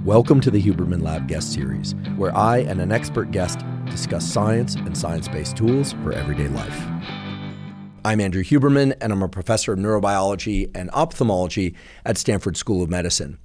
Welcome to the Huberman Lab guest series, where I and an expert guest discuss science and science-based tools for everyday life. I'm Andrew Huberman, and I'm a professor of neurobiology and ophthalmology at Stanford School of Medicine.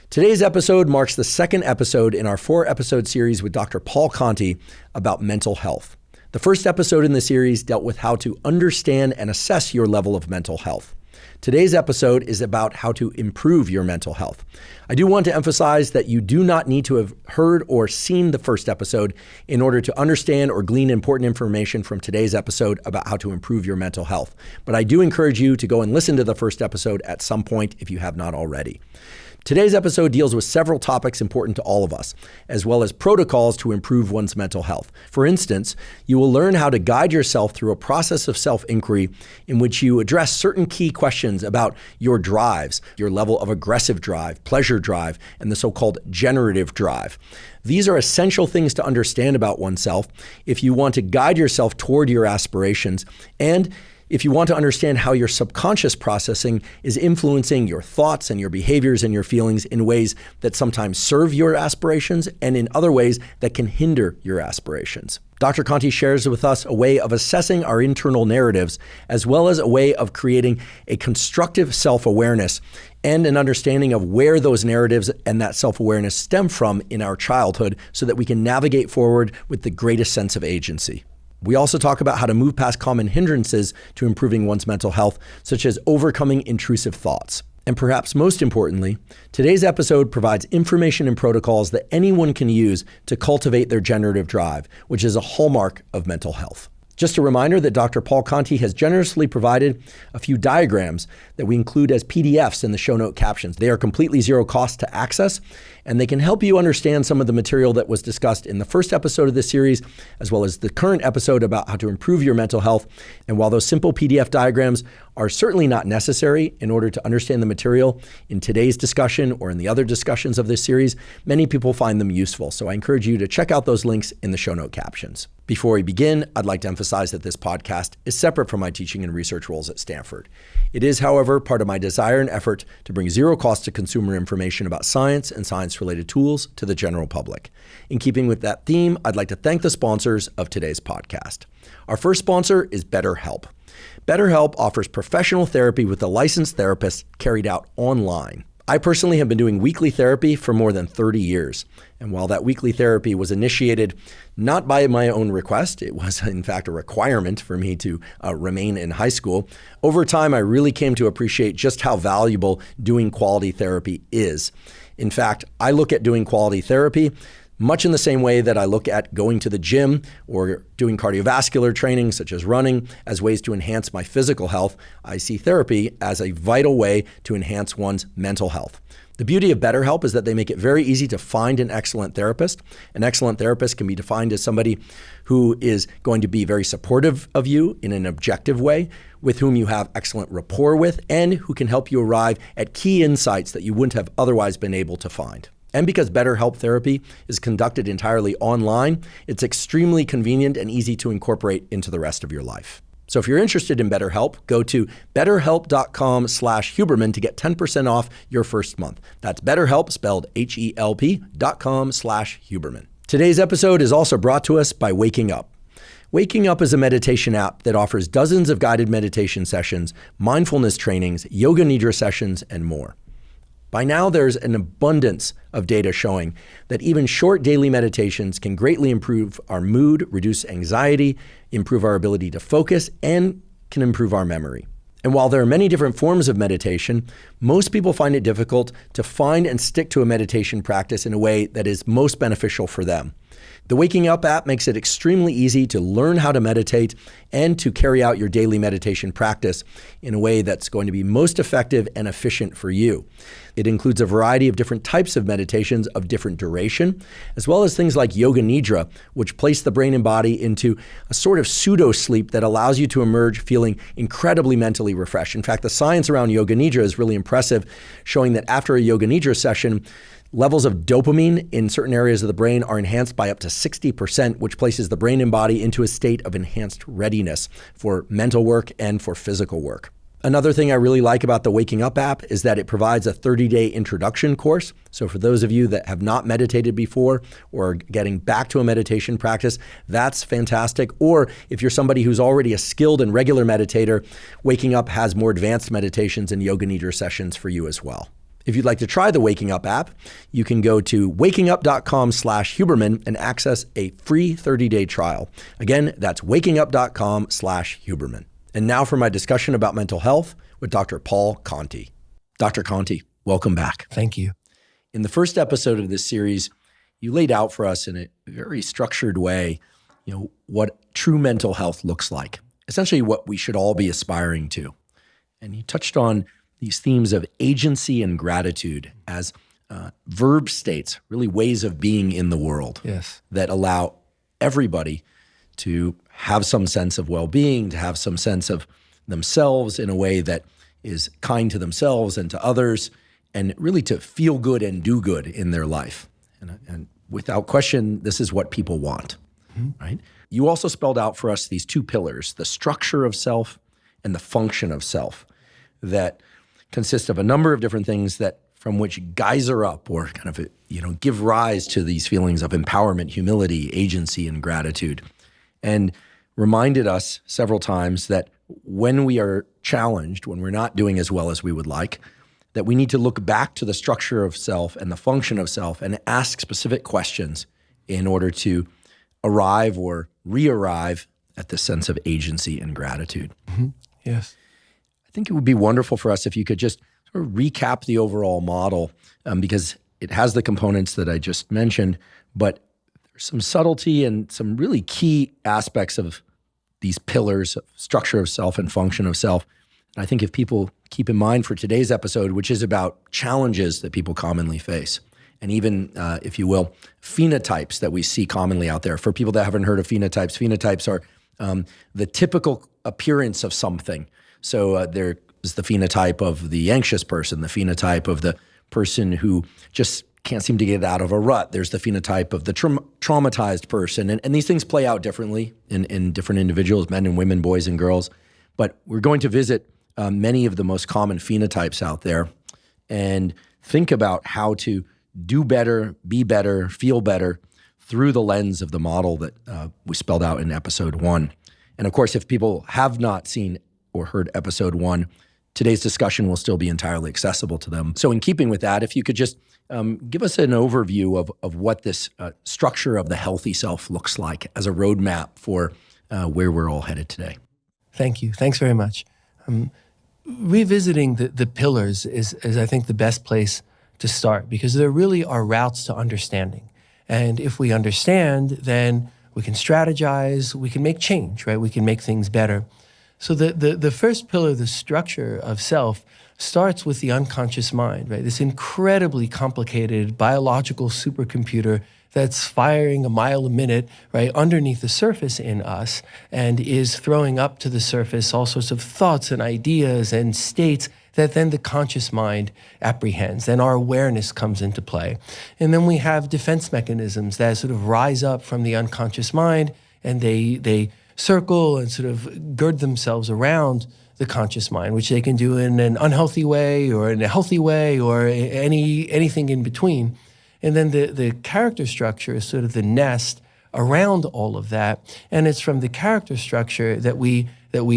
Today's episode marks the second episode in our 4-episode series with Dr. Paul Conti about mental health. The first episode in the series dealt with how to understand and assess your level of mental health. Today's episode is about how to improve your mental health. I do want to emphasize that you do not need to have heard or seen the first episode in order to understand or glean important information from today's episode about how to improve your mental health. But I do encourage you to go and listen to the first episode at some point if you have not already. Today's episode deals with several topics important to all of us, as well as protocols to improve one's mental health. For instance, you will learn how to guide yourself through a process of self-inquiry in which you address certain key questions about your drives, your level of aggressive drive, pleasure drive, and the so-called generative drive. These are essential things to understand about oneself if you want to guide yourself toward your aspirations and if you want to understand how your subconscious processing is influencing your thoughts and your behaviors and your feelings in ways that sometimes serve your aspirations and in other ways that can hinder your aspirations. Dr. Conti shares with us a way of assessing our internal narratives, as well as a way of creating a constructive self-awareness and an understanding of where those narratives and that self-awareness stem from in our childhood so that we can navigate forward with the greatest sense of agency. We also talk about how to move past common hindrances to improving one's mental health, such as overcoming intrusive thoughts. And perhaps most importantly, today's episode provides information and protocols that anyone can use to cultivate their generative drive, which is a hallmark of mental health. Just a reminder that Dr. Paul Conti has generously provided a few diagrams that we include as PDFs in the show note captions. They are completely zero cost to access, and they can help you understand some of the material that was discussed in the first episode of this series, as well as the current episode about how to improve your mental health. And while those simple PDF diagrams are certainly not necessary in order to understand the material in today's discussion or in the other discussions of this series, many people find them useful. So I encourage you to check out those links in the show note captions. Before we begin, I'd like to emphasize that this podcast is separate from my teaching and research roles at Stanford. It is, however, part of my desire and effort to bring zero cost to consumer information about science and science-related tools to the general public. In keeping with that theme, I'd like to thank the sponsors of today's podcast. Our first sponsor is BetterHelp. BetterHelp offers professional therapy with a licensed therapist carried out online. I personally have been doing weekly therapy for more than 30 years. And while that weekly therapy was initiated not by my own request, it was in fact a requirement for me to remain in high school, over time I really came to appreciate just how valuable doing quality therapy is. In fact, I look at doing quality therapy much in the same way that I look at going to the gym or doing cardiovascular training, such as running, as ways to enhance my physical health. I see therapy as a vital way to enhance one's mental health. The beauty of BetterHelp is that they make it very easy to find an excellent therapist. An excellent therapist can be defined as somebody who is going to be very supportive of you in an objective way, with whom you have excellent rapport with, and who can help you arrive at key insights that you wouldn't have otherwise been able to find. And because BetterHelp therapy is conducted entirely online, it's extremely convenient and easy to incorporate into the rest of your life. So if you're interested in BetterHelp, go to betterhelp.com/Huberman to get 10% off your first month. That's BetterHelp, spelled HELP.com/Huberman. Today's episode is also brought to us by Waking Up. Waking Up is a meditation app that offers dozens of guided meditation sessions, mindfulness trainings, yoga nidra sessions, and more. By now, there's an abundance of data showing that even short daily meditations can greatly improve our mood, reduce anxiety, improve our ability to focus, and can improve our memory. And while there are many different forms of meditation, most people find it difficult to find and stick to a meditation practice in a way that is most beneficial for them. The Waking Up app makes it extremely easy to learn how to meditate and to carry out your daily meditation practice in a way that's going to be most effective and efficient for you. It includes a variety of different types of meditations of different duration, as well as things like yoga nidra, which place the brain and body into a sort of pseudo sleep that allows you to emerge feeling incredibly mentally refreshed. In fact, the science around yoga nidra is really impressive, showing that after a yoga nidra session, levels of dopamine in certain areas of the brain are enhanced by up to 60%, which places the brain and body into a state of enhanced readiness for mental work and for physical work. Another thing I really like about the Waking Up app is that it provides a 30-day introduction course. So for those of you that have not meditated before or are getting back to a meditation practice, that's fantastic. Or if you're somebody who's already a skilled and regular meditator, Waking Up has more advanced meditations and yoga nidra sessions for you as well. If you'd like to try the Waking Up app, you can go to wakingup.com/Huberman and access a free 30-day trial. Again, that's wakingup.com/Huberman. And now for my discussion about mental health with Dr. Paul Conti. Dr. Conti, welcome back. Thank you. In the first episode of this series, you laid out for us in a very structured way, what true mental health looks like, essentially what we should all be aspiring to. And you touched on these themes of agency and gratitude as verb states, really ways of being in the world. Yes. That allow everybody to have some sense of well-being, to have some sense of themselves in a way that is kind to themselves and to others, and really to feel good and do good in their life. And without question, this is what people want, right? You also spelled out for us these two pillars, the structure of self and the function of self, that consist of a number of different things that from which geyser up or kind of, give rise to these feelings of empowerment, humility, agency, and gratitude. And reminded us several times that when we are challenged, when we're not doing as well as we would like, that we need to look back to the structure of self and the function of self and ask specific questions in order to arrive or re-arrive at the sense of agency and gratitude. Mm-hmm. Yes. I think it would be wonderful for us if you could just sort of recap the overall model because it has the components that I just mentioned, but there's some subtlety and some really key aspects of these pillars of structure of self and function of self. And I think if people keep in mind for today's episode, which is about challenges that people commonly face, and even, if you will, phenotypes that we see commonly out there. For people that haven't heard of phenotypes are the typical appearance of something. So there is the phenotype of the anxious person, the phenotype of the person who just can't seem to get out of a rut. There's the phenotype of the traumatized person. And these things play out differently in different individuals, men and women, boys and girls. But we're going to visit many of the most common phenotypes out there and think about how to do better, be better, feel better through the lens of the model that we spelled out in episode 1. And of course, if people have not seen or heard episode 1, today's discussion will still be entirely accessible to them. So in keeping with that, if you could just give us an overview of what this structure of the healthy self looks like as a roadmap for where we're all headed today. Thank you. Thanks very much. Revisiting the pillars is I think the best place to start because there really are routes to understanding. And if we understand, then we can strategize, we can make change, right? We can make things better. So the first pillar, the structure of self, starts with the unconscious mind, right? This incredibly complicated biological supercomputer that's firing a mile a minute, right, underneath the surface in us and is throwing up to the surface all sorts of thoughts and ideas and states that then the conscious mind apprehends. Then our awareness comes into play. And then we have defense mechanisms that sort of rise up from the unconscious mind and they circle and sort of gird themselves around the conscious mind, which they can do in an unhealthy way or in a healthy way or anything in between. And then the character structure is sort of the nest around all of that. And it's from the character structure that we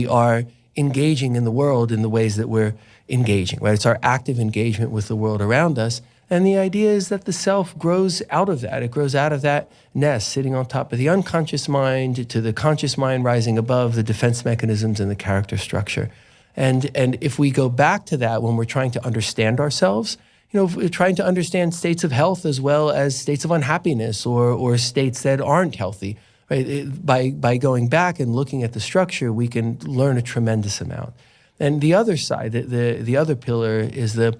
are engaging in the world in the ways that we're engaging, right? It's our active engagement with the world around us. And the idea is that the self grows out of that. It grows out of that nest, sitting on top of the unconscious mind to the conscious mind rising above the defense mechanisms and the character structure. And if we go back to that when we're trying to understand ourselves, if we're trying to understand states of health as well as states of unhappiness or states that aren't healthy, right? By going back and looking at the structure, we can learn a tremendous amount. And the other side, the other pillar is the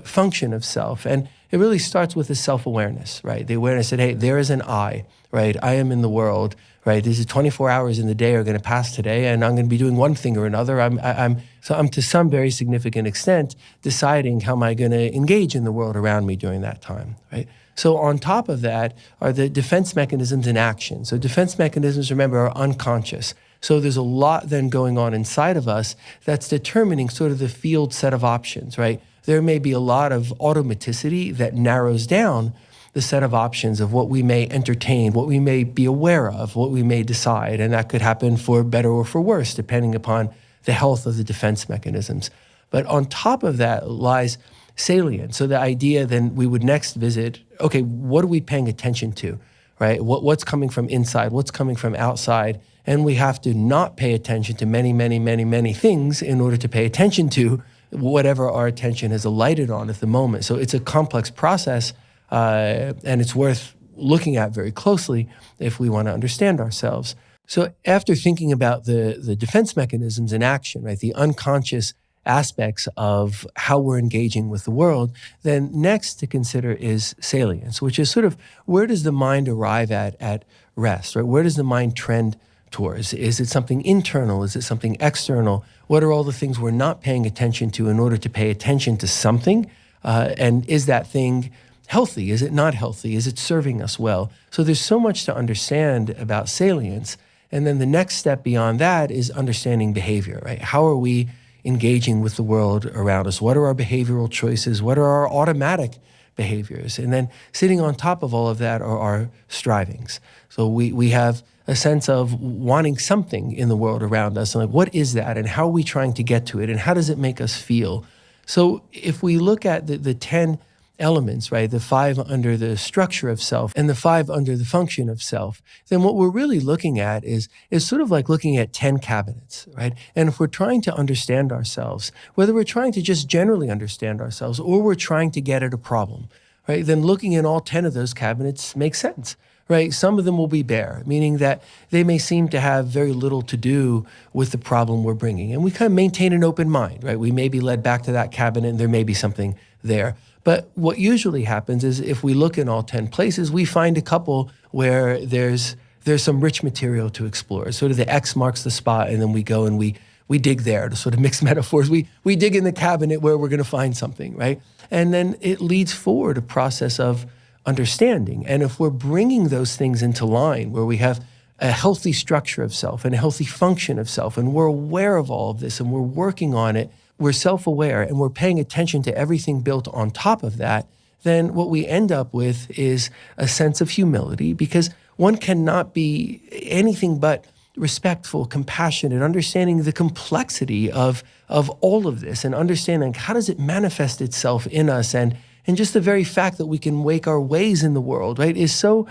function of self. And it really starts with the self-awareness, right? The awareness that, hey, there is an I, right? I am in the world, right? These 24 hours in the day are going to pass today, and I'm going to be doing one thing or another. I'm to some very significant extent deciding how am I going to engage in the world around me during that time, right? So on top of that are the defense mechanisms in action. So defense mechanisms, remember, are unconscious. So there's a lot then going on inside of us that's determining sort of the field set of options, right? There may be a lot of automaticity that narrows down the set of options of what we may entertain, what we may be aware of, what we may decide. And that could happen for better or for worse, depending upon the health of the defense mechanisms. But on top of that lies salient. So the idea then we would next visit, okay, what are we paying attention to, right? What's coming from inside? What's coming from outside? And we have to not pay attention to many, many, many, many things in order to pay attention to whatever our attention has alighted on at the moment. So it's a complex process. And it's worth looking at very closely if we want to understand ourselves. So after thinking about the defense mechanisms in action, right, the unconscious aspects of how we're engaging with the world, then next to consider is salience, which is sort of where does the mind arrive at rest, right? Where does the mind trend towards? Is it something internal? Is it something external? What are all the things we're not paying attention to in order to pay attention to something? And is that thing healthy? Is it not healthy? Is it serving us well? So there's so much to understand about salience. And then the next step beyond that is understanding behavior, right? How are we engaging with the world around us? What are our behavioral choices? What are our automatic behaviors? And then sitting on top of all of that are our strivings. So we have a sense of wanting something in the world around us. And like, what is that? And how are we trying to get to it? And how does it make us feel? So if we look at the 10 elements, right, the 5 under the structure of self and the 5 under the function of self, then what we're really looking at is sort of like looking at 10 cabinets, right? And if we're trying to understand ourselves, whether we're trying to just generally understand ourselves or we're trying to get at a problem, right, then looking in all 10 of those cabinets makes sense, right? Some of them will be bare, meaning that they may seem to have very little to do with the problem we're bringing. And we kind of maintain an open mind, right? We may be led back to that cabinet and there may be something there. But what usually happens is if we look in all 10 places, we find a couple where there's some rich material to explore. Sort of the X marks the spot, and then we go and we dig there, to sort of mix metaphors. We dig in the cabinet where we're going to find something, right? And then it leads forward a process of understanding. And if we're bringing those things into line, where we have a healthy structure of self and a healthy function of self, and we're aware of all of this and we're working on it, we're self-aware and we're paying attention to everything built on top of that, then what we end up with is a sense of humility, because one cannot be anything but respectful, compassionate, understanding the complexity of all of this and understanding how does it manifest itself in us, and just the very fact that we can make our ways in the world, right, is so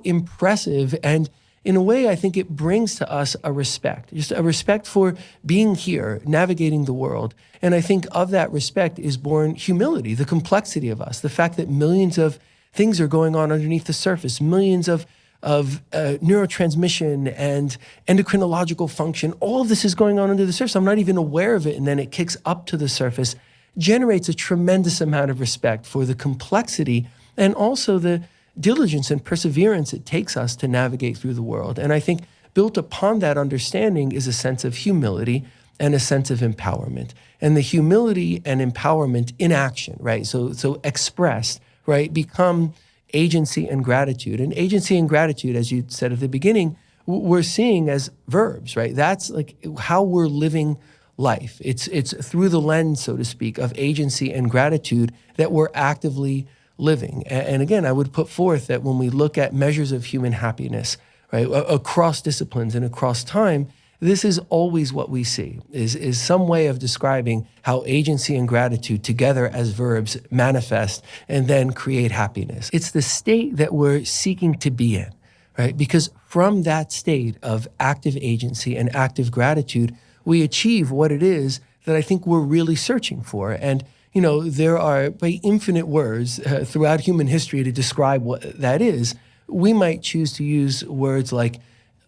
impressive. And in a way, I think it brings to us a respect, just a respect for being here, navigating the world. And I think of that respect is born humility, the complexity of us, the fact that millions of things are going on underneath the surface, millions of neurotransmission and endocrinological function. All of this is going on under the surface. I'm not even aware of it. And then it kicks up to the surface, generates a tremendous amount of respect for the complexity and also the diligence and perseverance it takes us to navigate through the world. And I think built upon that understanding is a sense of humility and a sense of empowerment. And the humility and empowerment in action, right? So expressed, right, become agency and gratitude. And agency and gratitude, as you said at the beginning, we're seeing as verbs, right? That's like how we're living life. It's through the lens, so to speak, of agency and gratitude that we're actively living. And again, I would put forth that when we look at measures of human happiness, right, across disciplines and across time, this is always what we see, is some way of describing how agency and gratitude together as verbs manifest and then create happiness. It's the state that we're seeking to be in, right? Because from that state of active agency and active gratitude, we achieve what it is that I think we're really searching for. And you know, there are by infinite words throughout human history to describe what that is. We might choose to use words like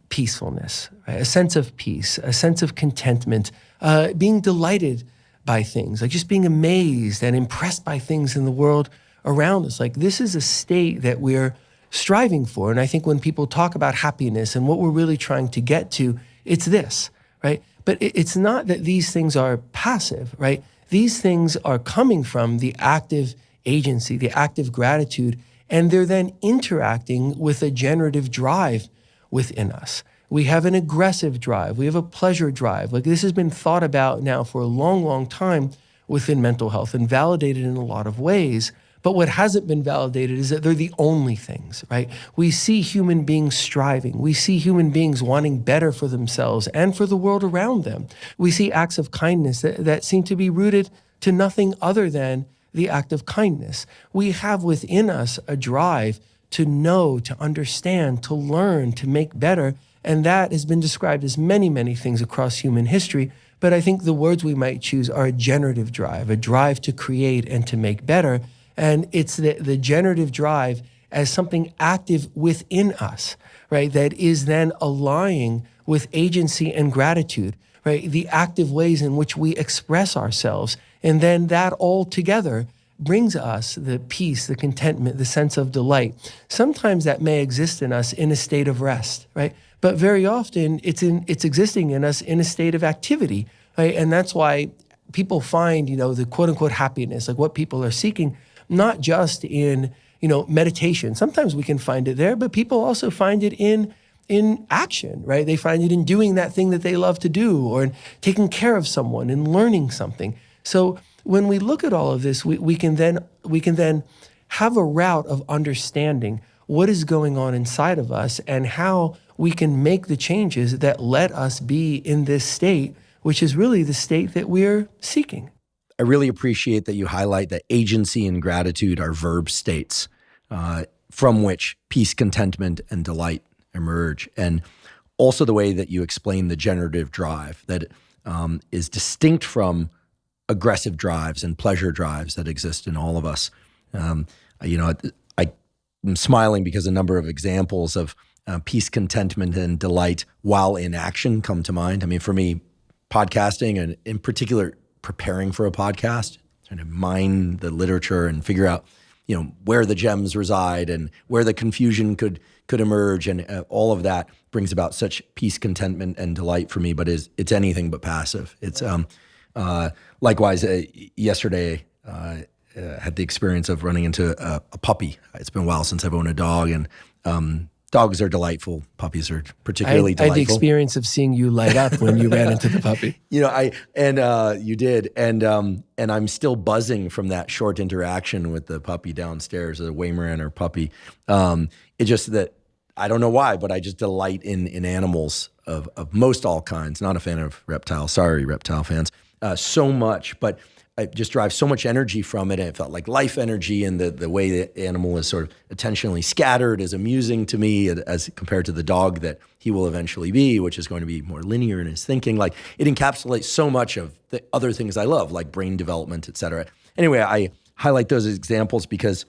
peacefulness, right? A sense of peace, a sense of contentment, being delighted by things, like just being amazed and impressed by things in the world around us. Like this is a state that we're striving for. And I think when people talk about happiness and what we're really trying to get to, it's this, right? But it's not that these things are passive, right? These things are coming from the active agency, the active gratitude, and they're then interacting with a generative drive within us. We have an aggressive drive. We have a pleasure drive. Like, this has been thought about now for a long, long time within mental health and validated in a lot of ways. But what hasn't been validated is that they're the only things, right? We see human beings striving. We see human beings wanting better for themselves and for the world around them. We see acts of kindness that seem to be rooted to nothing other than the act of kindness. We have within us a drive to know, to understand, to learn, to make better. And that has been described as many, many things across human history. But I think the words we might choose are a generative drive, a drive to create and to make better. And it's the generative drive as something active within us, right? That is then aligning with agency and gratitude, right? The active ways in which we express ourselves. And then that all together brings us the peace, the contentment, the sense of delight. Sometimes that may exist in us in a state of rest, right? But very often it's existing in us in a state of activity, right? And that's why people find, the quote unquote happiness, like what people are seeking, not just in, meditation. Sometimes we can find it there, but people also find it in action, right? They find it in doing that thing that they love to do, or in taking care of someone and learning something. So when we look at all of this, we can then have a route of understanding what is going on inside of us and how we can make the changes that let us be in this state, which is really the state that we're seeking. I really appreciate that you highlight that agency and gratitude are verb states from which peace, contentment, and delight emerge. And also the way that you explain the generative drive that is distinct from aggressive drives and pleasure drives that exist in all of us. I'm smiling because a number of examples of peace, contentment, and delight while in action come to mind. I mean, for me, podcasting, and in particular, preparing for a podcast, trying to mine the literature and figure out, where the gems reside and where the confusion could emerge, and all of that brings about such peace, contentment, and delight for me. But it's anything but passive. It's likewise. Yesterday, had the experience of running into a puppy. It's been a while since I've owned a dog, and dogs are delightful. Puppies are particularly delightful. I had the experience of seeing you light up when you ran into the puppy. You did, and I'm still buzzing from that short interaction with the puppy downstairs, the Weimaraner puppy. It's just that I don't know why, but I just delight in animals of most all kinds. Not a fan of reptiles. Sorry, reptile fans. So much, but it just drives so much energy from it. And it felt like life energy, and the way the animal is sort of attentionally scattered is amusing to me as compared to the dog that he will eventually be, which is going to be more linear in his thinking. Like, it encapsulates so much of the other things I love, like brain development, et cetera. Anyway, I highlight those examples because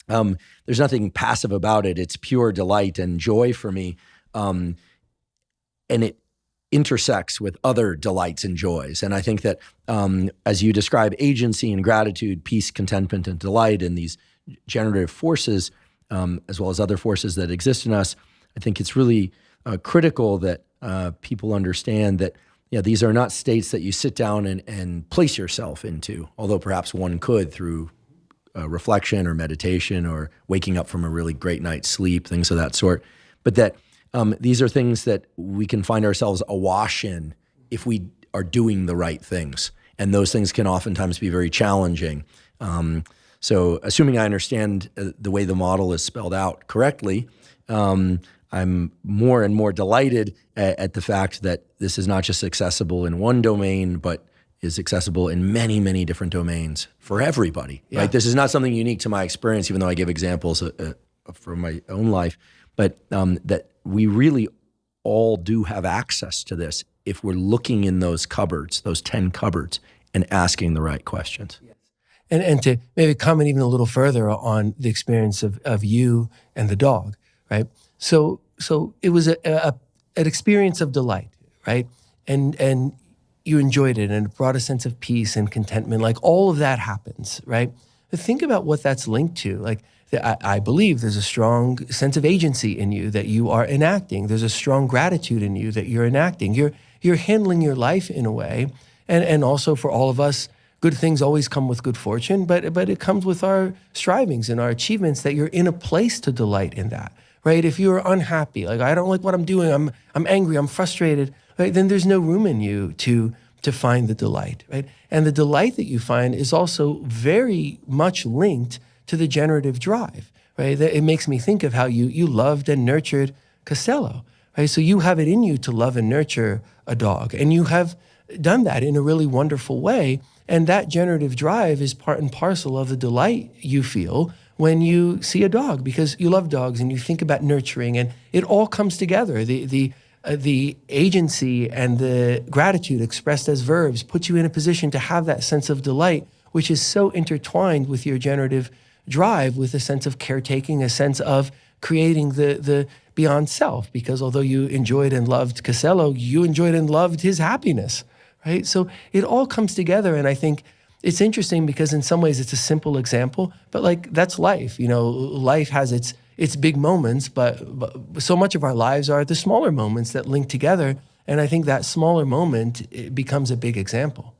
there's nothing passive about it. It's pure delight and joy for me. And it intersects with other delights and joys. And I think that as you describe agency and gratitude, peace, contentment, and delight, and these generative forces, as well as other forces that exist in us, I think it's really critical that people understand that these are not states that you sit down and place yourself into, although perhaps one could through reflection or meditation or waking up from a really great night's sleep, things of that sort. But that these are things that we can find ourselves awash in if we are doing the right things. And those things can oftentimes be very challenging. So assuming I understand the way the model is spelled out correctly, I'm more and more delighted at the fact that this is not just accessible in one domain, but is accessible in many, many different domains for everybody. Yeah. Right? This is not something unique to my experience, even though I give examples from my own life, but that we really all do have access to this if we're looking in those cupboards, those 10 cupboards, and asking the right questions. Yes. And to maybe comment even a little further on the experience of you and the dog, right? So it was an experience of delight, right? And you enjoyed it, and it brought a sense of peace and contentment. Like, all of that happens, right? But think about what that's linked to. Like, I believe there's a strong sense of agency in you that you are enacting. There's a strong gratitude in you that you're enacting. You're handling your life in a way, and also for all of us, good things always come with good fortune, but it comes with our strivings and our achievements, that you're in a place to delight in that, right? If you're unhappy, like I don't like what I'm doing, I'm angry, I'm frustrated, right? Then there's no room in you to find the delight, right? And the delight that you find is also very much linked to the generative drive, right? It makes me think of how you loved and nurtured Costello, right? So you have it in you to love and nurture a dog, and you have done that in a really wonderful way. And that generative drive is part and parcel of the delight you feel when you see a dog, because you love dogs and you think about nurturing, and it all comes together. The agency and the gratitude expressed as verbs puts you in a position to have that sense of delight, which is so intertwined with your generative drive, with a sense of caretaking, a sense of creating the beyond self. Because although you enjoyed and loved Costello, you enjoyed and loved his happiness, right? So it all comes together, and I think it's interesting because in some ways it's a simple example, but like that's life. Life has its big moments, but so much of our lives are the smaller moments that link together. And I think that smaller moment, it becomes a big example.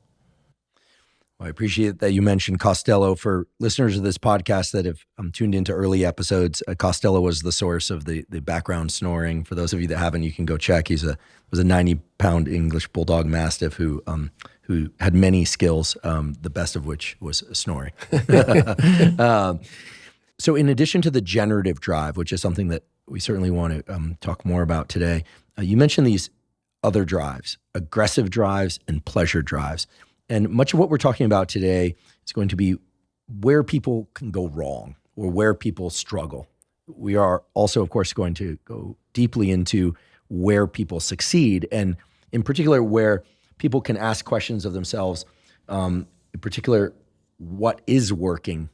Well, I appreciate that you mentioned Costello. For listeners of this podcast that have tuned into early episodes, Costello was the source of the background snoring. For those of you that haven't, you can go check. Was a 90-pound English Bulldog Mastiff who had many skills, the best of which was snoring. So in addition to the generative drive, which is something that we certainly want to talk more about today, you mentioned these other drives, aggressive drives and pleasure drives. And much of what we're talking about today is going to be where people can go wrong or where people struggle. We are also, of course, going to go deeply into where people succeed, and in particular, where people can ask questions of themselves, in particular, what is working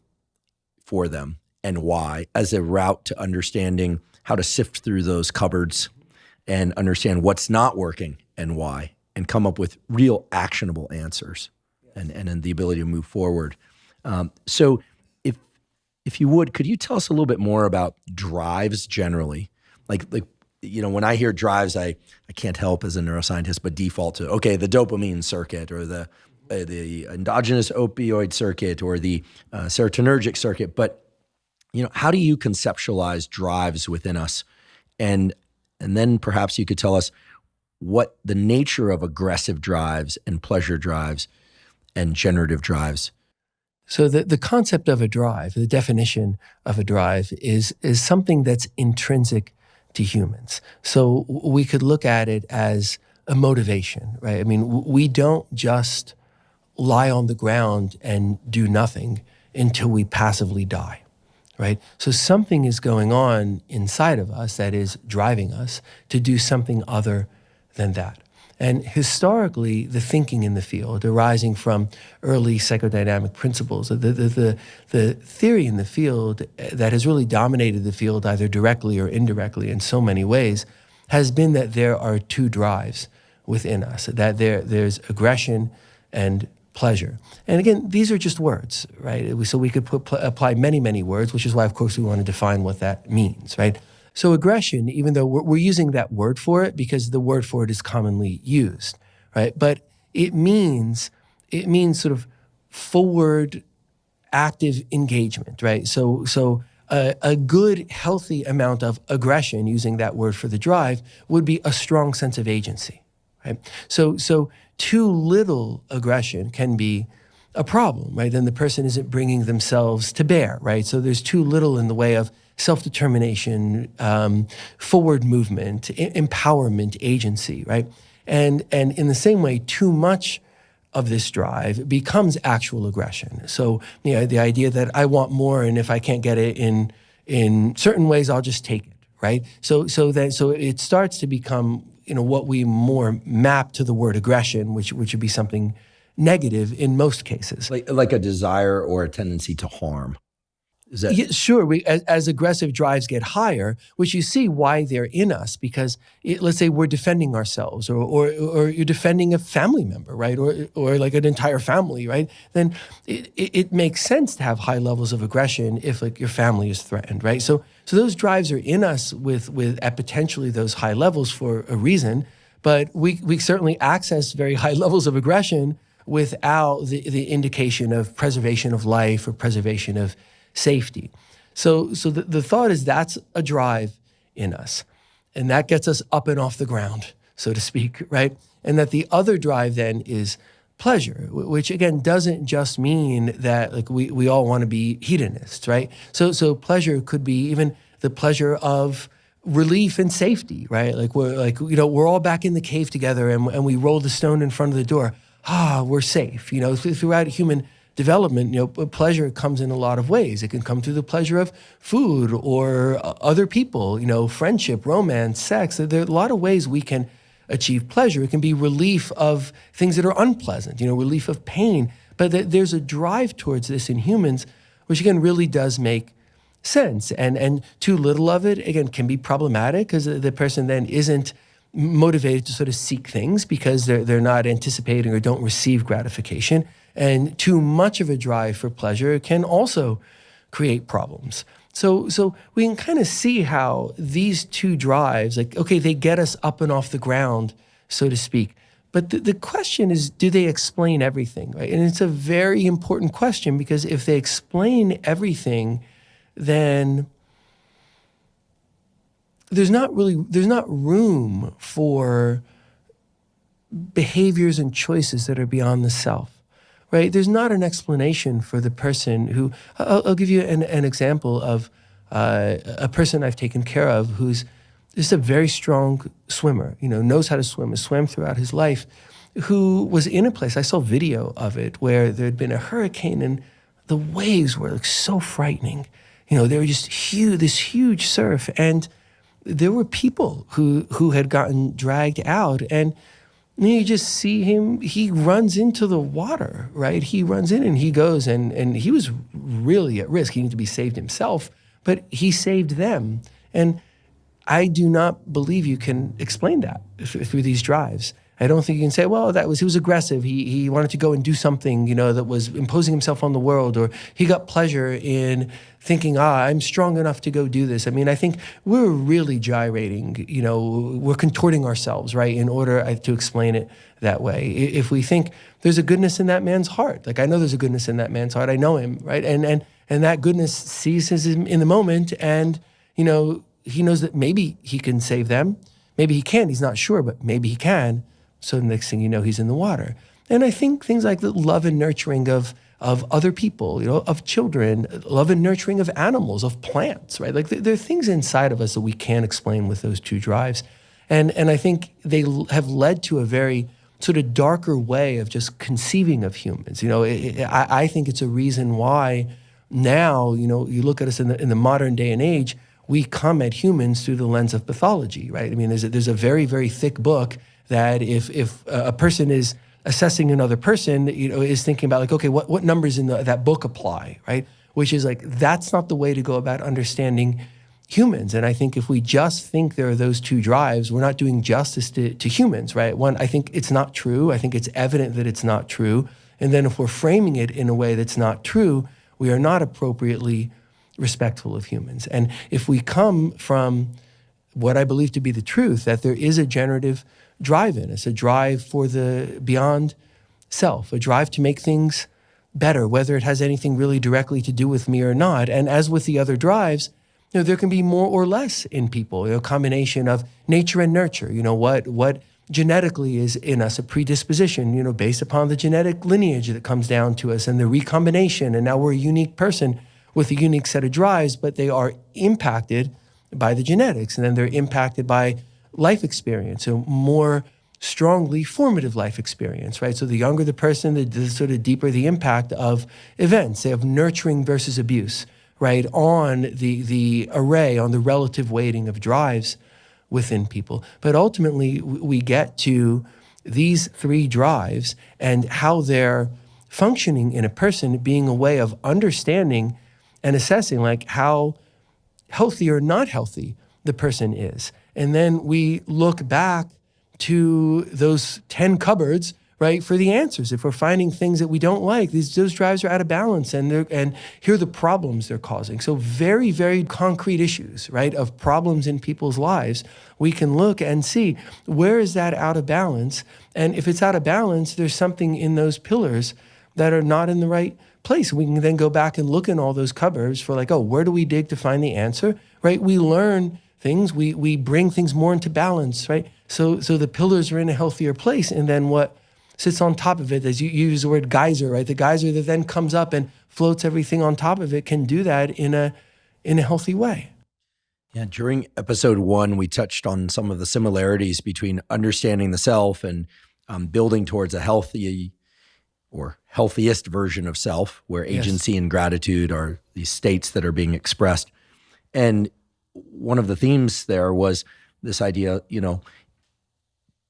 for them and why, as a route to understanding how to sift through those cupboards and understand what's not working and why, and come up with real actionable answers and the ability to move forward. So if you would, could you tell us a little bit more about drives generally? Like when I hear drives, I can't help as a neuroscientist but default to, okay, the dopamine circuit or the endogenous opioid circuit or the serotonergic circuit. But how do you conceptualize drives within us? And then perhaps you could tell us what the nature of aggressive drives and pleasure drives and generative drives. So the concept of a drive, the definition of a drive is something that's intrinsic to humans. So we could look at it as a motivation, right? I mean, we don't just lie on the ground and do nothing until we passively die, right? So something is going on inside of us that is driving us to do something other than that. And historically, the thinking in the field, arising from early psychodynamic principles, the theory in the field that has really dominated the field either directly or indirectly in so many ways, has been that there are two drives within us, that there's aggression and pleasure. And again, these are just words, right? So we could apply many, many words, which is why, of course, we want to define what that means, right? So aggression, even though we're using that word for it because the word for it is commonly used, right? But it means sort of forward, active engagement, right? So a good, healthy amount of aggression, using that word for the drive, would be a strong sense of agency, right? So too little aggression can be a problem, right? Then the person isn't bringing themselves to bear, right? So there's too little in the way of self-determination, forward movement, empowerment, agency, right? And in the same way, too much of this drive becomes actual aggression. So the idea that I want more, and if I can't get it in certain ways, I'll just take it, right? So it starts to become what we more map to the word aggression, which would be something negative in most cases, like a desire or a tendency to harm. Is that... Yeah, sure. As aggressive drives get higher, which you see why they're in us, because let's say we're defending ourselves, or you're defending a family member, right, or like an entire family, right? Then it makes sense to have high levels of aggression if like your family is threatened, right? So those drives are in us with at potentially those high levels for a reason, but we certainly access very high levels of aggression without the indication of preservation of life or preservation of safety. So the thought is that's a drive in us. And that gets us up and off the ground, so to speak, right? And that the other drive then is pleasure, which again doesn't just mean that like we all want to be hedonists, right? So pleasure could be even the pleasure of relief and safety, right? We're all back in the cave together and we roll the stone in front of the door. We're safe. Throughout human development, pleasure comes in a lot of ways. It can come through the pleasure of food or other people, friendship, romance, sex. There are a lot of ways we can achieve pleasure. It can be relief of things that are unpleasant, relief of pain. But there's a drive towards this in humans, which again really does make sense. And too little of it, again, can be problematic because the person then isn't motivated to sort of seek things because they're not anticipating or don't receive gratification. And too much of a drive for pleasure can also create problems. So we can kind of see how these two drives, they get us up and off the ground, so to speak. But the question is, do they explain everything, right? And it's a very important question because if they explain everything, then there's not room for behaviors and choices that are beyond the self. Right? There's not an explanation for the person who, I'll give you an example of a person I've taken care of who's just a very strong swimmer, knows how to swim, has swam throughout his life, who was in a place, I saw video of it, where there had been a hurricane and the waves were so frightening. They were just huge, this huge surf. And there were people who had gotten dragged out and you just see him, he runs into the water, right? He runs in and he goes and he was really at risk. He needed to be saved himself, but he saved them. And I do not believe you can explain that through these drives. I don't think you can say, well, he was aggressive. He wanted to go and do something, that was imposing himself on the world, or he got pleasure in thinking, I'm strong enough to go do this. I mean, I think we're really gyrating, we're contorting ourselves, right, in order to explain it that way. If we think there's a goodness in that man's heart, I know there's a goodness in that man's heart, I know him, right, and that goodness seizes him in the moment, and, he knows that maybe he can save them, maybe he can't, he's not sure, but maybe he can. So the next thing you know, he's in the water. And I think things like the love and nurturing of other people, of children, love and nurturing of animals, of plants, right? There are things inside of us that we can't explain with those two drives. And I think they have led to a very sort of darker way of just conceiving of humans. I think it's a reason why now, you look at us in the modern day and age, we come at humans through the lens of pathology, right? I mean, there's a very, very thick book that if a person is assessing another person, is thinking about what numbers in that book apply, right? Which is that's not the way to go about understanding humans. And I think if we just think there are those two drives, we're not doing justice to humans, right? One, I think it's not true. I think it's evident that it's not true. And then if we're framing it in a way that's not true, we are not appropriately respectful of humans. And if we come from what I believe to be the truth, that there is a generative drive in us, a drive for the beyond self, a drive to make things better, whether it has anything really directly to do with me or not. And as with the other drives, there can be more or less in people, a combination of nature and nurture, what genetically is in us, a predisposition, based upon the genetic lineage that comes down to us and the recombination. And now we're a unique person with a unique set of drives, but they are impacted by the genetics, and then they're impacted by life experience, so more strongly formative life experience, right? So the younger the person, the sort of deeper the impact of events. They have nurturing versus abuse, right? On the array, on the relative weighting of drives within people. But ultimately, we get to these three drives and how they're functioning in a person being a way of understanding and assessing how healthy or not healthy the person is. And then we look back to those 10 cupboards, right, for the answers. If we're finding things that we don't like, those drives are out of balance, and here are the problems they're causing. So very, very concrete issues, right, of problems in people's lives. We can look and see, where is that out of balance? And if it's out of balance, there's something in those pillars that are not in the right place. We can then go back and look in all those cupboards for where do we dig to find the answer, right? We learn things, we bring things more into balance, right? So the pillars are in a healthier place, and then what sits on top of it, as you use the word geyser, right? The geyser that then comes up and floats everything on top of it can do that in a healthy way. Yeah, during episode 1, we touched on some of the similarities between understanding the self and building towards a healthy or healthiest version of self, where agency and gratitude are these states that are being expressed. And one of the themes there was this idea,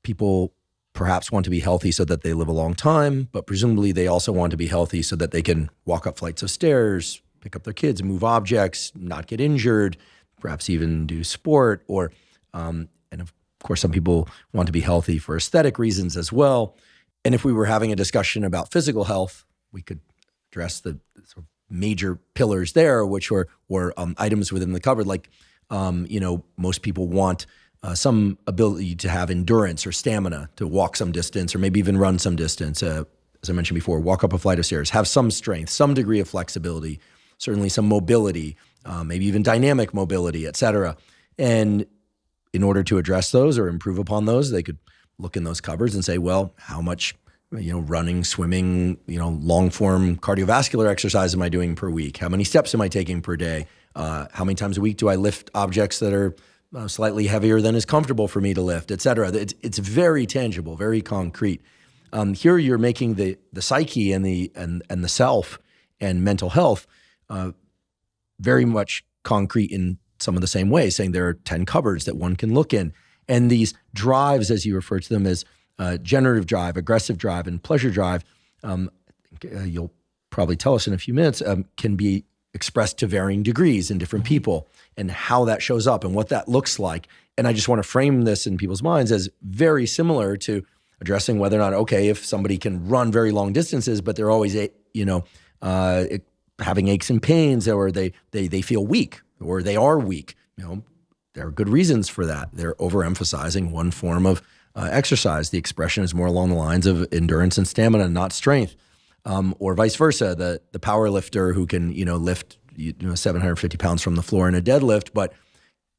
people perhaps want to be healthy so that they live a long time, but presumably they also want to be healthy so that they can walk up flights of stairs, pick up their kids, move objects, not get injured, perhaps even do sport, or, and of course, some people want to be healthy for aesthetic reasons as well. And if we were having a discussion about physical health, we could address the sort of major pillars there, which were items within the cupboard. Like, most people want some ability to have endurance or stamina to walk some distance, or maybe even run some distance. As I mentioned before, walk up a flight of stairs, have some strength, some degree of flexibility, certainly some mobility, maybe even dynamic mobility, et cetera. And in order to address those or improve upon those, they could look in those cupboards and say, well, how much, running, swimming, long form cardiovascular exercise am I doing per week? How many steps am I taking per day? How many times a week do I lift objects that are slightly heavier than is comfortable for me to lift, et cetera? It's very tangible, very concrete. Here you're making the psyche and the self and mental health very much concrete in some of the same ways, saying there are 10 cupboards that one can look in. And these drives, as you refer to them as generative drive, aggressive drive, and pleasure drive, you'll probably tell us in a few minutes, can be expressed to varying degrees in different people, and how that shows up and what that looks like. And I just want to frame this in people's minds as very similar to addressing whether or not, okay, if somebody can run very long distances, but they're always, having aches and pains, or they feel weak, or they are weak. There are good reasons for that. They're overemphasizing one form of exercise. The expression is more along the lines of endurance and stamina, not strength, or vice versa. The power lifter who can lift 750 pounds from the floor in a deadlift, but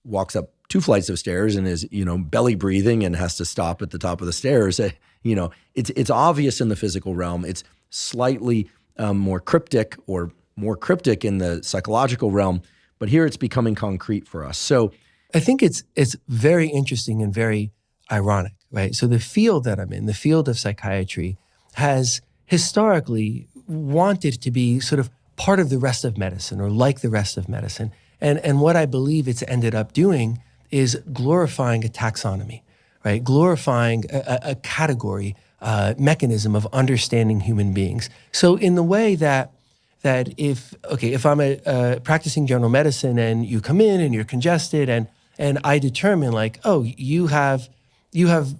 walks up 2 flights of stairs and is belly breathing and has to stop at the top of the stairs. It's obvious in the physical realm. It's slightly more cryptic in the psychological realm, but here it's becoming concrete for us. So I think it's very interesting and very ironic, right? So the field that I'm in, the field of psychiatry, has historically wanted to be sort of part of the rest of medicine, or like the rest of medicine. And what I believe it's ended up doing is glorifying a taxonomy, right? Glorifying a category, mechanism of understanding human beings. So in the way that if I'm a practicing general medicine and you come in and you're congested and I determine like, oh, you have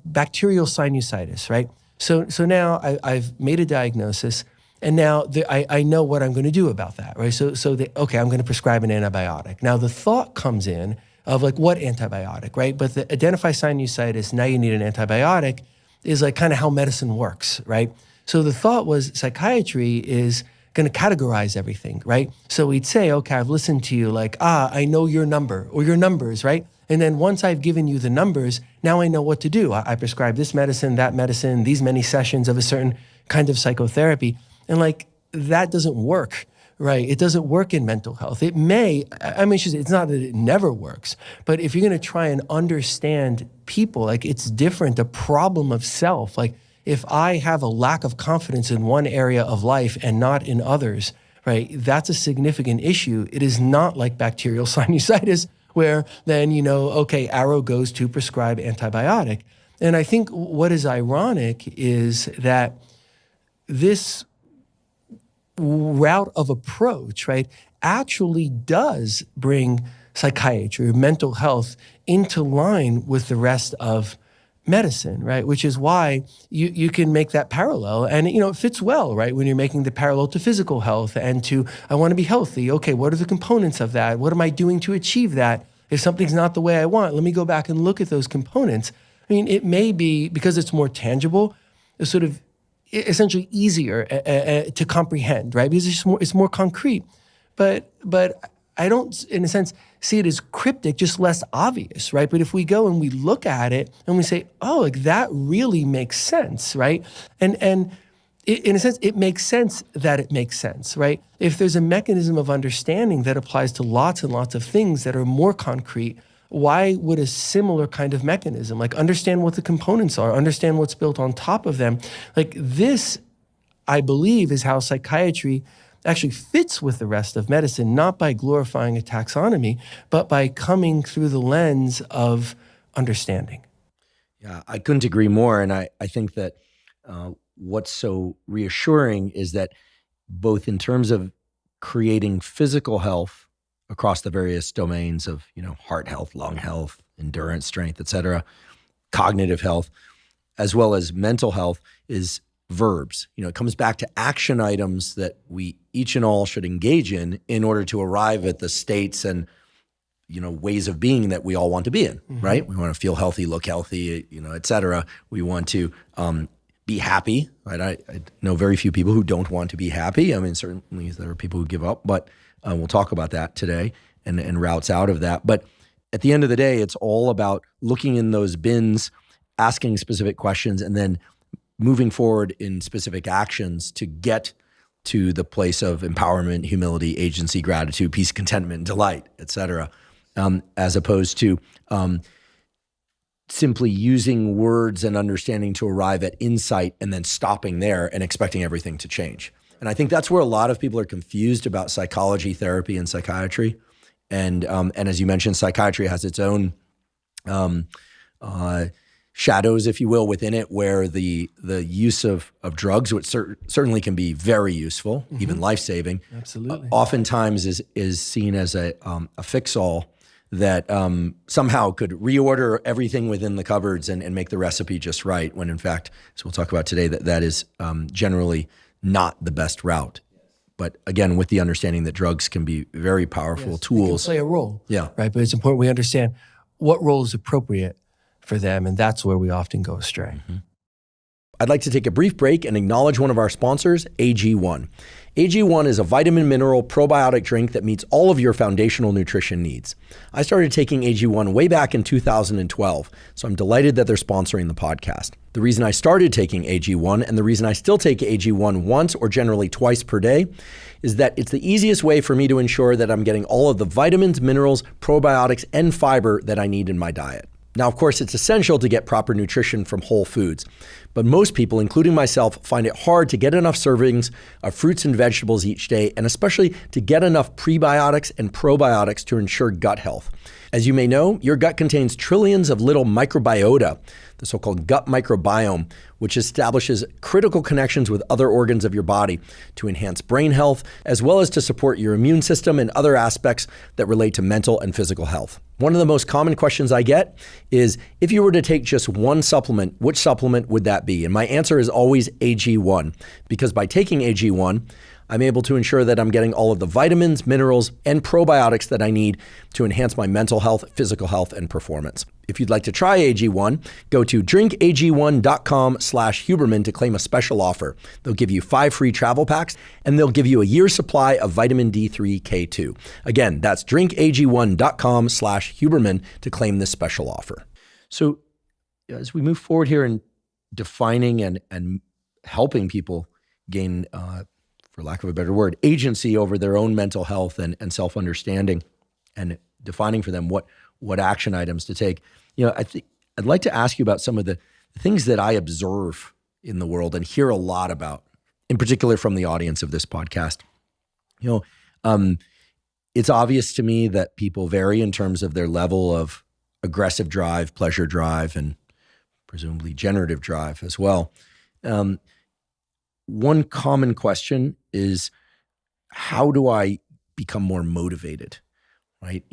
bacterial sinusitis, right? So now I've made a diagnosis, and now I know what I'm going to do about that, right? So I'm going to prescribe an antibiotic. Now the thought comes in of like, what antibiotic, right? But the identify sinusitis, now you need an antibiotic, is like kind of how medicine works, right? So the thought was psychiatry is going to categorize everything, right? So we'd say, okay, I've listened to you, like, I know your number or your numbers, right? And then once I've given you the numbers, now I know what to do. I prescribe this medicine, that medicine, these many sessions of a certain kind of psychotherapy. And like, that doesn't work, right? It doesn't work in mental health. It may, it's not that it never works, but if you're going to try and understand people, like, it's different, a problem of self. Like, if I have a lack of confidence in one area of life and not in others, right, that's a significant issue. It is not like bacterial sinusitis, where then, arrow goes to prescribe antibiotic. And I think what is ironic is that this route of approach, right, actually does bring psychiatry or mental health into line with the rest of medicine, right? Which is why you can make that parallel, and it fits well, right? When you're making the parallel to physical health and to, I want to be healthy. Okay, what are the components of that? What am I doing to achieve that? If something's not the way I want, let me go back and look at those components. It may be, because it's more tangible, sort of essentially easier to comprehend, right? Because it's more concrete. But I don't, in a sense, see it as cryptic, just less obvious, right? But if we go and we look at it and we say, oh, like that really makes sense, right? And in a sense, it makes sense that it makes sense, right? If there's a mechanism of understanding that applies to lots and lots of things that are more concrete, why would a similar kind of mechanism, like understand what the components are, understand what's built on top of them, like this, I believe, is how psychiatry actually fits with the rest of medicine, not by glorifying a taxonomy, but by coming through the lens of understanding. Yeah, I couldn't agree more. And I think that what's so reassuring is that both in terms of creating physical health across the various domains of, heart health, lung health, endurance, strength, et cetera, cognitive health, as well as mental health, is verbs. It comes back to action items that we each and all should engage in order to arrive at the states and, ways of being that we all want to be in, right? We want to feel healthy, look healthy, et cetera. We want to be happy, right? I know very few people who don't want to be happy. I mean, certainly there are people who give up, but we'll talk about that today and routes out of that. But at the end of the day, it's all about looking in those bins, asking specific questions, and then moving forward in specific actions to get to the place of empowerment, humility, agency, gratitude, peace, contentment, delight, et cetera, as opposed to simply using words and understanding to arrive at insight and then stopping there and expecting everything to change. And I think that's where a lot of people are confused about psychology, therapy, and psychiatry. And as you mentioned, psychiatry has its own shadows, if you will, within it, where the use of drugs, which certainly can be very useful, even life-saving, absolutely, oftentimes is seen as a fix-all that somehow could reorder everything within the cupboards and make the recipe just right, when in fact, as we'll talk about today, that is generally not the best route. But again, with the understanding that drugs can be very powerful tools. They can play a role, yeah, right? But it's important we understand what role is appropriate for them, and that's where we often go astray. I'd like to take a brief break and acknowledge one of our sponsors, AG1. AG1 is a vitamin mineral probiotic drink that meets all of your foundational nutrition needs. I started taking AG1 way back in 2012, so I'm delighted that they're sponsoring the podcast. The reason I started taking AG1 and the reason I still take AG1 once or generally twice per day is that it's the easiest way for me to ensure that I'm getting all of the vitamins, minerals, probiotics, and fiber that I need in my diet. Now, of course, it's essential to get proper nutrition from whole foods, but most people, including myself, find it hard to get enough servings of fruits and vegetables each day, and especially to get enough prebiotics and probiotics to ensure gut health. As you may know, your gut contains trillions of little microbiota, the so-called gut microbiome, which establishes critical connections with other organs of your body to enhance brain health, as well as to support your immune system and other aspects that relate to mental and physical health. One of the most common questions I get is, if you were to take just one supplement, which supplement would that be? And my answer is always AG1, because by taking AG1, I'm able to ensure that I'm getting all of the vitamins, minerals, and probiotics that I need to enhance my mental health, physical health, and performance. If you'd like to try AG1, go to drinkag1.com/Huberman to claim a special offer. They'll give you 5 free travel packs, and they'll give you a year's supply of vitamin D3K2. Again, that's drinkag1.com/Huberman to claim this special offer. So as we move forward here in defining and helping people gain, for lack of a better word, agency over their own mental health and self-understanding, and defining for them what action items to take. I'd like to ask you about some of the things that I observe in the world and hear a lot about, in particular from the audience of this podcast. It's obvious to me that people vary in terms of their level of aggressive drive, pleasure drive, and presumably generative drive as well. One common question is, how do I become more motivated, right?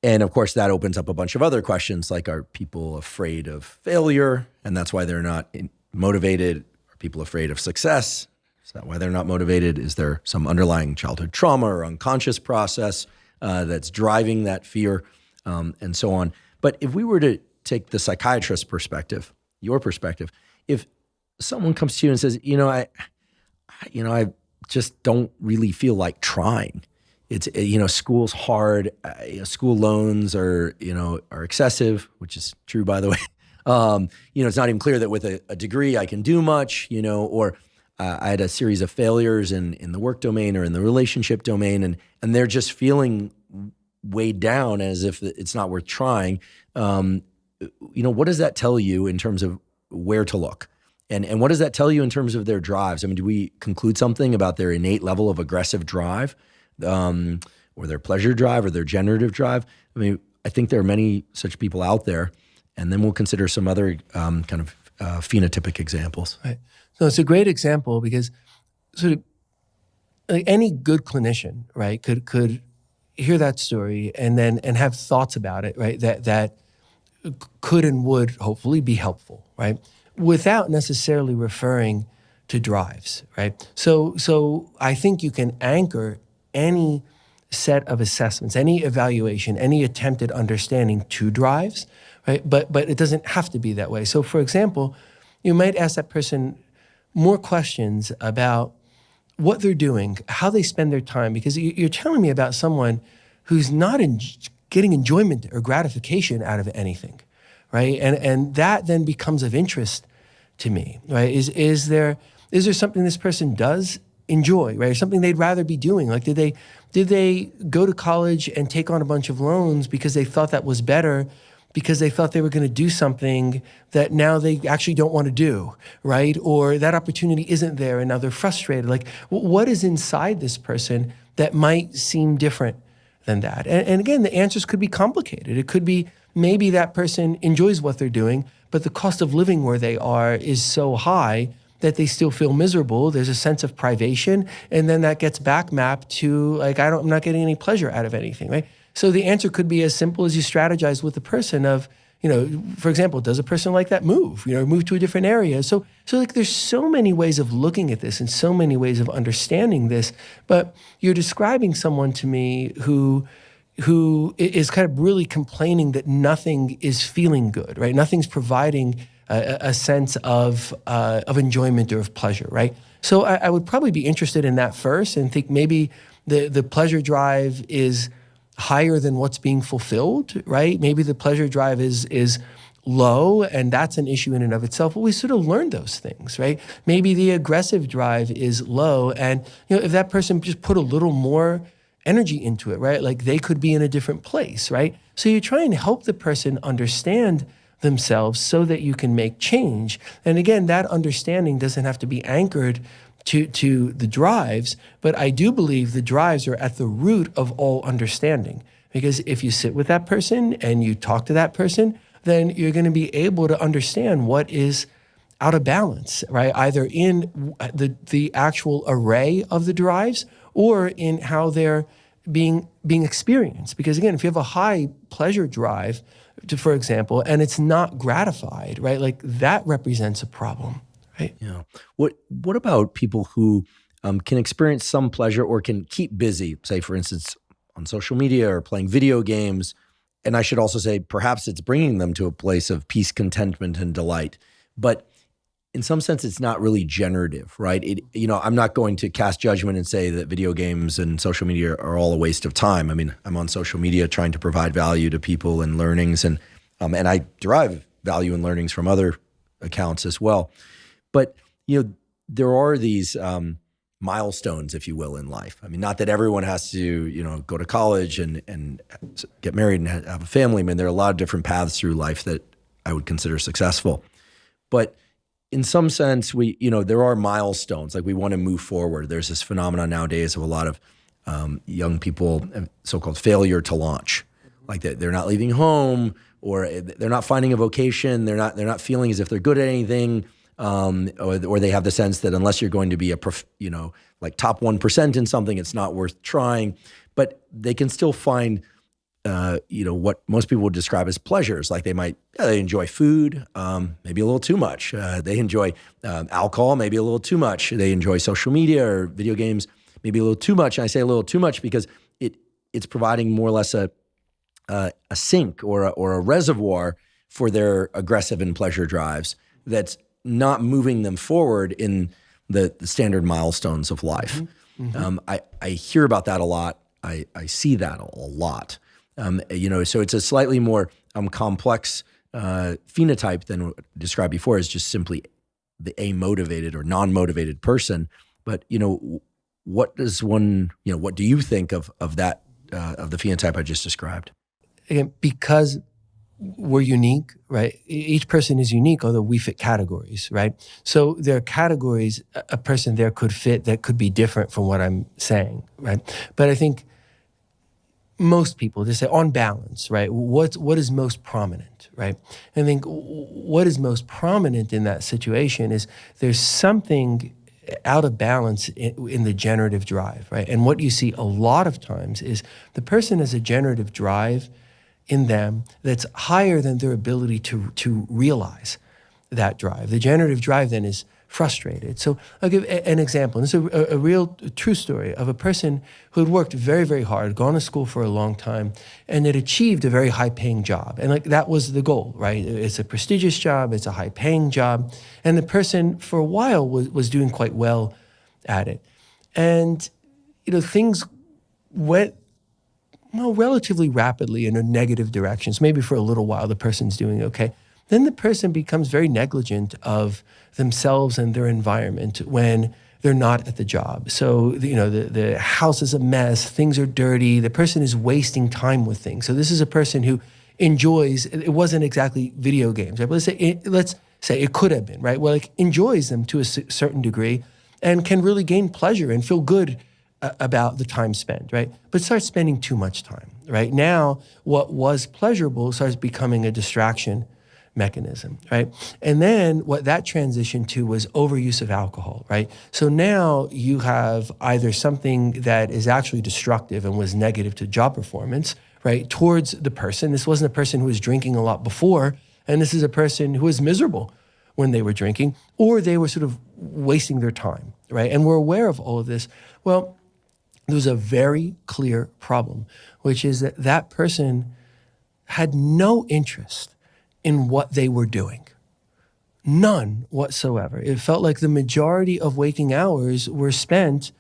And of course that opens up a bunch of other questions, like, are people afraid of failure and that's why they're not motivated? Are people afraid of success? Is that why they're not motivated? Is there some underlying childhood trauma or unconscious process that's driving that fear, and so on? But if we were to take the psychiatrist perspective, your perspective, if someone comes to you and says, I just don't really feel like trying. it's, school's hard. School loans are excessive, which is true, by the way. It's not even clear that with a degree I can do much, or I had a series of failures in the work domain or in the relationship domain, and they're just feeling weighed down as if it's not worth trying. What does that tell you in terms of where to look? And what does that tell you in terms of their drives? I mean, do we conclude something about their innate level of aggressive drive, or their pleasure drive, or their generative drive? I mean, I think there are many such people out there, and then we'll consider some other kind of phenotypic examples. Right. So it's a great example because sort of like any good clinician, right, could hear that story and have thoughts about it, right, that could and would hopefully be helpful, right, without necessarily referring to drives, right? So I think you can anchor any set of assessments, any evaluation, any attempted understanding to drives, right? But it doesn't have to be that way. So for example, you might ask that person more questions about what they're doing, how they spend their time, because you're telling me about someone who's not getting enjoyment or gratification out of anything, right? And that then becomes of interest to me, right? Is there something this person does enjoy, right? Or something they'd rather be doing? Like, did they go to college and take on a bunch of loans because they thought that was better, because they thought they were going to do something that now they actually don't want to do, right? Or that opportunity isn't there and now they're frustrated. Like, what is inside this person that might seem different than that? And again, the answers could be complicated. It could be maybe that person enjoys what they're doing, but the cost of living where they are is so high that they still feel miserable. There's a sense of privation, and then that gets back mapped to like, I'm not getting any pleasure out of anything, right? So the answer could be as simple as you strategize with the person of, for example, does a person like that move, move to a different area? So like there's so many ways of looking at this and so many ways of understanding this, but you're describing someone to me who is kind of really complaining that nothing is feeling good, right? Nothing's providing a sense of enjoyment or of pleasure, right? So I would probably be interested in that first and think maybe the pleasure drive is higher than what's being fulfilled, right? Maybe the pleasure drive is low, and that's an issue in and of itself. But we sort of learned those things, right? Maybe the aggressive drive is low, and if that person just put a little more energy into it, right? Like they could be in a different place, right? So you try and help the person understand themselves so that you can make change. And again, that understanding doesn't have to be anchored to the drives, but I do believe the drives are at the root of all understanding. Because if you sit with that person and you talk to that person, then you're going to be able to understand what is out of balance, right? Either in the actual array of the drives or in how they're being experienced. Because again, if you have a high pleasure drive, for example, and it's not gratified, right? Like that represents a problem. Right. Yeah. What about people who can experience some pleasure or can keep busy, say, for instance, on social media or playing video games? And I should also say, perhaps it's bringing them to a place of peace, contentment, and delight. But in some sense, it's not really generative, right? I'm not going to cast judgment and say that video games and social media are all a waste of time. I mean, I'm on social media trying to provide value to people and learnings, and I derive value and learnings from other accounts as well. But, there are these milestones, if you will, in life. I mean, not that everyone has to, go to college and get married and have a family. I mean, there are a lot of different paths through life that I would consider successful. But in some sense, there are milestones, like we want to move forward. There's this phenomenon nowadays of a lot of young people, so-called failure to launch. Like they're not leaving home, or they're not finding a vocation. They're not feeling as if they're good at anything. Or they have the sense that unless you're going to be like top 1% in something, it's not worth trying. But they can still find, what most people would describe as pleasures. Like they enjoy food, maybe a little too much. They enjoy alcohol, maybe a little too much. They enjoy social media or video games, maybe a little too much. And I say a little too much because it's providing more or less a sink or a reservoir for their aggressive and pleasure drives that's not moving them forward in the standard milestones of life. Mm-hmm. I hear about that a lot. I see that a lot. So it's a slightly more complex phenotype than what I described before as just simply the amotivated or non-motivated person. But, what does what do you think of that, of the phenotype I just described? Again, because we're unique, right? Each person is unique, although we fit categories, right? So there are categories a person there could fit that could be different from what I'm saying, right? But I think most people, they say on balance, right? What is most prominent, right? I think what is most prominent in that situation is there's something out of balance in the generative drive, right? And what you see a lot of times is the person has a generative drive in them that's higher than their ability to realize that drive. The generative drive then is frustrated. So I'll give an example. This is a real true story of a person who had worked very, very hard, gone to school for a long time, and had achieved a very high-paying job. And that was the goal, right? It's a prestigious job, it's a high-paying job. And the person for a while was doing quite well at it. And, things went relatively rapidly in a negative direction. So maybe for a little while the person's doing okay. Then the person becomes very negligent of themselves and their environment when they're not at the job. So, the house is a mess, things are dirty, the person is wasting time with things. So this is a person who enjoys, it wasn't exactly video games, right? But let's say it could have been, right? Well, enjoys them to a certain degree and can really gain pleasure and feel good about the time spent, right? But starts spending too much time, right? Now, what was pleasurable starts becoming a distraction mechanism, right? And then what that transitioned to was overuse of alcohol, right? So now you have either something that is actually destructive and was negative to job performance, right, towards the person. This wasn't a person who was drinking a lot before, and this is a person who was miserable when they were drinking, or they were sort of wasting their time, right? And we're aware of all of this. Well, there's a very clear problem, which is that that person had no interest in what they were doing. None whatsoever. It felt like the majority of waking hours were spent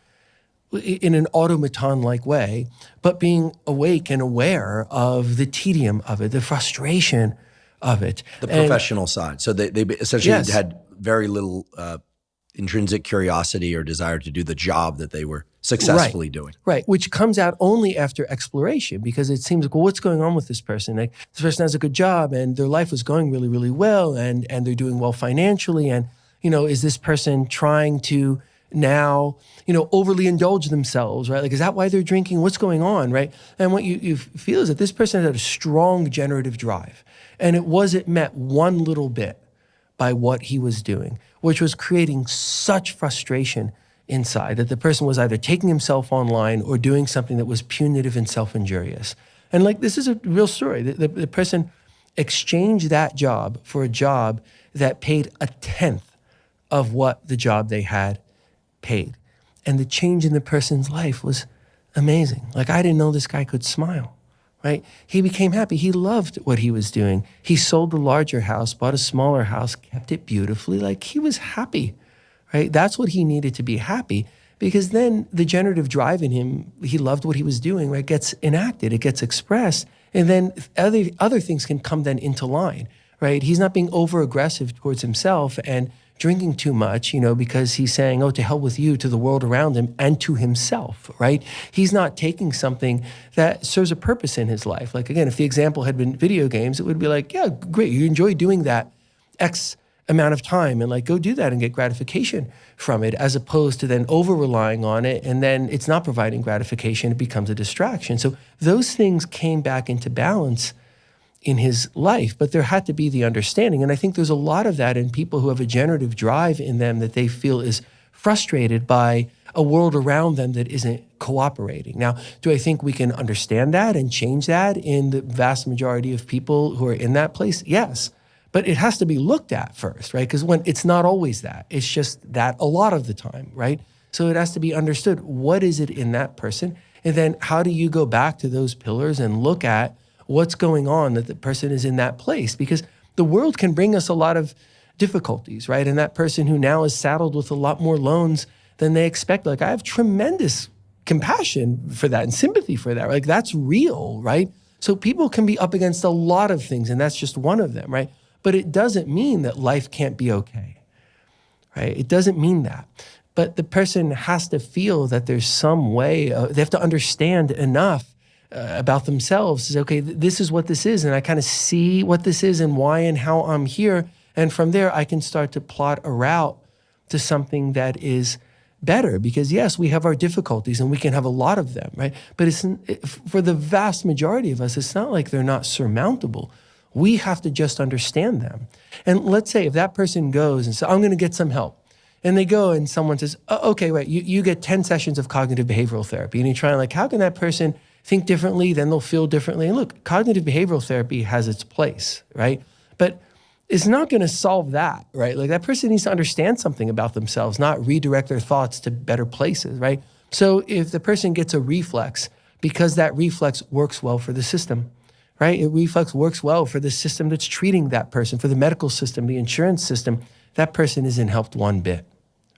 in an automaton-like way, but being awake and aware of the tedium of it, the frustration of it. The professional side. So they essentially had very little intrinsic curiosity or desire to do the job that they were successfully doing. Right, which comes out only after exploration, because it seems like, well, what's going on with this person? Like, this person has a good job and their life was going really, really well, and they're doing well financially, and is this person trying to now overly indulge themselves, right? Like, is that why they're drinking? What's going on, right? And what you feel is that this person had a strong generative drive, and it wasn't met one little bit by what he was doing, which was creating such frustration inside that the person was either taking himself online or doing something that was punitive and self-injurious. And this is a real story. The person exchanged that job for a job that paid a tenth of what the job they had paid. And the change in the person's life was amazing. I didn't know this guy could smile, right? He became happy. He loved what he was doing. He sold the larger house, bought a smaller house, kept it beautifully. He was happy. Right? That's what he needed to be happy, because then the generative drive in him, he loved what he was doing, right? Gets enacted, it gets expressed, and then other things can come then into line, right? He's not being over-aggressive towards himself and drinking too much, because he's saying, oh, to hell with you, to the world around him and to himself, right? He's not taking something that serves a purpose in his life. Again, if the example had been video games, it would be yeah, great, you enjoy doing that X amount of time, and go do that and get gratification from it, as opposed to then over-relying on it, and then it's not providing gratification, it becomes a distraction. So those things came back into balance in his life, but there had to be the understanding. And I think there's a lot of that in people who have a generative drive in them that they feel is frustrated by a world around them that isn't cooperating. Now, do I think we can understand that and change that in the vast majority of people who are in that place? Yes. But it has to be looked at first, right? Because when it's not always that, it's just that a lot of the time, right? So it has to be understood, what is it in that person? And then how do you go back to those pillars and look at what's going on that the person is in that place? Because the world can bring us a lot of difficulties, right? And that person who now is saddled with a lot more loans than they expect. I have tremendous compassion for that and sympathy for that. Like that's real, right? So people can be up against a lot of things, and that's just one of them, right? But it doesn't mean that life can't be okay, right? It doesn't mean that. But the person has to feel that there's some way, they have to understand enough about themselves. Is okay, this is what this is, and I kind of see what this is and why and how I'm here. And from there, I can start to plot a route to something that is better. Because yes, we have our difficulties and we can have a lot of them, right? But for the vast majority of us, it's not like they're not surmountable. We have to just understand them. And let's say if that person goes and says, I'm going to get some help. And they go and someone says, oh, okay, right, you get 10 sessions of cognitive behavioral therapy. And you try like, how can that person think differently? Then they'll feel differently. And look, cognitive behavioral therapy has its place, right? But it's not going to solve that, right? Like that person needs to understand something about themselves, not redirect their thoughts to better places, right? So if the person gets a reflex, because that reflex works well for the system, right? A reflex works well for the system that's treating that person, for the medical system, the insurance system, that person isn't helped one bit,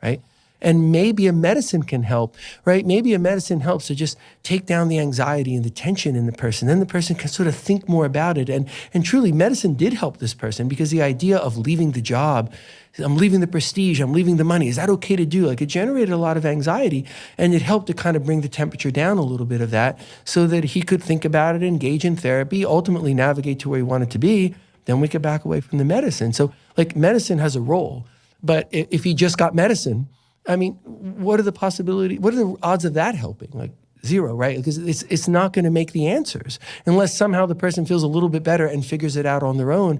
right? And maybe a medicine can help, right? Maybe a medicine helps to just take down the anxiety and the tension in the person. Then the person can sort of think more about it. And truly, medicine did help this person because the idea of leaving the job, I'm leaving the prestige, I'm leaving the money, is that okay to do? Like it generated a lot of anxiety, and it helped to kind of bring the temperature down a little bit of that so that he could think about it, engage in therapy, ultimately navigate to where he wanted to be. Then we could back away from the medicine. So like medicine has a role, but if he just got medicine, I mean, what are the odds of that helping? Like zero, right? Because it's not going to make the answers unless somehow the person feels a little bit better and figures it out on their own. I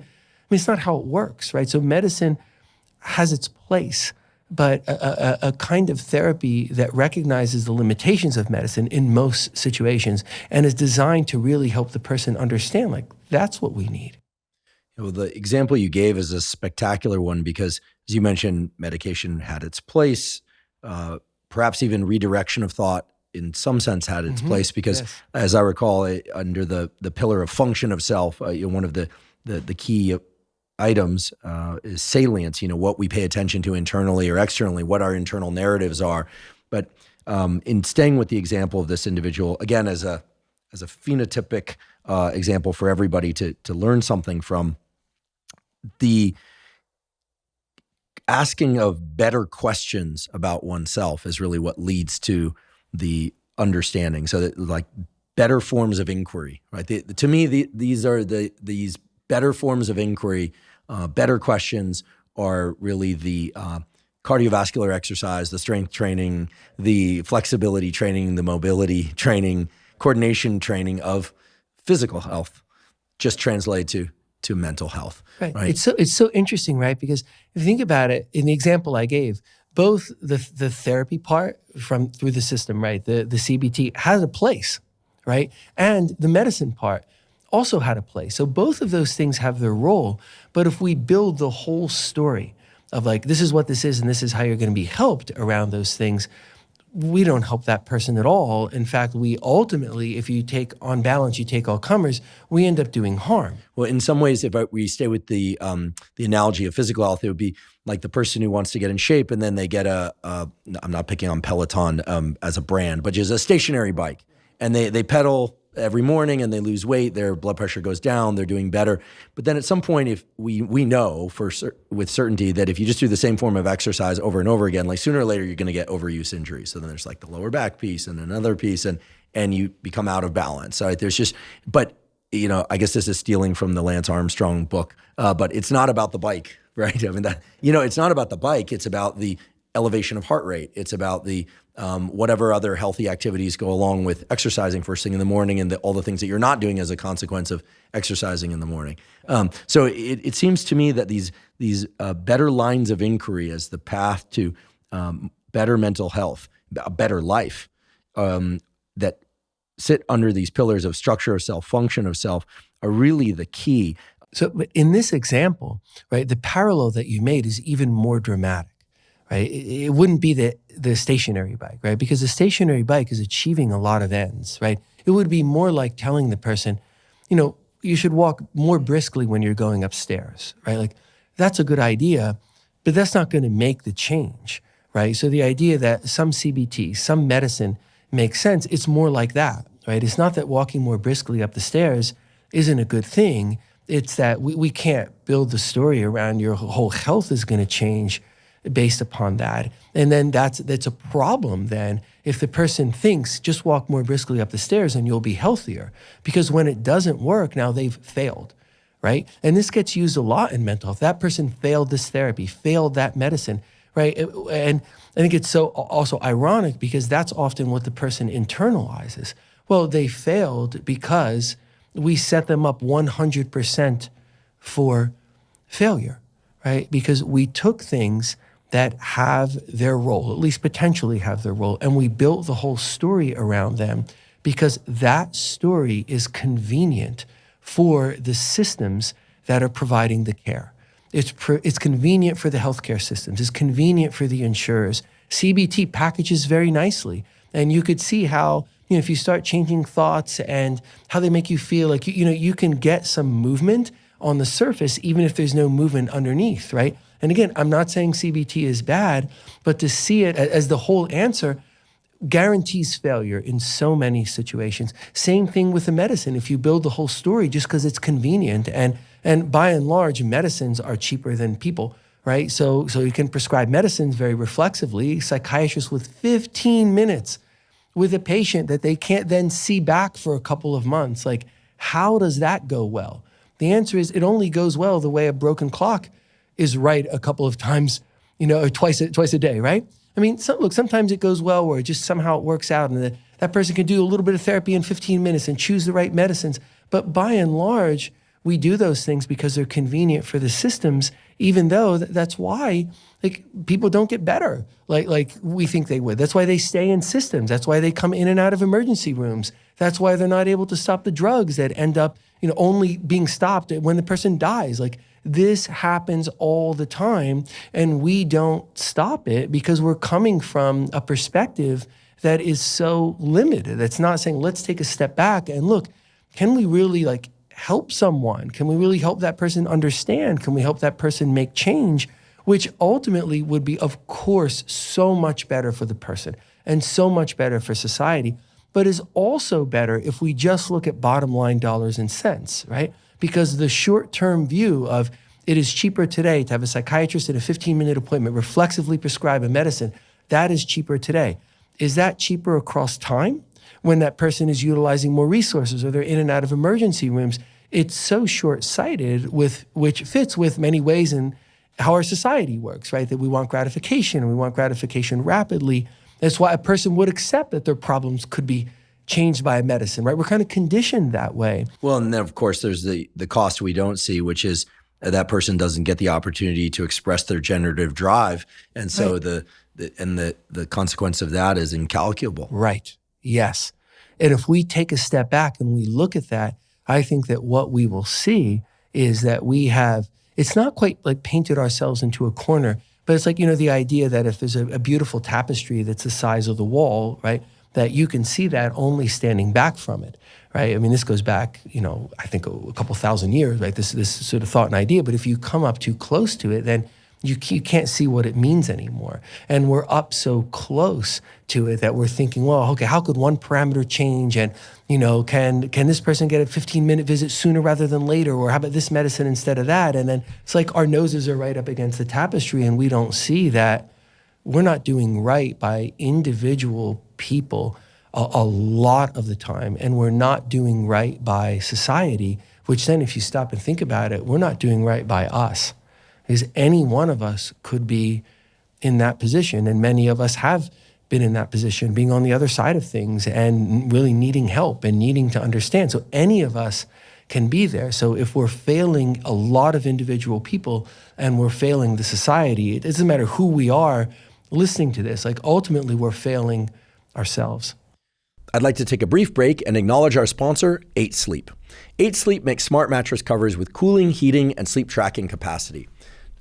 mean, it's not how it works, right? So medicine has its place, but a kind of therapy that recognizes the limitations of medicine in most situations and is designed to really help the person understand, like, that's what we need. Well, the example you gave is a spectacular one because, as you mentioned, medication had its place. Perhaps even redirection of thought in some sense had its place because, yes, as I recall, under the pillar of function of self, one of the key items is salience, what we pay attention to internally or externally, what our internal narratives are. But in staying with the example of this individual, again, as a phenotypic example for everybody to learn something from, the asking of better questions about oneself is really what leads to the understanding. So that like better forms of inquiry, right? To me, these better forms of inquiry, better questions are really the cardiovascular exercise, the strength training, the flexibility training, the mobility training, coordination training of physical health, just translated to mental health. Right. It's so interesting, right? Because if you think about it, in the example I gave, both the therapy part through the system, right, the CBT has a place, right, and the medicine part also had a place. So both of those things have their role. But if we build the whole story of like, this is what this is and this is how you're going to be helped around those things, we don't help that person at all. In fact, we ultimately, if you take on balance, you take all comers, we end up doing harm. Well, in some ways, if we stay with the analogy of physical health, it would be like the person who wants to get in shape and then they get I'm not picking on Peloton as a brand, but just a stationary bike. And they pedal every morning and they lose weight, their blood pressure goes down, they're doing better. But then at some point, if we know with certainty that if you just do the same form of exercise over and over again, like sooner or later, you're going to get overuse injuries. So then there's like the lower back piece and another piece and you become out of balance. Right? But I guess this is stealing from the Lance Armstrong book, but it's not about the bike, right? I mean, it's not about the bike. It's about the elevation of heart rate. It's about the whatever other healthy activities go along with exercising first thing in the morning and all the things that you're not doing as a consequence of exercising in the morning. So it seems to me that these better lines of inquiry as the path to better mental health, a better life, that sit under these pillars of structure of self, function of self, are really the key. So in this example, right, the parallel that you made is even more dramatic. Right? It wouldn't be the stationary bike, right? Because the stationary bike is achieving a lot of ends, right? It would be more like telling the person, you should walk more briskly when you're going upstairs, right? Like, that's a good idea, but that's not going to make the change, right? So the idea that some CBT, some medicine makes sense, it's more like that, right? It's not that walking more briskly up the stairs isn't a good thing. It's that we can't build the story around your whole health is going to change based upon that. And then that's a problem then if the person thinks just walk more briskly up the stairs and you'll be healthier. Because when it doesn't work, now they've failed, right? And this gets used a lot in mental health. That person failed this therapy, failed that medicine, right? And I think it's so also ironic because that's often what the person internalizes. Well, they failed because we set them up 100% for failure, right? Because we took things that have their role, at least potentially have their role, and we built the whole story around them because that story is convenient for the systems that are providing the care. It's convenient for the healthcare systems. It's convenient for the insurers. CBT packages very nicely. And you could see how, if you start changing thoughts and how they make you feel, like, you can get some movement on the surface, even if there's no movement underneath, right? And again, I'm not saying CBT is bad, but to see it as the whole answer guarantees failure in so many situations. Same thing with the medicine. If you build the whole story just because it's convenient, and by and large, medicines are cheaper than people, right? So you can prescribe medicines very reflexively. Psychiatrists with 15 minutes with a patient that they can't then see back for a couple of months. Like, how does that go well? The answer is it only goes well the way a broken clock is right a couple of times, or twice a day, right? I mean, sometimes it goes well where just somehow it works out and that person can do a little bit of therapy in 15 minutes and choose the right medicines. But by and large, we do those things because they're convenient for the systems, even though that's why people don't get better like we think they would. That's why they stay in systems. That's why they come in and out of emergency rooms. That's why they're not able to stop the drugs that end up only being stopped when the person dies. Like, this happens all the time, and we don't stop it because we're coming from a perspective that is so limited. It's not saying, let's take a step back and look, can we really help someone? Can we really help that person understand? Can we help that person make change? Which ultimately would be, of course, so much better for the person and so much better for society, but is also better if we just look at bottom line dollars and cents, right? Because the short-term view of it is cheaper today to have a psychiatrist at a 15-minute appointment reflexively prescribe a medicine, that is cheaper today. Is that cheaper across time when that person is utilizing more resources or they're in and out of emergency rooms? It's so short-sighted, which fits with many ways in how our society works, right? That we want gratification and we want gratification rapidly. That's why a person would accept that their problems could be changed by a medicine, right? We're kind of conditioned that way. Well, and then of course there's the cost we don't see, which is that person doesn't get the opportunity to express their generative drive. And so right. the consequence of that is incalculable. Right. Yes. And if we take a step back and we look at that, I think that what we will see is that it's not quite like painted ourselves into a corner, but it's like, the idea that if there's a beautiful tapestry that's the size of the wall, right, that you can see that only standing back from it, right? I mean, this goes back, I think a couple thousand years, right? This sort of thought and idea, but if you come up too close to it, then you can't see what it means anymore. And we're up so close to it that we're thinking, well, okay, how could one parameter change? And, can this person get a 15-minute visit sooner rather than later? Or how about this medicine instead of that? And then it's like our noses are right up against the tapestry and we don't see that we're not doing right by individual people a lot of the time. And we're not doing right by society, which then if you stop and think about it, we're not doing right by us. Because any one of us could be in that position, and many of us have been in that position, being on the other side of things and really needing help and needing to understand. So any of us can be there. So if we're failing a lot of individual people and we're failing the society, it doesn't matter who we are listening to this, ultimately we're failing ourselves. I'd like to take a brief break and acknowledge our sponsor, 8 Sleep. 8 Sleep makes smart mattress covers with cooling, heating, and sleep tracking capacity.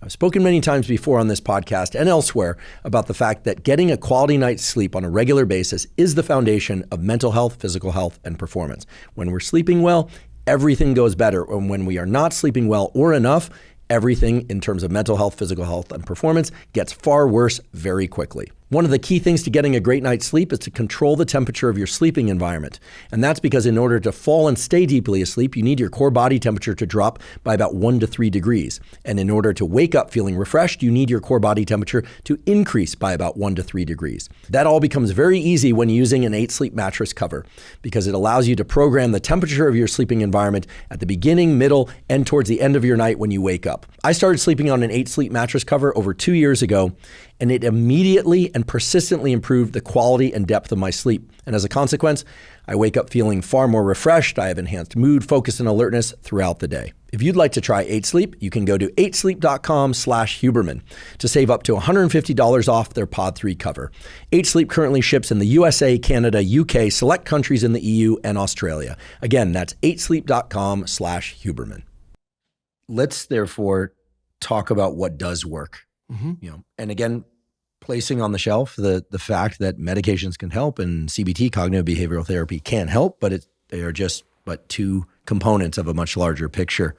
I've spoken many times before on this podcast and elsewhere about the fact that getting a quality night's sleep on a regular basis is the foundation of mental health, physical health, and performance. When we're sleeping well, everything goes better. And when we are not sleeping well or enough, everything in terms of mental health, physical health, and performance gets far worse very quickly. One of the key things to getting a great night's sleep is to control the temperature of your sleeping environment. And that's because in order to fall and stay deeply asleep, you need your core body temperature to drop by about 1 to 3 degrees. And in order to wake up feeling refreshed, you need your core body temperature to increase by about 1 to 3 degrees. That all becomes very easy when using an 8 Sleep mattress cover, because it allows you to program the temperature of your sleeping environment at the beginning, middle, and towards the end of your night when you wake up. I started sleeping on an 8 Sleep mattress cover over 2 years ago, and it immediately and persistently improved the quality and depth of my sleep. And as a consequence, I wake up feeling far more refreshed. I have enhanced mood, focus, and alertness throughout the day. If you'd like to try 8 Sleep, you can go to 8sleep.com/Huberman to save up to $150 off their Pod 3 cover. 8 Sleep currently ships in the USA, Canada, UK, select countries in the EU, and Australia. Again, that's 8sleep.com/Huberman. Let's therefore talk about what does work. And again, placing on the shelf the fact that medications can help and CBT, cognitive behavioral therapy, can help, but they are just but two components of a much larger picture.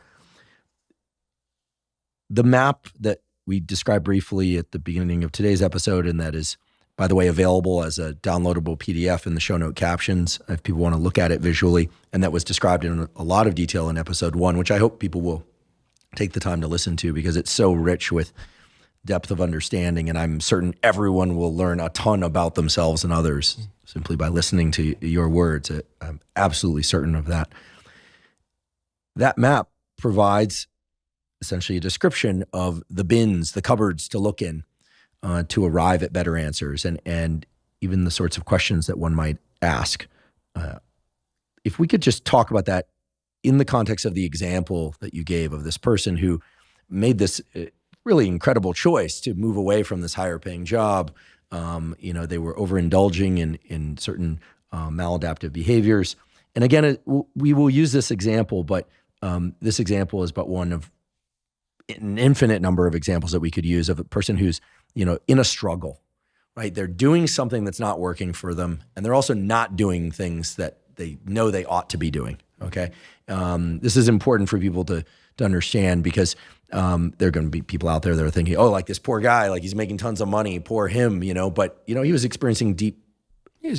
The map that we described briefly at the beginning of today's episode, and that is, by the way, available as a downloadable PDF in the show note captions if people want to look at it visually, and that was described in a lot of detail in episode 1, which I hope people will take the time to listen to because it's so rich with depth of understanding, and I'm certain everyone will learn a ton about themselves and others simply by listening to your words. I'm absolutely certain of that. That map provides essentially a description of the bins, the cupboards to look in to arrive at better answers, and even the sorts of questions that one might ask. If we could just talk about that in the context of the example that you gave of this person who made this really incredible choice to move away from this higher paying job. They were overindulging in certain maladaptive behaviors. And again, we will use this example, but this example is but one of an infinite number of examples that we could use of a person who's, in a struggle, right? They're doing something that's not working for them, and they're also not doing things that they know they ought to be doing, okay? This is important for people to understand because there are going to be people out there that are thinking, oh, like this poor guy, like he's making tons of money, poor him, but he was experiencing deep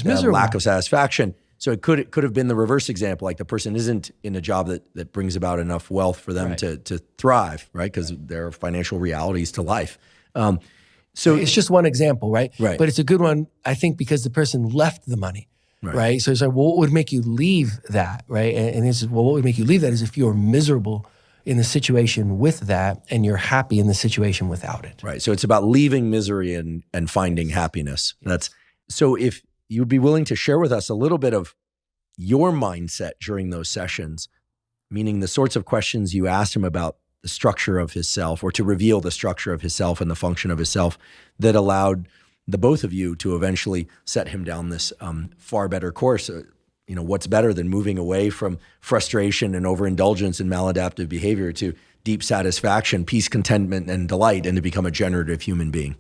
lack of satisfaction. So it could have been the reverse example, like the person isn't in a job that brings about enough wealth for them to thrive, right? Because there are financial realities to life. So it's just one example, right? Right. But it's a good one, I think, because the person left the money, right? So it's like, well, what would make you leave that, right? And it's, well, what would make you leave that is if you're miserable in the situation with that and you're happy in the situation without it. Right. So it's about leaving misery and finding happiness. So if you would be willing to share with us a little bit of your mindset during those sessions, meaning the sorts of questions you asked him about the structure of his self, or to reveal the structure of his self and the function of his self, that allowed the both of you to eventually set him down this far better course. What's better than moving away from frustration and overindulgence and maladaptive behavior to deep satisfaction, peace, contentment, and delight, and to become a generative human being?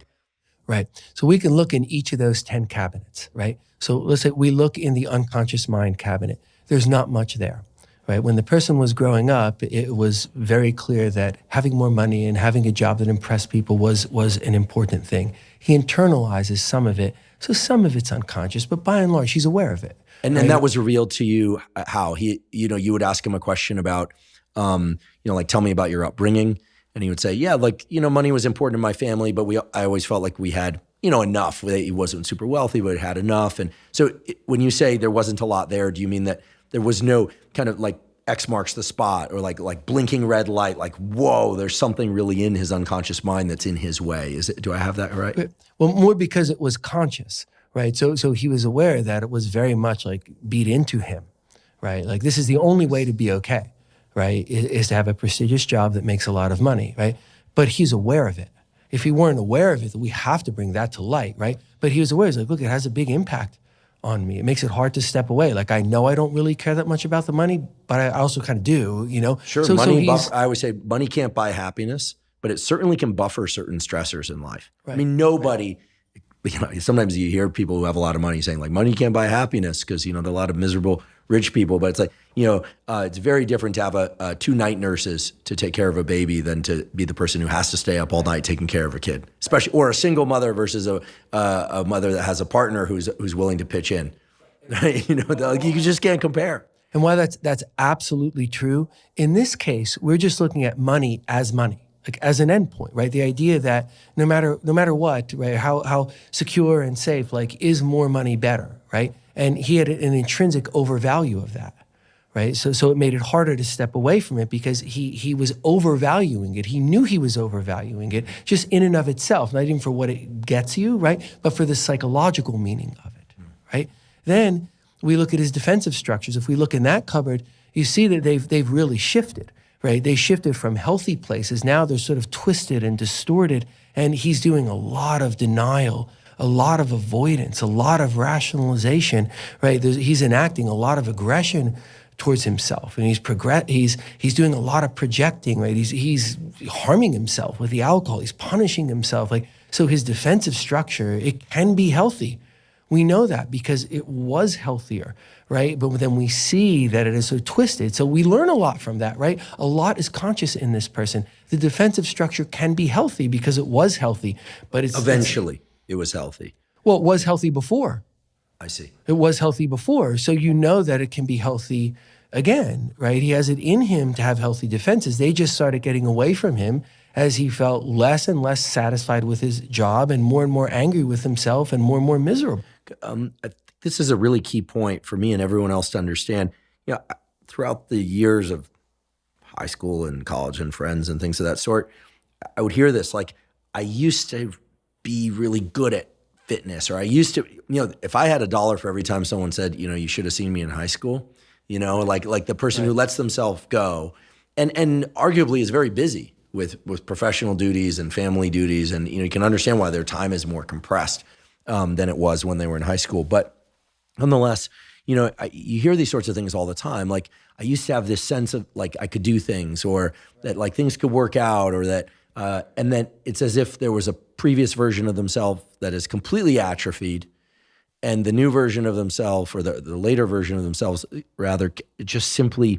Right. So we can look in each of those 10 cabinets, right? So let's say we look in the unconscious mind cabinet. There's not much there, right? When the person was growing up, it was very clear that having more money and having a job that impressed people was an important thing. He internalizes some of it. So some of it's unconscious, but by and large, he's aware of it. And then that was revealed to you how you would ask him a question about, like, tell me about your upbringing. And he would say, yeah, money was important in my family, but I always felt like we had, enough. He wasn't super wealthy, but it had enough. And so when you say there wasn't a lot there, do you mean that there was no kind of like X marks the spot, or like blinking red light, like, whoa, there's something really in his unconscious mind that's in his way? Do I have that right? Well, more because it was conscious, right? So he was aware that it was very much like beat into him, right? Like, this is the only way to be okay, right? Is to have a prestigious job that makes a lot of money, right? But he's aware of it. If he weren't aware of it, we have to bring that to light, right? But he was aware. He's like, look, it has a big impact on me. It makes it hard to step away. Like, I know I don't really care that much about the money, but I also kind of do, Sure, So I always say money can't buy happiness, but it certainly can buffer certain stressors in life. Right. I mean, nobody, sometimes you hear people who have a lot of money saying, like, money can't buy happiness because, there are a lot of miserable rich people, but it's like, it's very different to have two night nurses to take care of a baby than to be the person who has to stay up all night taking care of a kid, especially, or a single mother versus a mother that has a partner who's willing to pitch in. You just can't compare. And while that's absolutely true, in this case, we're just looking at money, like as an endpoint, right? The idea that no matter what, right, how secure and safe, like, is more money better, right? And he had an intrinsic overvalue of that, right? So it made it harder to step away from it because he was overvaluing it. He knew he was overvaluing it just in and of itself, not even for what it gets you, right? But for the psychological meaning of it, right? Then we look at his defensive structures. If we look in that cupboard, you see that they've really shifted, right? They shifted from healthy places. Now they're sort of twisted and distorted, and he's doing a lot of denial, a lot of avoidance, a lot of rationalization, right? He's enacting a lot of aggression towards himself, and he's doing a lot of projecting, right? He's harming himself with the alcohol. He's punishing himself, like, so his defensive structure, it can be healthy. We know that because it was healthier, right? But then we see that it is so twisted. So we learn a lot from that, right? A lot is conscious in this person. The defensive structure can be healthy because it was healthy, but eventually it was healthy. Well, it was healthy before. I see. It was healthy before. So you know that it can be healthy again, right? He has it in him to have healthy defenses. They just started getting away from him as he felt less and less satisfied with his job and more angry with himself and more miserable. I think this is a really key point for me and everyone else to understand. Throughout the years of high school and college and friends and things of that sort, I would hear this, like, I used to be really good at fitness, or I used to, if I had $1 for every time someone said, you should have seen me in high school, like the person who lets themselves go and arguably is very busy with professional duties and family duties. And, you can understand why their time is more compressed than it was when they were in high school. But nonetheless, you hear these sorts of things all the time. Like, I used to have this sense of, like, I could do things, or that, like, things could work out, or that, and then it's as if there was a previous version of themselves that is completely atrophied, and the new version of themselves, or the later version of themselves, rather, it just simply,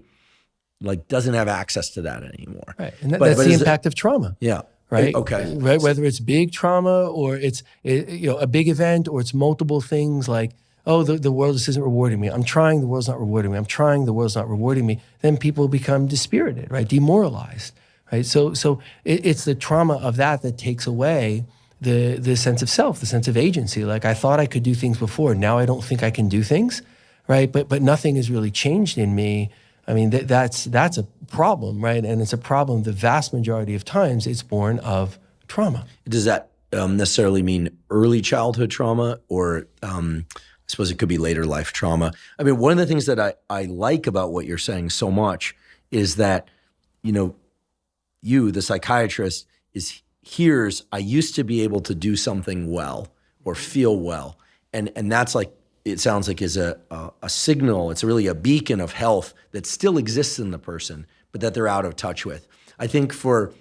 like, doesn't have access to that anymore. Right, and that's the impact of trauma. Yeah. Right. Okay. Right. Whether it's big trauma or it's a big event, or it's multiple things like, oh, the world just isn't rewarding me. I'm trying, the world's not rewarding me. I'm trying, the world's not rewarding me. Then people become dispirited, right? Demoralized, right? So it's the trauma of that takes away the sense of self, the sense of agency. Like, I thought I could do things before. Now I don't think I can do things, right? But nothing has really changed in me. I mean, that's a problem, right? And it's a problem the vast majority of times it's born of trauma. Does that necessarily mean early childhood trauma, or I suppose it could be later life trauma? I mean, one of the things that I like about what you're saying so much is that, you, the psychiatrist, hears, I used to be able to do something well or feel well. And that's, like, it sounds like, is a signal. It's really a beacon of health that still exists in the person, but that they're out of touch with. I think for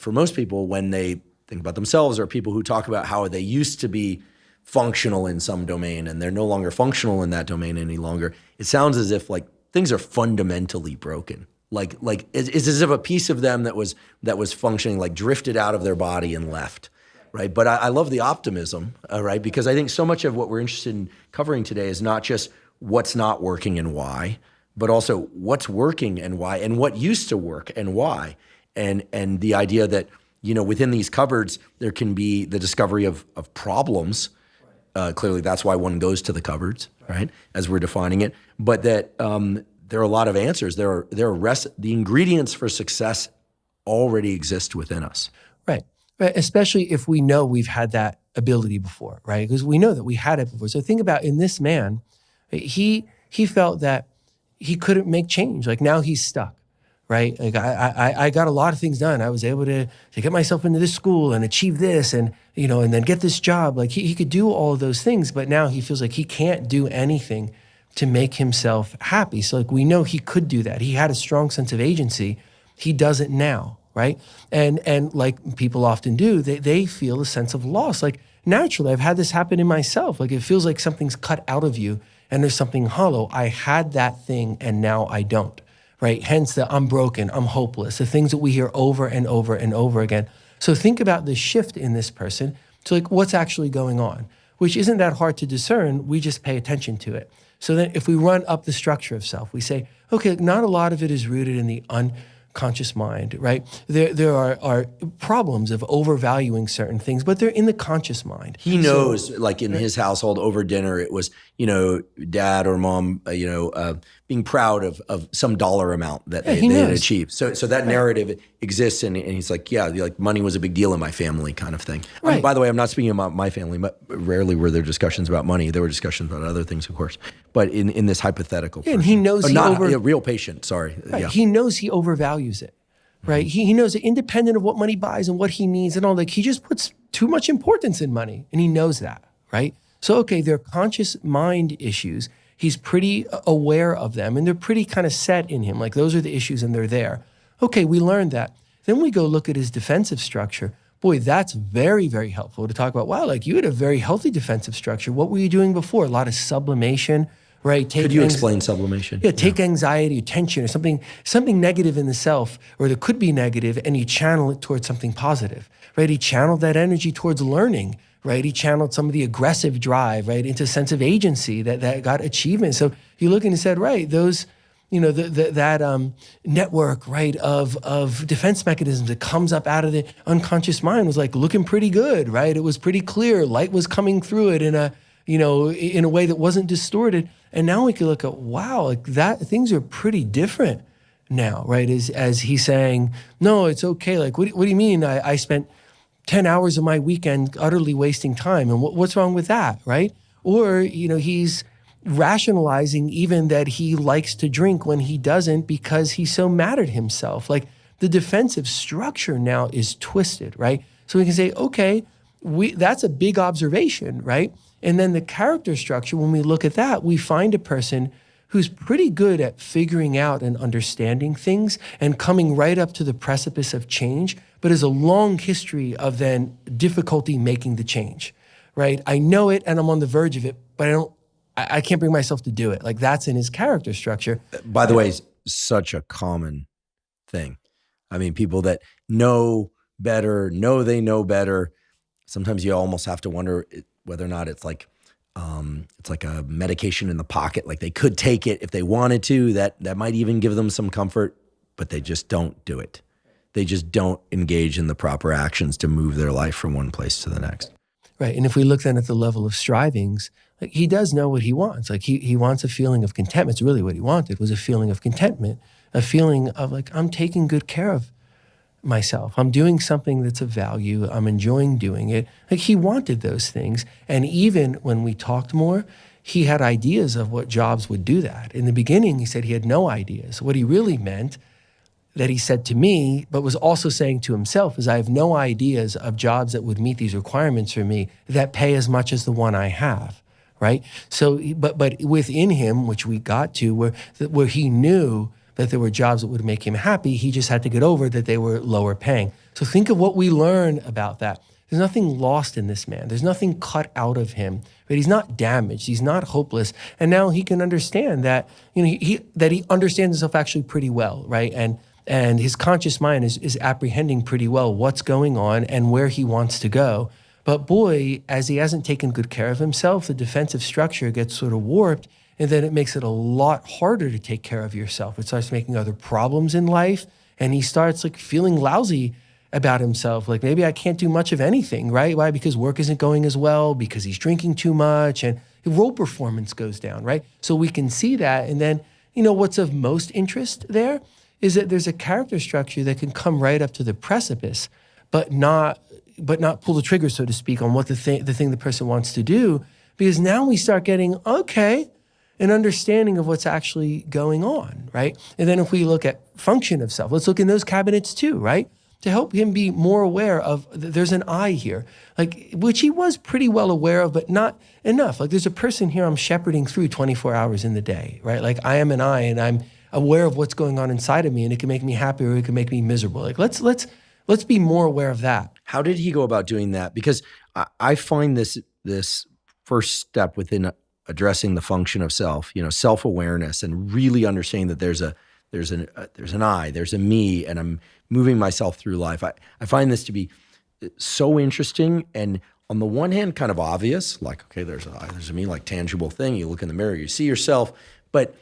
most people, when they think about themselves, or people who talk about how they used to be functional in some domain and they're no longer functional in that domain any longer, it sounds as if, like, things are fundamentally broken. Like it's as if a piece of them that was functioning, like, drifted out of their body and left. Right. But I love the optimism, right? Because I think so much of what we're interested in covering today is not just what's not working and why, but also what's working and why, and what used to work and why. And the idea that, within these cupboards, there can be the discovery of problems. Clearly, that's why one goes to the cupboards, right? As we're defining it. But that there are a lot of answers. The ingredients for success already exist within us. Right. Right, especially if we know we've had that ability before, right? Because we know that we had it before. So think about, in this man, he felt that he couldn't make change. Like, now he's stuck, right? Like, I got a lot of things done. I was able to get myself into this school and achieve this, and and then get this job. Like, he could do all of those things, but now he feels like he can't do anything to make himself happy. So, like, we know he could do that. He had a strong sense of agency. He doesn't now. Right. And like people often do, they feel a sense of loss. Like, naturally, I've had this happen in myself. Like, it feels like something's cut out of you and there's something hollow. I had that thing and now I don't, right? Hence the I'm broken, I'm hopeless, the things that we hear over and over and over again. So think about the shift in this person to like what's actually going on, which isn't that hard to discern. We just pay attention to it. So then if we run up the structure of self, we say, okay, not a lot of it is rooted in the unconscious mind, right? There are problems of overvaluing certain things, but they're in the conscious mind. He knows, like in his household over dinner, it was, dad or mom, being proud of some dollar amount that they had achieved. So that narrative exists, and he's like, money was a big deal in my family kind of thing. Right. I mean, by the way, I'm not speaking about my family, but rarely were there discussions about money. There were discussions about other things, of course. But in this hypothetical person. And he knows a real patient, sorry. Right. Yeah. He knows he overvalues it, right? He knows that independent of what money buys and what he needs and all, like he just puts too much importance in money, and he knows that, right? So, okay, they're conscious mind issues. He's pretty aware of them, and they're pretty kind of set in him. Like those are the issues, and they're there. Okay, we learned that. Then we go look at his defensive structure. Boy, that's very, very helpful to talk about. Wow, like you had a very healthy defensive structure. What were you doing before? A lot of sublimation, right? Could you explain sublimation? Yeah, take anxiety or tension or something negative in the self, or that could be negative, and you channel it towards something positive, right? He channeled that energy towards learning, right? He channeled some of the aggressive drive, right, into a sense of agency that got achievement. So you look and you said, right, those, that network, right, of defense mechanisms that comes up out of the unconscious mind was like looking pretty good, right? It was pretty clear. Light was coming through it in a way that wasn't distorted. And now we can look at, wow, like that, things are pretty different now, right? As he's saying, no, it's okay. Like, what do you mean I spent 10 hours of my weekend utterly wasting time? And what's wrong with that, right? Or, he's rationalizing even that he likes to drink when he doesn't because he's so mad at himself. Like the defensive structure now is twisted, right? So we can say, okay, that's a big observation, right? And then the character structure, when we look at that, we find a person who's pretty good at figuring out and understanding things and coming right up to the precipice of change, but has a long history of then difficulty making the change, right? I know it and I'm on the verge of it, but I can't bring myself to do it. Like that's in his character structure. By the way, such a common thing. I mean, people that know they know better. Sometimes you almost have to wonder whether or not it's like a medication in the pocket. Like they could take it if they wanted to. That might even give them some comfort, but they just don't do it. They just don't engage in the proper actions to move their life from one place to the next. Right. And if we look then at the level of strivings, like he does know what he wants. Like he wants a feeling of contentment. It's really what he wanted was a feeling of contentment, a feeling of like, I'm taking good care of myself. I'm doing something that's of value. I'm enjoying doing it. Like he wanted those things. And even when we talked more, he had ideas of what jobs would do that. In the beginning, he said he had no ideas. What he really meant that he said to me, but was also saying to himself, is I have no ideas of jobs that would meet these requirements for me that pay as much as the one I have, right? So, but within him, which we got to, where he knew that there were jobs that would make him happy, he just had to get over that they were lower paying. So think of what we learn about that. There's nothing lost in this man. There's nothing cut out of him, but he's not damaged. He's not hopeless. And now he can understand that, he understands himself actually pretty well, right? And his conscious mind is apprehending pretty well what's going on and where he wants to go. But boy, as he hasn't taken good care of himself, the defensive structure gets sort of warped, and then it makes it a lot harder to take care of yourself. It starts making other problems in life, and he starts like feeling lousy about himself. Like maybe I can't do much of anything, right? Why? Because work isn't going as well, because he's drinking too much, and role performance goes down, right? So we can see that. And then, what's of most interest there is that there's a character structure that can come right up to the precipice, but not pull the trigger, so to speak, on what the thing the person wants to do, because now we start getting, an understanding of what's actually going on, right? And then if we look at function of self, let's look in those cabinets too, right? To help him be more aware of, there's an I here, like, which he was pretty well aware of, but not enough. Like there's a person here I'm shepherding through 24 hours in the day, right? Like I am an I, and I'm aware of what's going on inside of me, and it can make me happy or it can make me miserable. Like let's be more aware of that. How did he go about doing that? Because I find this first step within addressing the function of self, self-awareness, and really understanding that there's an I, there's a me, and I'm moving myself through life. I find this to be so interesting, and on the one hand, kind of obvious, like, okay, there's an I, there's a me, like tangible thing. You look in the mirror, you see yourself, but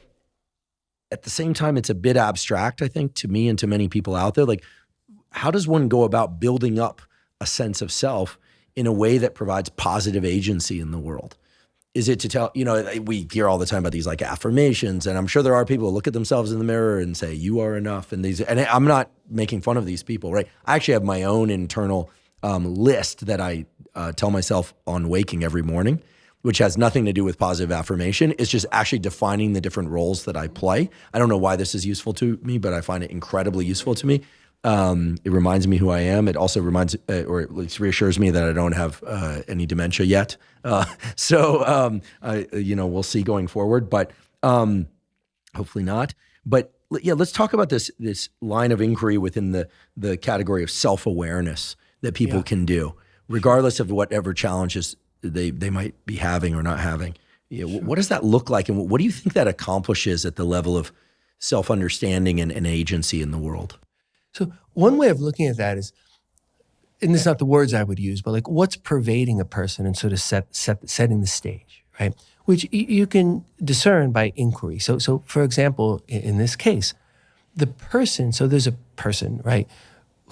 at the same time, it's a bit abstract, I think, to me and to many people out there. Like, how does one go about building up a sense of self in a way that provides positive agency in the world? Is it to tell, we hear all the time about these like affirmations, and I'm sure there are people who look at themselves in the mirror and say, you are enough. And I'm not making fun of these people, right? I actually have my own internal list that I tell myself on waking every morning, which has nothing to do with positive affirmation. It's just actually defining the different roles that I play. I don't know why this is useful to me, but I find it incredibly useful to me. It reminds me who I am. It also reminds, or at least reassures me that I don't have any dementia yet. So we'll see going forward, but hopefully not. But yeah, let's talk about this line of inquiry within the category of self-awareness that people can do, regardless of whatever challenges they might be having or not having. What does that look like, and what do you think that accomplishes at the level of self-understanding and agency in the world? So one way of looking at that is, and it's not the words I would use, but like what's pervading a person and sort of setting the stage, right? Which you can discern by inquiry. So for example, in this case, the person, so there's a person, right,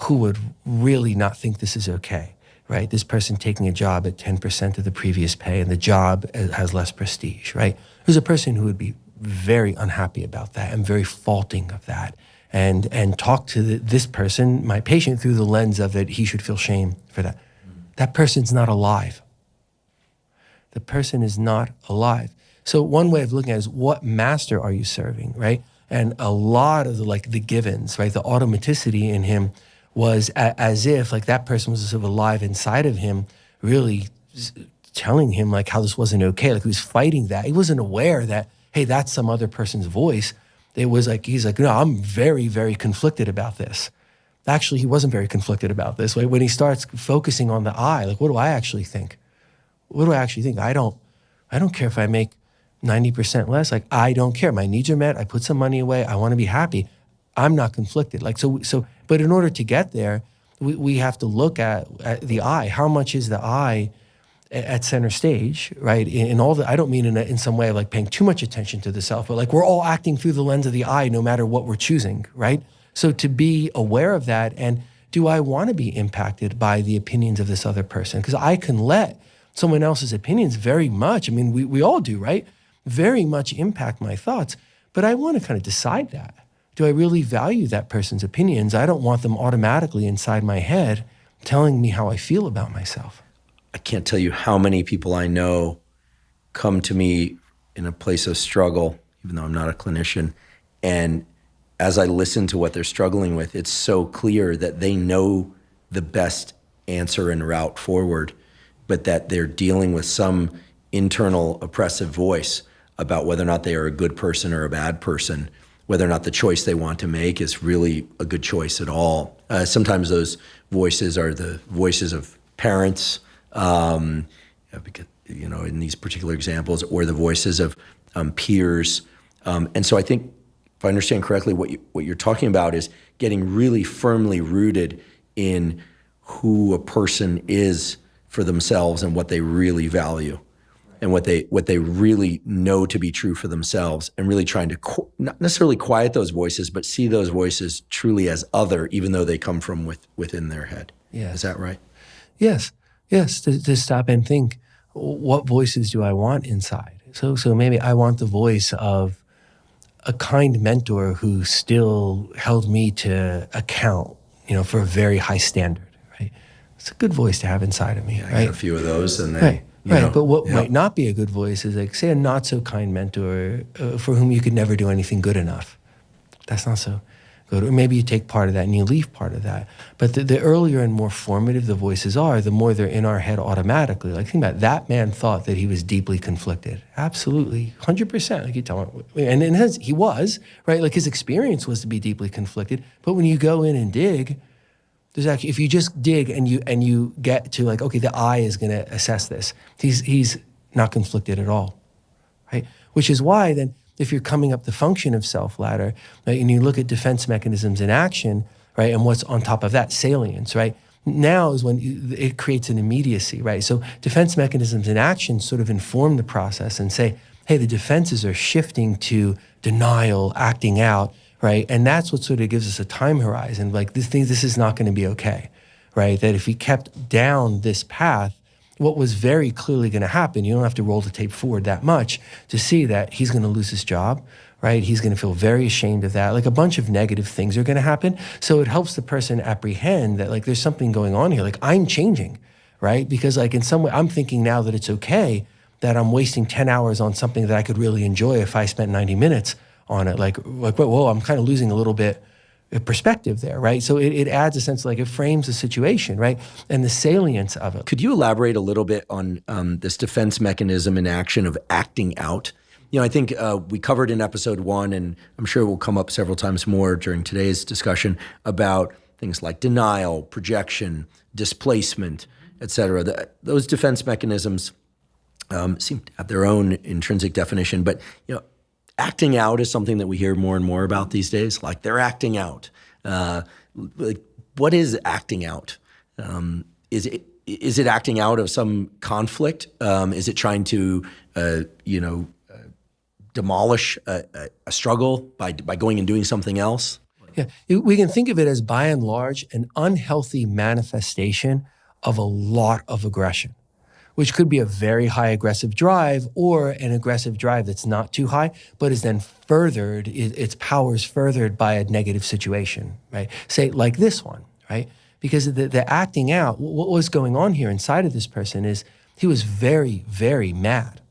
who would really not think this is okay, right? This person taking a job at 10% of the previous pay, and the job has less prestige, right? There's a person who would be very unhappy about that and very faulting of that. And talk to this person, my patient, through the lens of that he should feel shame for that. That person's not alive. The person is not alive. So one way of looking at it is, what master are you serving, right? And a lot of the givens, right? The automaticity in him was as if like that person was sort of alive inside of him, really telling him like how this wasn't okay. Like he was fighting that. He wasn't aware that, hey, that's some other person's voice. It was like, he's like, no, I'm very, very conflicted about this. Actually, he wasn't very conflicted about this. Like when he starts focusing on the I, like, what do I actually think? What do I actually think? I don't care if I make 90% less. Like, I don't care. My needs are met. I put some money away. I want to be happy. I'm not conflicted. Like, but in order to get there, we have to look at the I. How much is the I at center stage, right? In all the, I don't mean in some way like paying too much attention to the self, but like we're all acting through the lens of the I, no matter what we're choosing, right? So to be aware of that, and do I want to be impacted by the opinions of this other person? Because I can let someone else's opinions very much, I mean, we all do, right? Very much impact my thoughts, but I want to kind of decide that. Do I really value that person's opinions? I don't want them automatically inside my head telling me how I feel about myself. I can't tell you how many people I know come to me in a place of struggle, even though I'm not a clinician. And as I listen to what they're struggling with, it's so clear that they know the best answer and route forward, but that they're dealing with some internal oppressive voice about whether or not they are a good person or a bad person, whether or not the choice they want to make is really a good choice at all. Sometimes those voices are the voices of parents, because, in these particular examples, or the voices of peers. And so I think, if I understand correctly, what you're talking about is getting really firmly rooted in who a person is for themselves and what they really value, and what they really know to be true for themselves, and really trying to not necessarily quiet those voices, but see those voices truly as other, even though they come from within their head. Yes. Is that right? Yes. To stop and think, what voices do I want inside? So maybe I want the voice of a kind mentor who still held me to account, for a very high standard, right? It's a good voice to have inside of me, right? I got a few of those, and Right. But what might not be a good voice is like, say, a not so kind mentor for whom you could never do anything good enough. That's not so good. Or maybe you take part of that and you leave part of that. But the earlier and more formative the voices are, the more they're in our head automatically. Like, think about it. That man thought that he was deeply conflicted. Absolutely, 100%. Like you tell him, and he was, right? Like his experience was to be deeply conflicted. But when you go in and dig, there's actually, if you just dig and you get to like, okay, the I is going to assess this. He's not conflicted at all. right? Which is why then, if you're coming up the function of self ladder, right, and you look at defense mechanisms in action, right, and what's on top of that, salience, right? Now is when it creates an immediacy, right? So defense mechanisms in action sort of inform the process and say, hey, the defenses are shifting to denial, acting out, right? And that's what sort of gives us a time horizon, like this is not going to be okay, right? That if we kept down this path, what was very clearly going to happen, you don't have to roll the tape forward that much to see that he's going to lose his job, right? He's going to feel very ashamed of that. Like a bunch of negative things are going to happen. So it helps the person apprehend that like there's something going on here. Like I'm changing, right? Because like in some way, I'm thinking now that it's okay that I'm wasting 10 hours on something that I could really enjoy if I spent 90 minutes on it. Like whoa, I'm kind of losing a little bit of perspective there, right? So it adds a sense, like it frames the situation, right? And the salience of it. Could you elaborate a little bit on this defense mechanism in action of acting out? You know, I think we covered in episode 1, and I'm sure it will come up several times more during today's discussion about things like denial, projection, displacement, et cetera. Those defense mechanisms seem to have their own intrinsic definition, but you know, acting out is something that we hear more and more about these days. Like they're acting out. Like, what is acting out? Is it acting out of some conflict? Is it trying to demolish a struggle by going and doing something else? Yeah, we can think of it as, by and large, an unhealthy manifestation of a lot of aggression, which could be a very high aggressive drive or an aggressive drive that's not too high, but is then furthered, its powers furthered by a negative situation, right? Say like this one, right? Because the acting out, what was going on here inside of this person is he was very, very mad,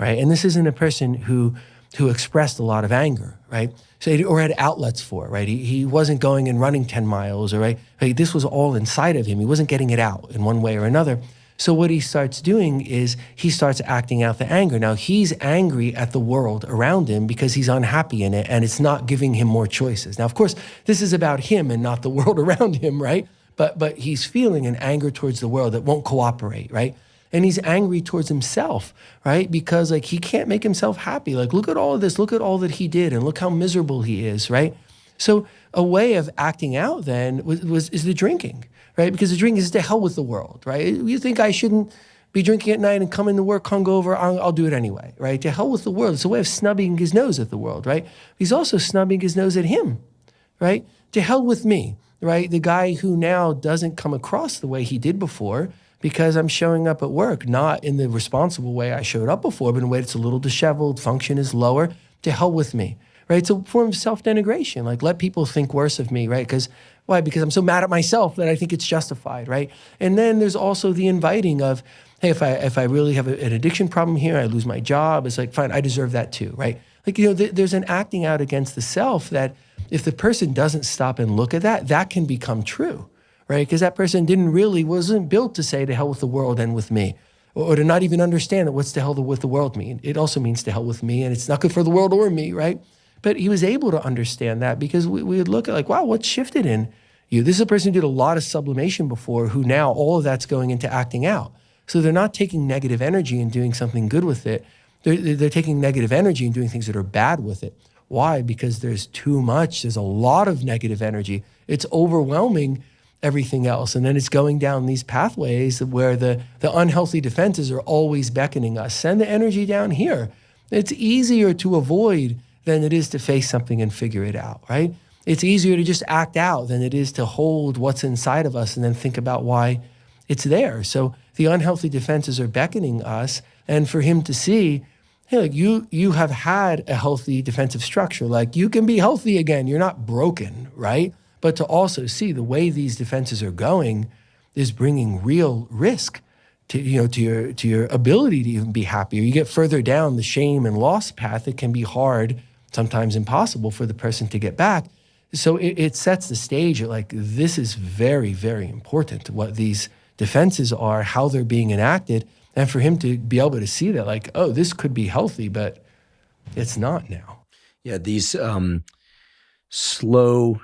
right? And this isn't a person who expressed a lot of anger, right? So or had outlets for it, right? He wasn't going and running 10 miles, or right? This was all inside of him. He wasn't getting it out in one way or another. So what he starts doing is he starts acting out the anger. Now he's angry at the world around him because he's unhappy in it and it's not giving him more choices. Now, of course, this is about him and not the world around him, right? But he's feeling an anger towards the world that won't cooperate, right? And he's angry towards himself, right? Because like he can't make himself happy. Like, look at all of this, look at all that he did and look how miserable he is, right? So a way of acting out then is the drinking, right? Because the drinking is to hell with the world, right? You think I shouldn't be drinking at night and come into work hungover, I'll do it anyway, right? To hell with the world. It's a way of snubbing his nose at the world, right? He's also snubbing his nose at him, right? To hell with me, right? The guy who now doesn't come across the way he did before because I'm showing up at work, not in the responsible way I showed up before, but in a way that's a little disheveled, function is lower. To hell with me, right? It's a form of self-denigration. Like, let people think worse of me, right? Why? Because I'm so mad at myself that I think it's justified, right? And then there's also the inviting of, hey, if I really have an addiction problem here, I lose my job, it's like, fine, I deserve that too, right? Like, there's an acting out against the self that if the person doesn't stop and look at that, that can become true, right? Because that person wasn't built to say to hell with the world and with me, or to not even understand that what's to hell with the world mean. It also means to hell with me, and it's not good for the world or me, right? But he was able to understand that because we would look at like, wow, what's shifted in you? This is a person who did a lot of sublimation before, who now all of that's going into acting out. So they're not taking negative energy and doing something good with it. They're taking negative energy and doing things that are bad with it. Why? Because there's too much. There's a lot of negative energy. It's overwhelming everything else. And then it's going down these pathways where the unhealthy defenses are always beckoning us. Send the energy down here. It's easier to avoid than it is to face something and figure it out, right? It's easier to just act out than it is to hold what's inside of us and then think about why it's there. So the unhealthy defenses are beckoning us, and for him to see, hey, like you have had a healthy defensive structure. Like, you can be healthy again. You're not broken, right? But to also see the way these defenses are going is bringing real risk to your ability to even be happy. Or you get further down the shame and loss path, it can be hard, sometimes impossible for the person to get back. So it sets the stage at like, this is very, very important, what these defenses are, how they're being enacted, and for him to be able to see that like, oh, this could be healthy, but it's not now. Yeah, these slow,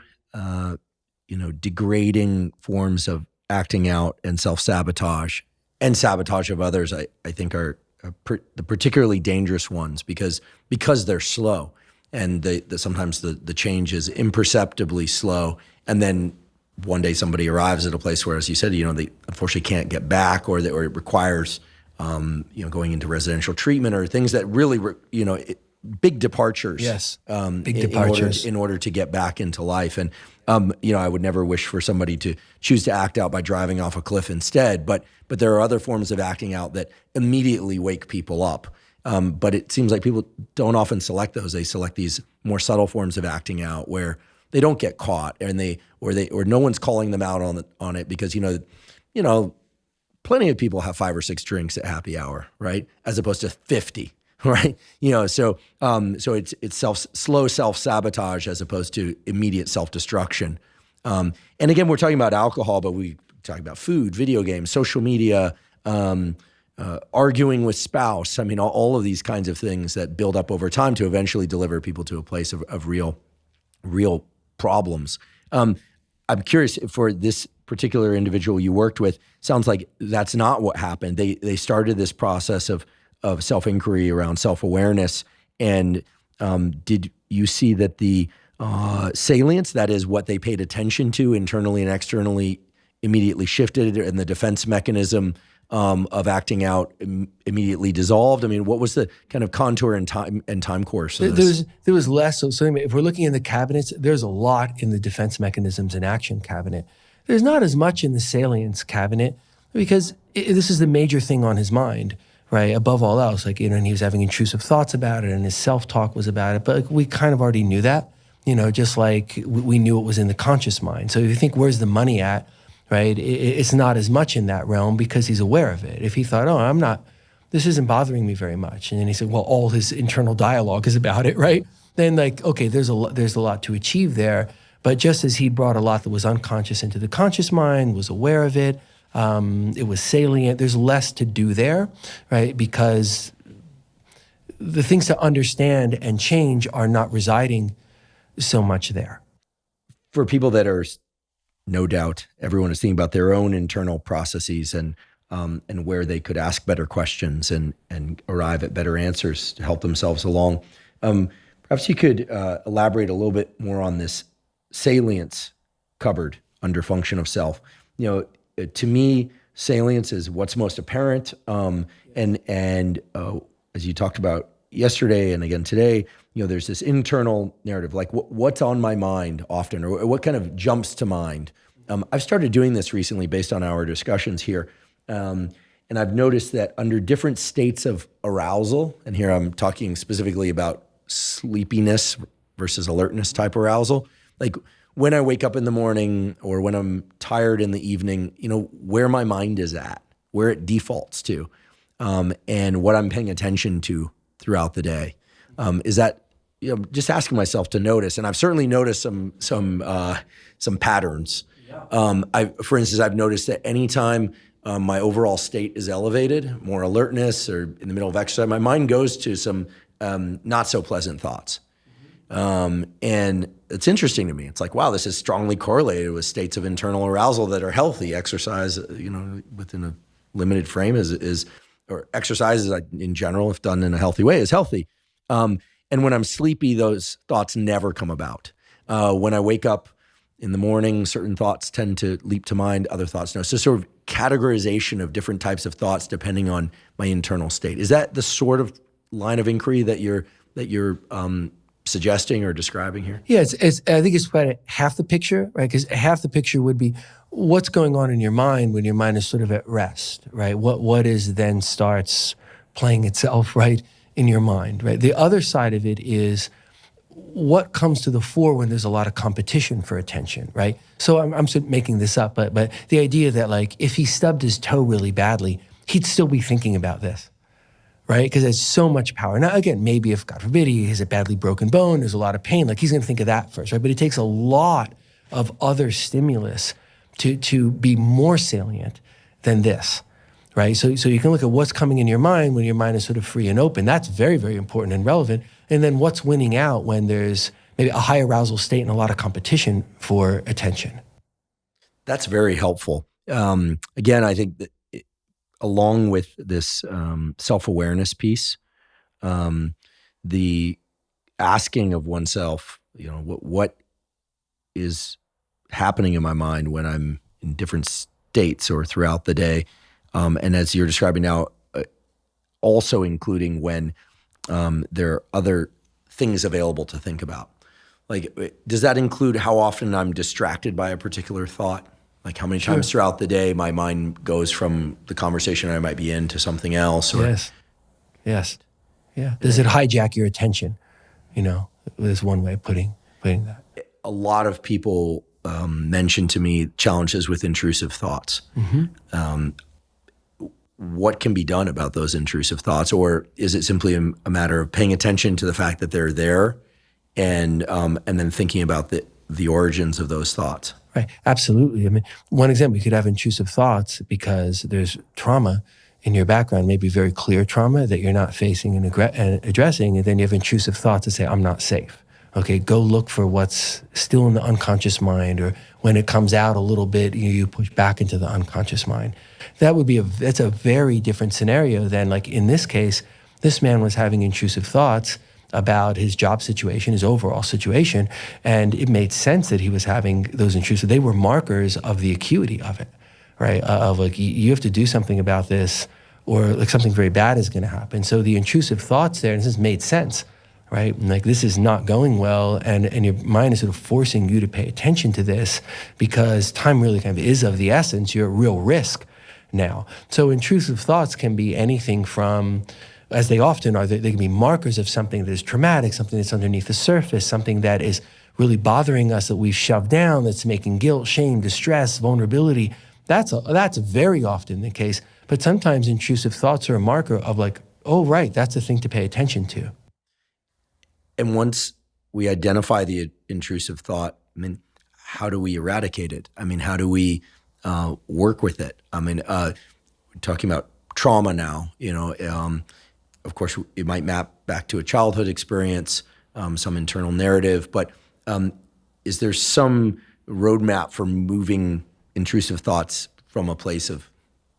degrading forms of acting out and self-sabotage and sabotage of others, I think are the particularly dangerous ones because they're slow, and sometimes the change is imperceptibly slow, and then one day somebody arrives at a place where, as you said, they unfortunately can't get back, or it requires going into residential treatment or things that really big departures. Yes, big departures in order to get back into life. And I would never wish for somebody to choose to act out by driving off a cliff instead. But there are other forms of acting out that immediately wake people up. But it seems like people don't often select those. They select these more subtle forms of acting out where they don't get caught, and or no one's calling them out on it because plenty of people have 5 or 6 drinks at happy hour, right? As opposed to 50. Right. So it's slow self-sabotage as opposed to immediate self-destruction. And again, we're talking about alcohol, but we talk about food, video games, social media, arguing with spouse. I mean, all of these kinds of things that build up over time to eventually deliver people to a place of real problems. I'm curious, for this particular individual you worked with, sounds like that's not what happened. They started this process of self-inquiry around self-awareness. And did you see that the salience, that is what they paid attention to internally and externally, immediately shifted, and the defense mechanism of acting out immediately dissolved? I mean, what was the kind of contour and time course of this? There was less. So anyway, if we're looking in the cabinets, there's a lot in the defense mechanisms and action cabinet. There's not as much in the salience cabinet because this is the major thing on his mind. Right, above all else, and he was having intrusive thoughts about it, and his self-talk was about it. But we kind of already knew that, just like we knew it was in the conscious mind. So if you think, where's the money at, right? It's not as much in that realm because he's aware of it. If he thought, this isn't bothering me very much, and then he said, well, all his internal dialogue is about it, right? Then okay, there's a lot to achieve there. But just as he brought a lot that was unconscious into the conscious mind, was aware of it. It was salient. There's less to do there, right? Because the things to understand and change are not residing so much there. For people that are, no doubt, everyone is thinking about their own internal processes and where they could ask better questions and arrive at better answers to help themselves along. Perhaps you could elaborate a little bit more on this salience cupboard under function of self. To me, salience is what's most apparent, and as you talked about yesterday and again today, there's this internal narrative, like what's on my mind often, or what kind of jumps to mind. I've started doing this recently based on our discussions here, and I've noticed that under different states of arousal, and here I'm talking specifically about sleepiness versus alertness type arousal, like when I wake up in the morning or when I'm tired in the evening, where my mind is at, where it defaults to, and what I'm paying attention to throughout the day. Is that, just asking myself to notice, and I've certainly noticed some patterns. Yeah. For instance, I've noticed that anytime my overall state is elevated, more alertness, or in the middle of exercise, my mind goes to some not so pleasant thoughts. And it's interesting to me. It's like, wow, this is strongly correlated with states of internal arousal that are healthy. Exercise, within a limited frame or exercise in general, if done in a healthy way, is healthy. And when I'm sleepy, those thoughts never come about. When I wake up in the morning, certain thoughts tend to leap to mind, other thoughts no. So sort of categorization of different types of thoughts depending on my internal state. Is that the sort of line of inquiry that you're suggesting or describing here? Yeah, I think it's about half the picture, right? Because half the picture would be what's going on in your mind when your mind is sort of at rest, right? What is then starts playing itself, right, in your mind, right? The other side of it is what comes to the fore when there's a lot of competition for attention, right? So I'm sort of making this up, but the idea that if he stubbed his toe really badly, he'd still be thinking about this. Right? Because there's so much power. Now, again, maybe if, God forbid, he has a badly broken bone, there's a lot of pain, he's going to think of that first, right? But it takes a lot of other stimulus to be more salient than this, right? So you can look at what's coming in your mind when your mind is sort of free and open. That's very, very important and relevant. And then what's winning out when there's maybe a high arousal state and a lot of competition for attention. That's very helpful. Again, I think that along with this self-awareness piece, the asking of oneself, what is happening in my mind when I'm in different states or throughout the day, and as you're describing now, also including when there are other things available to think about. Like, does that include how often I'm distracted by a particular thought? Like how many times throughout the day my mind goes from the conversation I might be in to something else? Or, Yes. Yeah. Does it hijack your attention? Is one way of putting that. A lot of people mention to me challenges with intrusive thoughts. What can be done about those intrusive thoughts? Or is it simply a matter of paying attention to the fact that they're there and then thinking about the origins of those thoughts? Right. Absolutely. I mean, one example, you could have intrusive thoughts because there's trauma in your background, maybe very clear trauma that you're not facing and addressing, and then you have intrusive thoughts that say, I'm not safe. Okay, go look for what's still in the unconscious mind, or when it comes out a little bit, you push back into the unconscious mind. That's a very different scenario than, like in this case, this man was having intrusive thoughts about his job situation, his overall situation, and it made sense that he was having those intrusive. They were markers of the acuity of it, right? Of like, you have to do something about this, or like something very bad is going to happen. So the intrusive thoughts there, and this made sense, right? And like, this is not going well, and your mind is sort of forcing you to pay attention to this because time really kind of is of the essence. You're at real risk now. So intrusive thoughts can be anything from, as they often are, they can be markers of something that is traumatic, something that's underneath the surface, something that is really bothering us that we've shoved down, that's making guilt, shame, distress, vulnerability. That's very often the case. But sometimes intrusive thoughts are a marker of like, oh, right, that's a thing to pay attention to. And once we identify the intrusive thought, I mean, how do we eradicate it? I mean, how do we work with it? I mean, we're talking about trauma now, of course, it might map back to a childhood experience, some internal narrative, but is there some roadmap for moving intrusive thoughts from a place of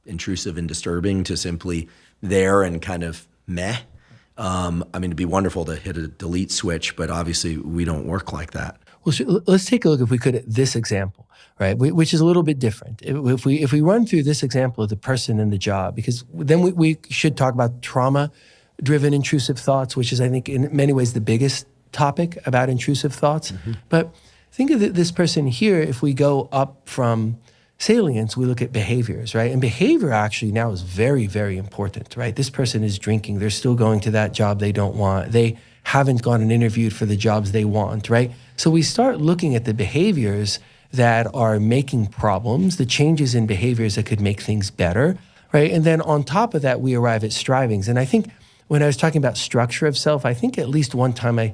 intrusive and disturbing to simply there and kind of meh? I mean, it'd be wonderful to hit a delete switch, but obviously we don't work like that. Well, let's take a look, if we could, at this example, right? Which is a little bit different. If we run through this example of the person in the job, because then we should talk about trauma-driven intrusive thoughts, which is, I think, in many ways the biggest topic about intrusive thoughts. Mm-hmm. But think of this person here. If we go up from salience, we look at behaviors, right? And behavior actually now is very, very important, right? This person is drinking. They're still going to that job they don't want. They haven't gone and interviewed for the jobs they want, right? So we start looking at the behaviors that are making problems, the changes in behaviors that could make things better, right? And then on top of that, we arrive at strivings. And I think when I was talking about structure of self, I think at least one time I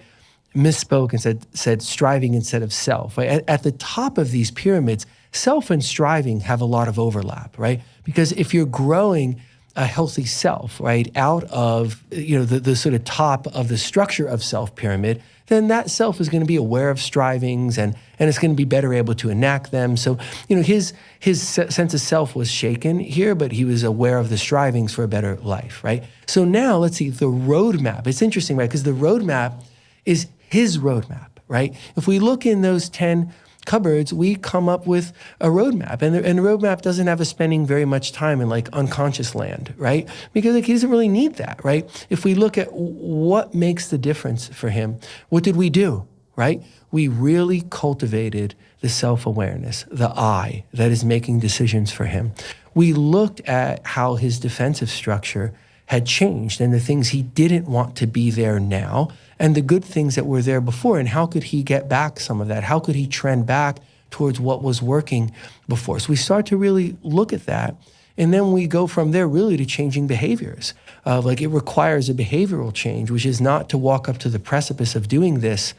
misspoke and said striving instead of self. Right? At the top of these pyramids, self and striving have a lot of overlap, right? Because if you're growing a healthy self, right, out of the sort of top of the structure of self pyramid, then that self is going to be aware of strivings and it's going to be better able to enact them. So, his sense of self was shaken here, but he was aware of the strivings for a better life, right? So now let's see the roadmap. It's interesting, right? Because the roadmap is his roadmap, right? If we look in those 10 cupboards, we come up with a roadmap. And the roadmap doesn't have us spending very much time in like unconscious land, right? Because he doesn't really need that, right? If we look at what makes the difference for him, what did we do, right? We really cultivated the self-awareness, the I that is making decisions for him. We looked at how his defensive structure had changed and the things he didn't want to be there now and the good things that were there before, and how could he get back some of that? How could he trend back towards what was working before? So we start to really look at that, and then we go from there really to changing behaviors. Like it requires a behavioral change, which is not to walk up to the precipice of doing this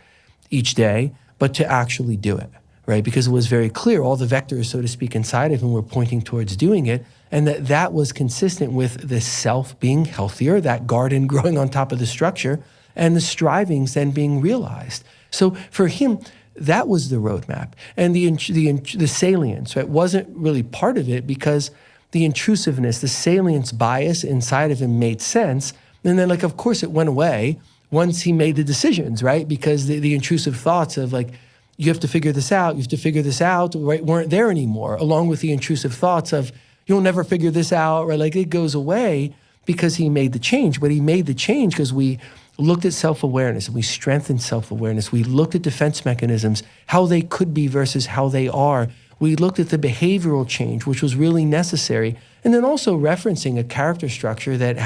each day, but to actually do it, right? Because it was very clear, all the vectors, so to speak, inside of him were pointing towards doing it, and that was consistent with the self being healthier, that garden growing on top of the structure, and the strivings then being realized. So for him, that was the roadmap. And the salience, right, wasn't really part of it because the intrusiveness, the salience bias inside of him made sense. And then like, of course it went away once he made the decisions, right? Because the intrusive thoughts of like, you have to figure this out, right, weren't there anymore, along with the intrusive thoughts of, you'll never figure this out, right? Like it goes away because he made the change. But he made the change because we looked at self-awareness and we strengthened self-awareness. We looked at defense mechanisms, how they could be versus how they are. We looked at the behavioral change, which was really necessary. And then also referencing a character structure that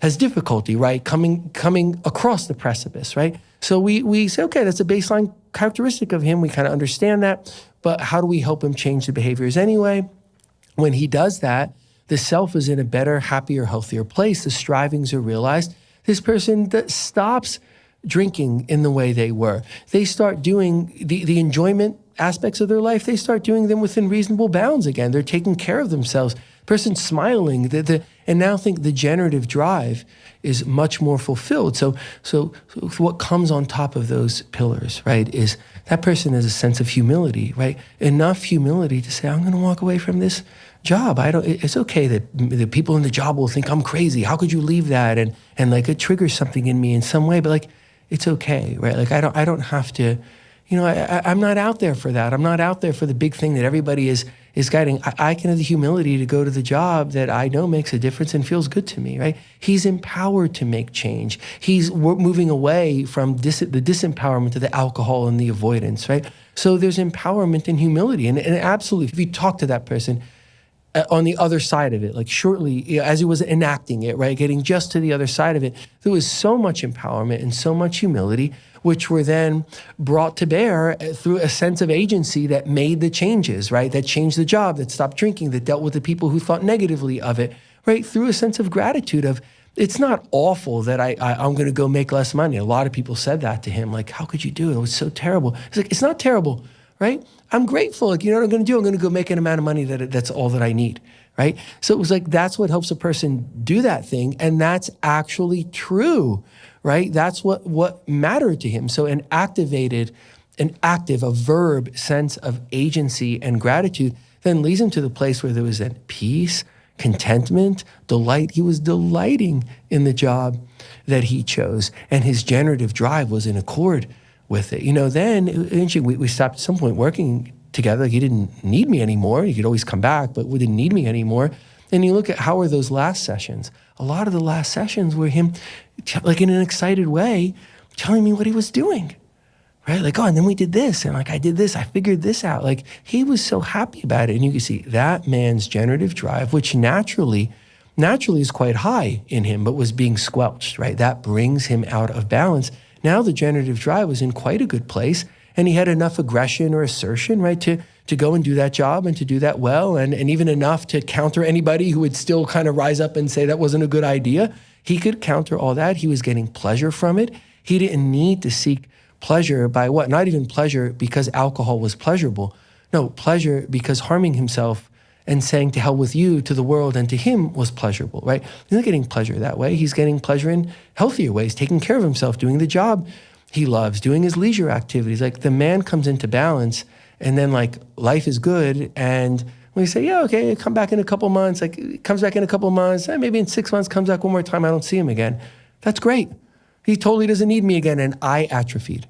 has difficulty, right? Coming across the precipice, right? So we say, okay, that's a baseline characteristic of him. We kind of understand that, but how do we help him change the behaviors anyway? When he does that, the self is in a better, happier, healthier place. The strivings are realized. This person that stops drinking in the way they were. They start doing the enjoyment aspects of their life. They start doing them within reasonable bounds again. They're taking care of themselves. Person smiling, and now think the generative drive is much more fulfilled. So what comes on top of those pillars, right, is that person has a sense of humility, right? Enough humility to say, I'm going to walk away from this job. It's okay that the people in the job will think I'm crazy. How could you leave that? And like it triggers something in me in some way, but like, it's okay, right? Like I don't have to, I'm not out there for that. I'm not out there for the big thing that everybody is guiding. I can have the humility to go to the job that I know makes a difference and feels good to me, right? He's empowered to make change. We're moving away from the disempowerment to the alcohol and the avoidance, right? So there's empowerment and humility. And absolutely, if you talk to that person on the other side of it, like shortly, as he was enacting it, right, getting just to the other side of it, there was so much empowerment and so much humility, which were then brought to bear through a sense of agency that made the changes, right? That changed the job, that stopped drinking, that dealt with the people who thought negatively of it, right? Through a sense of gratitude of, it's not awful that I'm going to go make less money. A lot of people said that to him, like, how could you do it? It was so terrible. It's like, it's not terrible, right? I'm grateful. Like, you know what I'm going to do? I'm going to go make an amount of money that's all that I need, right? So it was like, that's what helps a person do that thing. And that's actually true, right? That's what mattered to him. So an a verb sense of agency and gratitude then leads him to the place where there was that peace, contentment, delight. He was delighting in the job that he chose, and his generative drive was in accord with it. Then eventually we stopped at some point working together. Like, he didn't need me anymore. He could always come back, but we didn't need me anymore. And you look at how were those last sessions. A lot of the last sessions were him, like in an excited way, telling me what he was doing, right? Like, oh, and then we did this, and like I did this, I figured this out. Like, he was so happy about it. And you can see that man's generative drive, which naturally is quite high in him, but was being squelched, right? That brings him out of balance. Now the generative drive was in quite a good place, and he had enough aggression or assertion, right, to go and do that job and to do that well, and even enough to counter anybody who would still kind of rise up and say that wasn't a good idea. He could counter all that. He was getting pleasure from it. He didn't need to seek pleasure by what? Not even pleasure because alcohol was pleasurable. No, pleasure because harming himself and saying to hell with you to the world and to him was pleasurable, right? He's not getting pleasure that way. He's getting pleasure in healthier ways, taking care of himself, doing the job he loves, doing his leisure activities. Like, the man comes into balance, and then like life is good. And when you say, yeah, okay, come back in a couple months, like it comes back in a couple months, maybe in 6 months, comes back one more time, I don't see him again. That's great. He totally doesn't need me again, and I atrophied,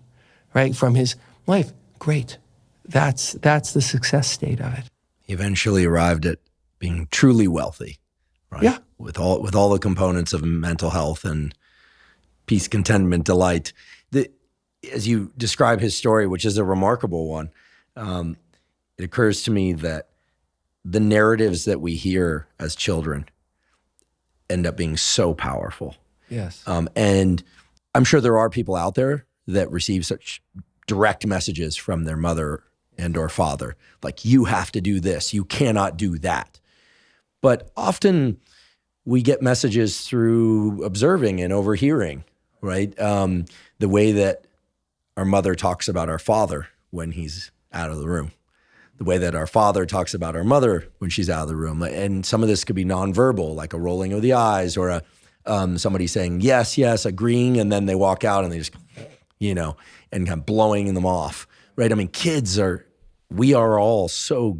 right, from his life. Great. That's the success state of it. He eventually arrived at being truly wealthy, right? Yeah. With all the components of mental health and peace, contentment, delight. As you describe his story, which is a remarkable one, it occurs to me that the narratives that we hear as children end up being so powerful. Yes. And I'm sure there are people out there that receive such direct messages from their mother and or father, like, you have to do this, you cannot do that. But often we get messages through observing and overhearing, right? The way that our mother talks about our father when he's out of the room, the way that our father talks about our mother when she's out of the room. And some of this could be nonverbal, like a rolling of the eyes, or somebody saying yes, yes, agreeing, and then they walk out and they just, and kind of blowing them off, right? I mean, we are all so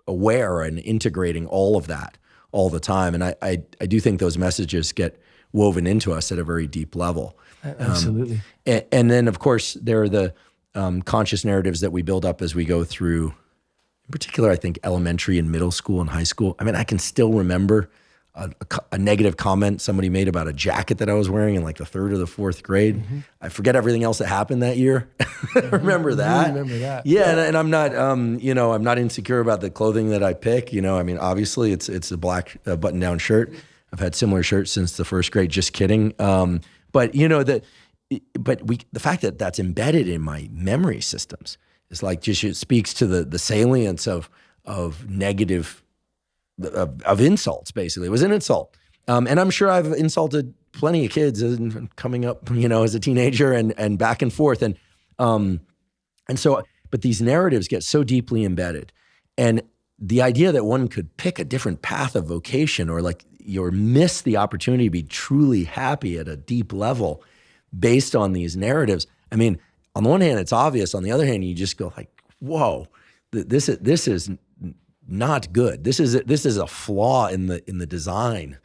aware and integrating all of that all the time. And I do think those messages get woven into us at a very deep level. Absolutely. And then, of course, there are the conscious narratives that we build up as we go through, in particular, I think, elementary and middle school and high school. I mean, I can still remember a negative comment somebody made about a jacket that I was wearing in like the 3rd or the 4th grade. Mm-hmm. I forget everything else that happened that year. Remember that? I remember that. Yeah, and I'm not, I'm not insecure about the clothing that I pick. I mean, obviously, it's a black button-down shirt. I've had similar shirts since the 1st grade. Just kidding. But the fact that that's embedded in my memory systems is like just it speaks to the salience of negative. Of insults, basically. It was an insult. And I'm sure I've insulted plenty of kids coming up, as a teenager and back and forth. And so, but these narratives get so deeply embedded. And the idea that one could pick a different path of vocation or miss the opportunity to be truly happy at a deep level based on these narratives. I mean, on the one hand, it's obvious. On the other hand, you just go like, whoa, this is not good. This is a flaw in the design,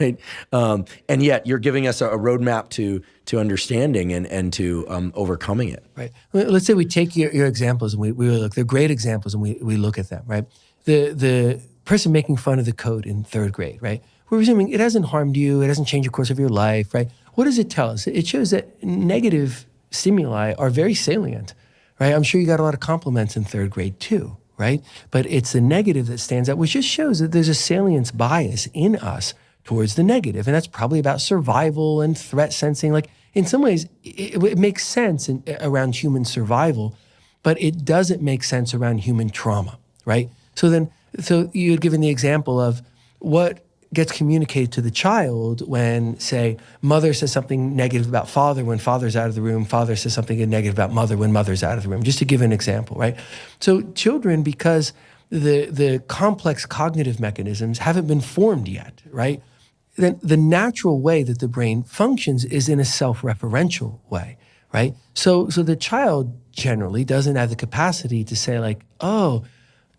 right? And yet you're giving us a roadmap to understanding and to overcoming it. Right. Let's say we take your examples and we look. They're great examples, and we look at them. Right. The person making fun of the code in 3rd grade. Right. We're assuming it hasn't harmed you. It hasn't changed the course of your life. Right. What does it tell us? It shows that negative stimuli are very salient. Right. I'm sure you got a lot of compliments in 3rd grade too. Right? But it's the negative that stands out, which just shows that there's a salience bias in us towards the negative. And that's probably about survival and threat sensing. Like in some ways, it makes sense around human survival, but it doesn't make sense around human trauma, right? So you had given the example of what gets communicated to the child when, say, mother says something negative about father when father's out of the room, father says something negative about mother when mother's out of the room, just to give an example, right? So children, because the complex cognitive mechanisms haven't been formed yet, right? Then the natural way that the brain functions is in a self-referential way, right? So the child generally doesn't have the capacity to say like, oh,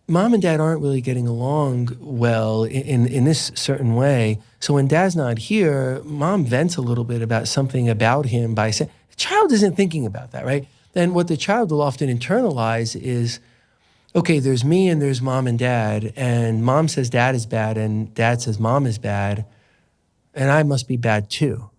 Mom and Dad aren't really getting along well in this certain way. So when Dad's not here, Mom vents a little bit about something about him by saying, the child isn't thinking about that, right? Then what the child will often internalize is, okay, there's me and there's Mom and Dad, and Mom says Dad is bad and Dad says Mom is bad, and I must be bad too,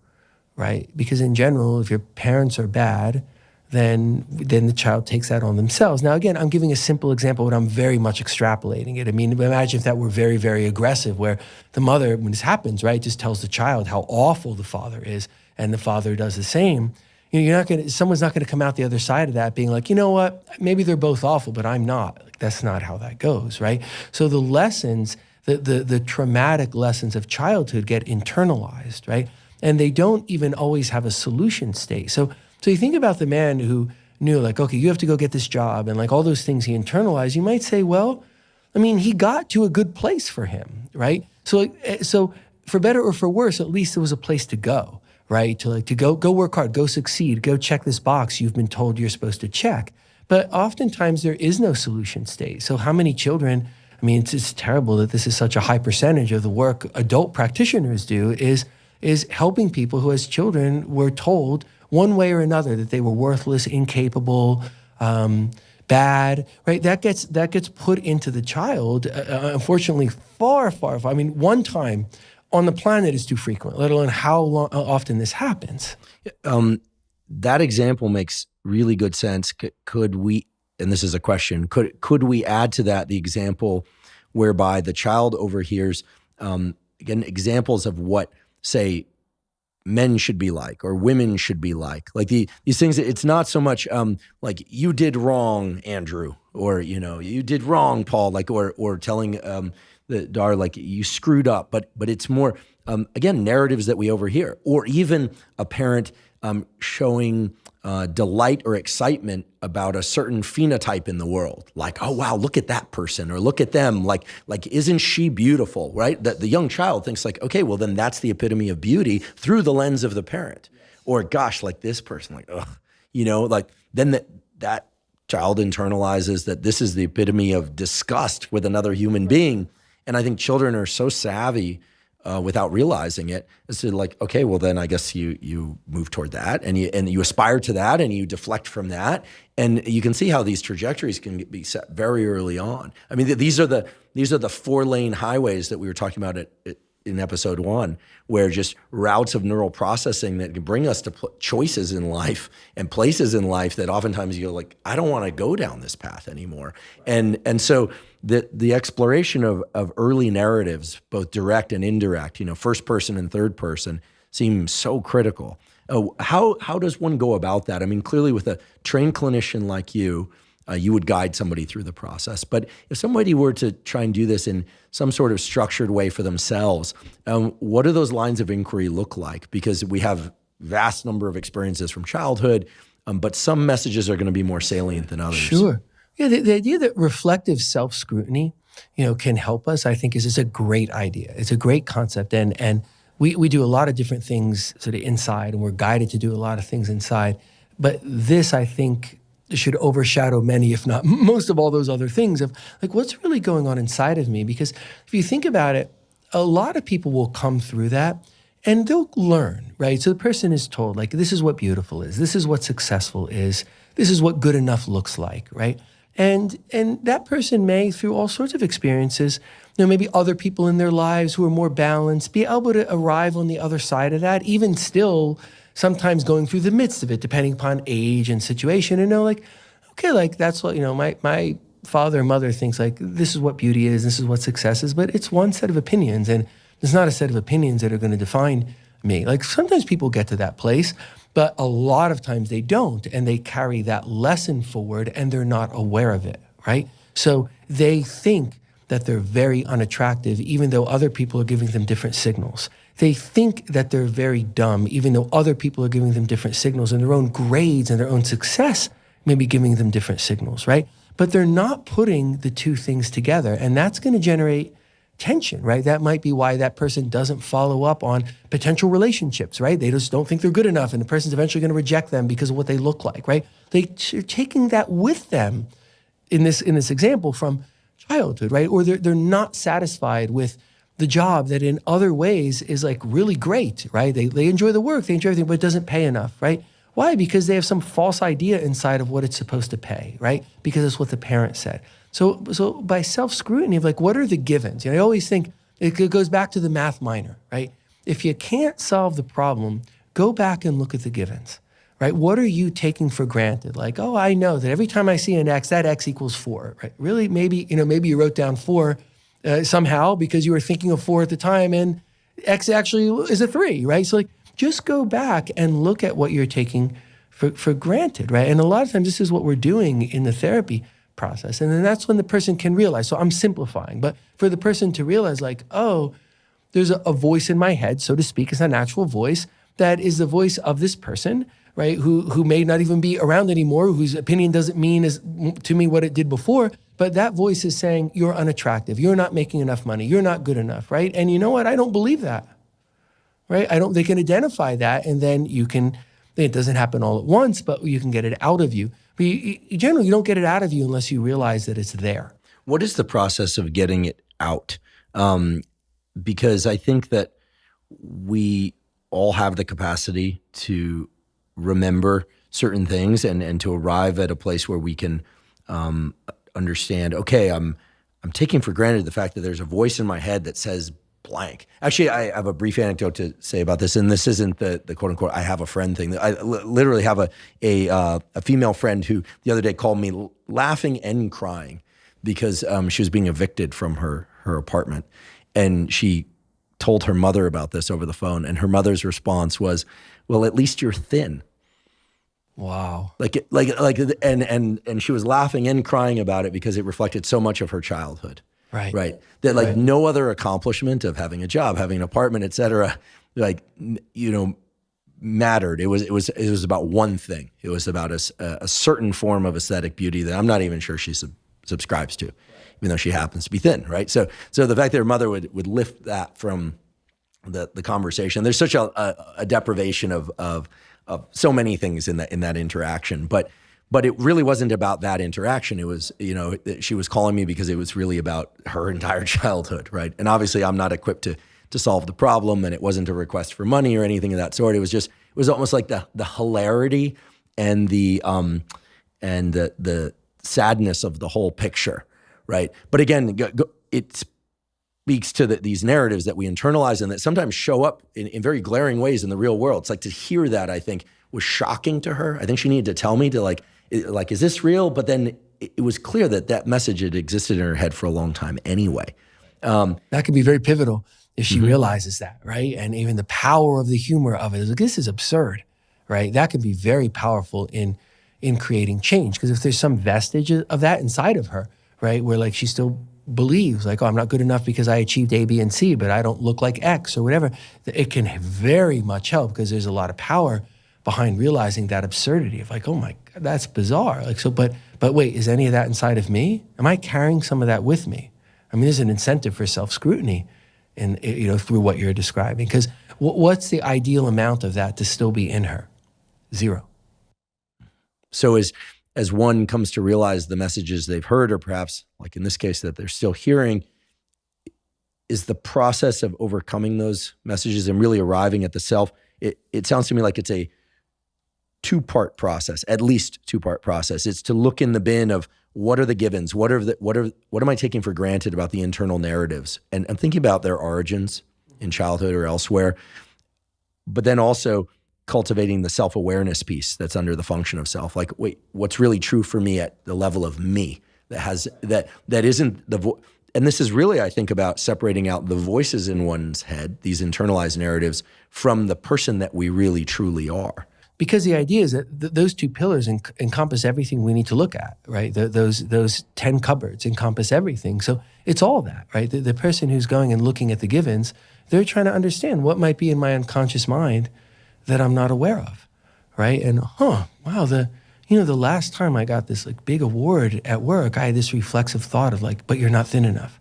right? Because in general, if your parents are bad, then the child takes that on themselves. Now, again, I'm giving a simple example, but I'm very much extrapolating it. I mean, imagine if that were very, very aggressive, where the mother, when this happens, right, just tells the child how awful the father is, and the father does the same. Someone's not gonna come out the other side of that being like, you know what, maybe they're both awful, but I'm not. Like, that's not how that goes, right? So the lessons, the traumatic lessons of childhood get internalized, right? And they don't even always have a solution state. So you think about the man who knew, like, okay, you have to go get this job, and like all those things he internalized, you might say, well, I mean, he got to a good place for him, right? So for better or for worse, at least there was a place to go, right? To go work hard, go succeed, go check this box you've been told you're supposed to check. But oftentimes there is no solution state. So how many children, I mean, it's terrible that this is such a high percentage of the work adult practitioners do is helping people who as children were told one way or another that they were worthless, incapable, bad, right? That gets put into the child, unfortunately, far, far. I mean, one time on the planet is too frequent, let alone how often this happens. That example makes really good sense. Could we, and this is a question, could we add to that the example whereby the child overhears, again, examples of what, say, men should be like, or women should be like these things. It's not so much like you did wrong, Andrew, or you did wrong, Paul, like or telling the daughter like you screwed up, but it's more again narratives that we overhear, or even a parent showing delight or excitement about a certain phenotype in the world, like, oh wow, look at that person, or look at them, like isn't she beautiful, right? That the young child thinks like, okay, well then that's the epitome of beauty through the lens of the parent. Yes. Or gosh, like this person, like ugh, like then that child internalizes that this is the epitome of disgust with another human being, And I think children are so savvy without realizing it, as to like, okay, well then I guess you move toward that, and you aspire to that, and you deflect from that, and you can see how these trajectories can be set very early on. I mean, these are the 4-lane highways that we were talking about in episode 1, where just routes of neural processing that can bring us to choices in life and places in life that oftentimes you go like, I don't want to go down this path anymore. And so the exploration of early narratives, both direct and indirect, first person and third person, seems so critical. How does one go about that? I mean, clearly with a trained clinician like you, you would guide somebody through the process. But if somebody were to try and do this in some sort of structured way for themselves, what do those lines of inquiry look like? Because we have vast number of experiences from childhood, but some messages are going to be more salient than others. Sure. Yeah, the idea that reflective self-scrutiny, can help us, I think is a great idea. It's a great concept. And we do a lot of different things sort of inside, and we're guided to do a lot of things inside. But this, I think, should overshadow many, if not most of all those other things of like, what's really going on inside of me? Because if you think about it, a lot of people will come through that and they'll learn, right? So the person is told, like, this is what beautiful is. This is what successful is. This is what good enough looks like, right? And that person may, through all sorts of experiences, maybe other people in their lives who are more balanced, be able to arrive on the other side of that, even still sometimes going through the midst of it, depending upon age and situation, and know like, okay, like that's what, my father and mother thinks like, this is what beauty is, this is what success is, but it's one set of opinions, and there's not a set of opinions that are going to define me. Like sometimes people get to that place, but a lot of times they don't, and they carry that lesson forward and they're not aware of it, right? So they think that they're very unattractive, even though other people are giving them different signals. They think that they're very dumb, even though other people are giving them different signals, and their own grades and their own success may be giving them different signals, right? But they're not putting the two things together, and that's going to generate tension, right? That might be why that person doesn't follow up on potential relationships, right? They just don't think they're good enough, and the person's eventually going to reject them because of what they look like, right? They're taking that with them in this example from childhood, right? Or they're not satisfied with the job that in other ways is like really great, right? They enjoy the work, they enjoy everything, but it doesn't pay enough, right? Why? Because they have some false idea inside of what it's supposed to pay, right? Because it's what the parent said. So by self-scrutiny of like, what are the givens? I always think it goes back to the math minor, right? If you can't solve the problem, go back and look at the givens, right? What are you taking for granted? Like, oh, I know that every time I see an X, that X equals 4, right? Really, maybe you wrote down 4 somehow because you were thinking of 4 at the time, and X actually is a 3, right? So like, just go back and look at what you're taking for granted, right? And a lot of times this is what we're doing in the therapy process. And then that's when the person can realize, so I'm simplifying, but for the person to realize like, oh, there's a voice in my head, so to speak, it's an actual voice that is the voice of this person, right? Who may not even be around anymore, whose opinion doesn't mean to me what it did before, but that voice is saying, you're unattractive, you're not making enough money, you're not good enough, right? And you know what? I don't believe that, right? They can identify that, and then it doesn't happen all at once, but you can get it out of you. But generally, you don't get it out of you unless you realize that it's there. What is the process of getting it out? Because I think that we all have the capacity to remember certain things and to arrive at a place where we can understand, okay, I'm taking for granted the fact that there's a voice in my head that says blank. Actually, I have a brief anecdote to say about this, and this isn't the quote unquote I have a friend thing. I literally have a female friend who the other day called me laughing and crying because she was being evicted from her apartment, and she told her mother about this over the phone, and her mother's response was, "Well, at least you're thin." Wow. And she was laughing and crying about it because it reflected so much of her childhood. Right. That like no other accomplishment of having a job, having an apartment, et cetera, mattered. It was about one thing. It was about a certain form of aesthetic beauty that I'm not even sure she subscribes to, even though she happens to be thin, right? So the fact that her mother would lift that from the conversation, there's such a deprivation of so many things in that interaction. But But it really wasn't about that interaction. It was, she was calling me because it was really about her entire childhood, right? And obviously I'm not equipped to solve the problem, and it wasn't a request for money or anything of that sort. It was almost like the hilarity and the sadness of the whole picture, right? But again, it speaks to these narratives that we internalize and that sometimes show up in very glaring ways in the real world. It's like, to hear that, I think, was shocking to her. I think she needed to tell me to is this real? But then it was clear that message had existed in her head for a long time anyway. That could be very pivotal if she realizes that, right? And even the power of the humor of it is like, this is absurd, right? That can be very powerful in creating change. Because if there's some vestige of that inside of her, right, where like she still believes like, oh, I'm not good enough because I achieved A, B, and C, but I don't look like X or whatever, it can very much help, because there's a lot of power behind realizing that absurdity of like, oh my God, that's bizarre. Like, so, but wait, is any of that inside of me? Am I carrying some of that with me? I mean, there's an incentive for self-scrutiny through what you're describing, because what's the ideal amount of that to still be in her? 0. So as one comes to realize the messages they've heard, or perhaps like in this case that they're still hearing, is the process of overcoming those messages and really arriving at the self, it sounds to me like it's a two-part process, at least two-part process. It's to look in the bin of what are the givens, what am I taking for granted about the internal narratives, and thinking about their origins in childhood or elsewhere, but then also cultivating the self-awareness piece that's under the function of self. Like, wait, what's really true for me at the level of me that isn't and this is really, I think, about separating out the voices in one's head, these internalized narratives, from the person that we really truly are. Because the idea is that those two pillars encompass everything we need to look at, right? Those 10 cupboards encompass everything. So it's all that, right? The person who's going and looking at the givens, they're trying to understand what might be in my unconscious mind that I'm not aware of, right? And wow, the last time I got this like big award at work, I had this reflexive thought of like, but you're not thin enough.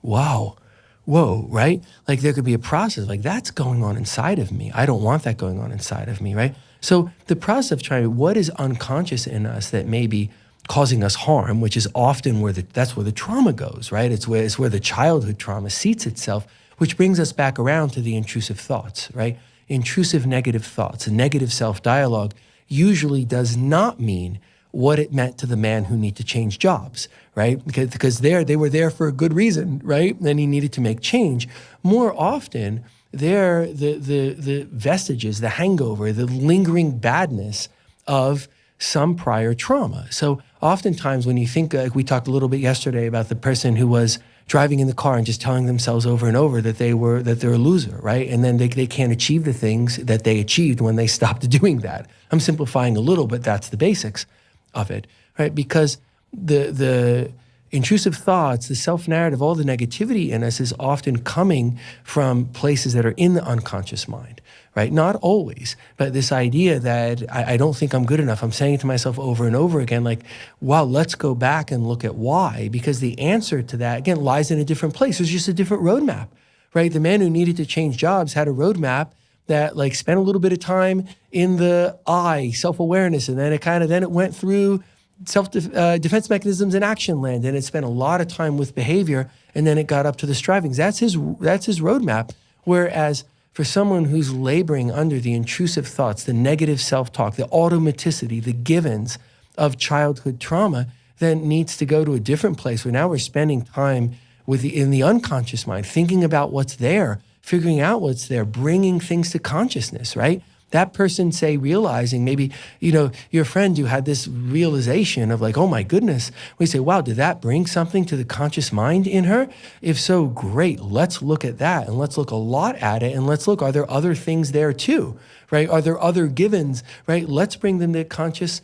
Wow. Whoa, right? Like there could be a process like that's going on inside of me. I don't want that going on inside of me, right? So the process of trying, what is unconscious in us that may be causing us harm, which is often that's where the trauma goes, right? It's where the childhood trauma seats itself, which brings us back around to the intrusive thoughts, right? Intrusive negative thoughts, a negative self-dialogue usually does not mean what it meant to the man who needed to change jobs, right? Because they were there for a good reason, right? And he needed to make change. More often, they're the vestiges, the hangover, the lingering badness of some prior trauma. So oftentimes when you think, like we talked a little bit yesterday about the person who was driving in the car and just telling themselves over and over that they're a loser, right? And then they can't achieve the things that they achieved when they stopped doing that. I'm simplifying a little, but that's the basics of it, right? Because the intrusive thoughts, the self-narrative, all the negativity in us is often coming from places that are in the unconscious mind, right? Not always, but this idea that I don't think I'm good enough. I'm saying it to myself over and over again, like, wow, let's go back and look at why, because the answer to that, again, lies in a different place. There's just a different roadmap, right? The man who needed to change jobs had a roadmap that like spent a little bit of time in the I, self-awareness, and then it went through self-defense mechanisms in action land, and it spent a lot of time with behavior, and then it got up to the strivings. That's his roadmap. Whereas for someone who's laboring under the intrusive thoughts, the negative self-talk, the automaticity, the givens of childhood trauma, then needs to go to a different place where now we're spending time in the unconscious mind, thinking about what's there, figuring out what's there, bringing things to consciousness, right? That person, say, realizing maybe, your friend who had this realization of like, oh my goodness, we say, wow, did that bring something to the conscious mind in her? If so, great, let's look at that, and let's look a lot at it, and let's look, are there other things there too, right? Are there other givens, right? Let's bring them to consciousness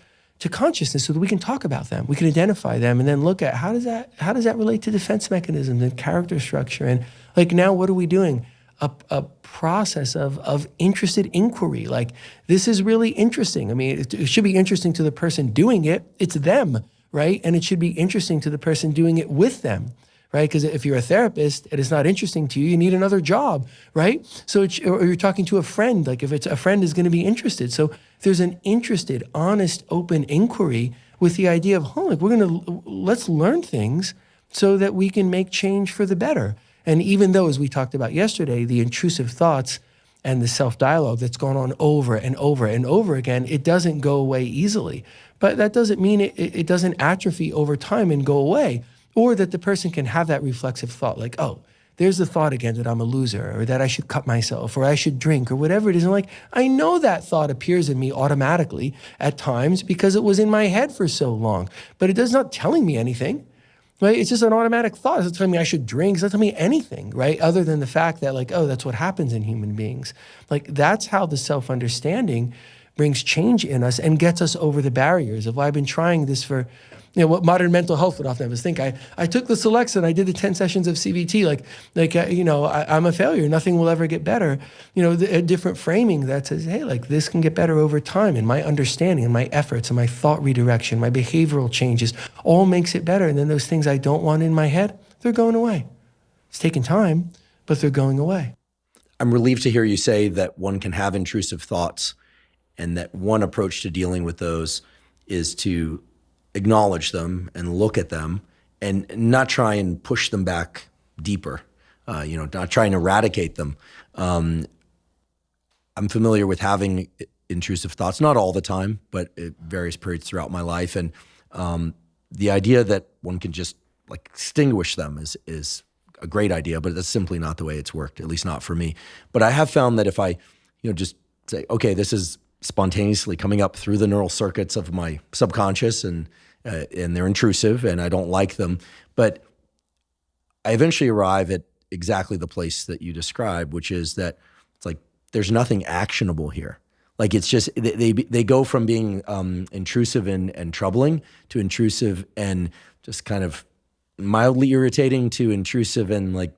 so that we can talk about them, we can identify them, and then look at how does that relate to defense mechanisms and character structure, and like now what are we doing? A process of interested inquiry. Like, this is really interesting. I mean, it should be interesting to the person doing it. It's them, right? And it should be interesting to the person doing it with them, right? Because if you're a therapist and it's not interesting to you, you need another job, right? So, or you're talking to a friend, like if it's a friend is going to be interested. So there's an interested, honest, open inquiry with the idea of, like let's learn things so that we can make change for the better. And even though, as we talked about yesterday, the intrusive thoughts and the self-dialogue that's gone on over and over and over again, it doesn't go away easily. But that doesn't mean it doesn't atrophy over time and go away, or that the person can have that reflexive thought like, oh, there's the thought again that I'm a loser, or that I should cut myself, or I should drink, or whatever it is. And like, I know that thought appears in me automatically at times because it was in my head for so long, but it does not telling me anything. Right? It's just an automatic thought. It's not telling me I should drink. It's not telling me anything, right? Other than the fact that like, oh, that's what happens in human beings. Like that's how the self-understanding brings change in us and gets us over the barriers of, well, I've been trying this for, what modern mental health would often have us think. I took the selects and I did the 10 sessions of CBT. I'm a failure. Nothing will ever get better. A different framing that says, hey, like this can get better over time. And my understanding and my efforts and my thought redirection, my behavioral changes, all makes it better. And then those things I don't want in my head, they're going away. It's taking time, but they're going away. I'm relieved to hear you say that one can have intrusive thoughts and that one approach to dealing with those is to acknowledge them and look at them and not try and push them back deeper, not try and eradicate them. I'm familiar with having intrusive thoughts, not all the time, but at various periods throughout my life. And the idea that one can just like extinguish them is a great idea, but that's simply not the way it's worked, at least not for me. But I have found that if I, just say, okay, this is spontaneously coming up through the neural circuits of my subconscious and they're intrusive and I don't like them. But I eventually arrive at exactly the place that you described, which is that it's like, there's nothing actionable here. Like it's just, they go from being intrusive and troubling to intrusive and just kind of mildly irritating to intrusive and like,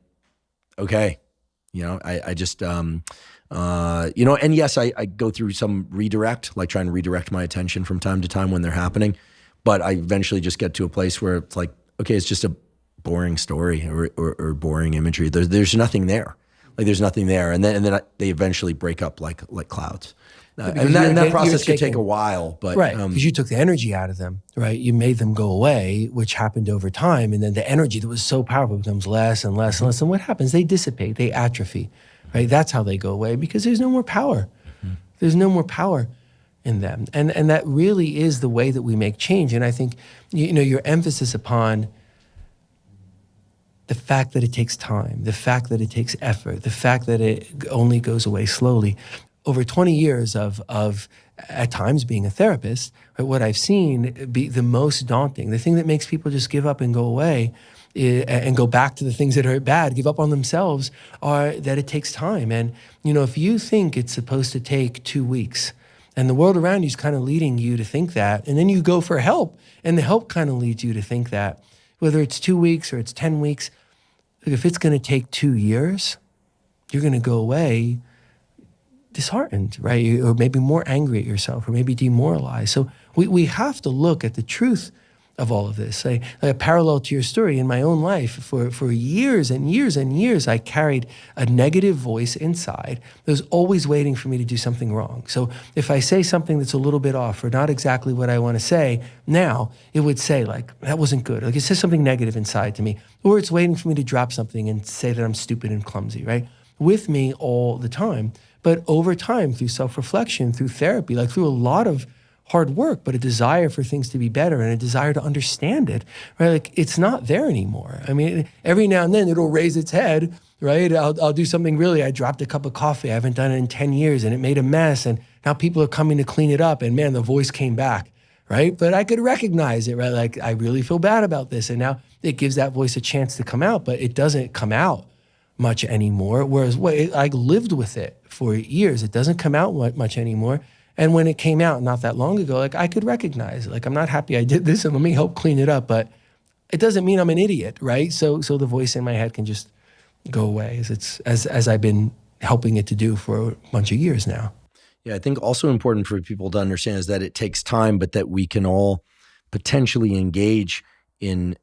okay, I just, and yes, I go through some redirect, like trying to redirect my attention from time to time when they're happening. But I eventually just get to a place where it's like, okay, it's just a boring story or boring imagery. There's nothing there. Like there's nothing there. And then they eventually break up like clouds. And that process could take a while. But right, because you took the energy out of them, right? You made them go away, which happened over time. And then the energy that was so powerful becomes less and less and less. And what happens? They dissipate, they atrophy. Right? That's how they go away because there's no more power. Mm-hmm. There's no more power in them. And that really is the way that we make change. And I think, your emphasis upon the fact that it takes time, the fact that it takes effort, the fact that it only goes away slowly. Over 20 years of at times being a therapist, right, what I've seen be the most daunting, the thing that makes people just give up and go away and go back to the things that are bad, give up on themselves, are that it takes time. And, if you think it's supposed to take 2 weeks and the world around you is kind of leading you to think that, and then you go for help and the help kind of leads you to think that, whether it's 2 weeks or it's 10 weeks, if it's going to take 2 years, you're going to go away disheartened, right? Or maybe more angry at yourself or maybe demoralized. So we have to look at the truth of all of this. Like a parallel to your story, in my own life, for years and years and years, I carried a negative voice inside that was always waiting for me to do something wrong. So if I say something that's a little bit off or not exactly what I want to say, now it would say like, that wasn't good. Like it says something negative inside to me. Or it's waiting for me to drop something and say that I'm stupid and clumsy, right? With me all the time. But over time, through self-reflection, through therapy, like through a lot of hard work, but a desire for things to be better and a desire to understand it, right? Like it's not there anymore. I mean, every now and then it'll raise its head, right? I'll do something really, I dropped a cup of coffee, I haven't done it in 10 years and it made a mess and now people are coming to clean it up and man, the voice came back, right? But I could recognize it, right? Like I really feel bad about this. And now it gives that voice a chance to come out, but it doesn't come out much anymore. Whereas I lived with it for years. It doesn't come out much anymore. And when it came out not that long ago, like I could recognize it. Like I'm not happy I did this and let me help clean it up, but it doesn't mean I'm an idiot, right? So the voice in my head can just go away as I've been helping it to do for a bunch of years now. Yeah, I think also important for people to understand is that it takes time, but that we can all potentially engage in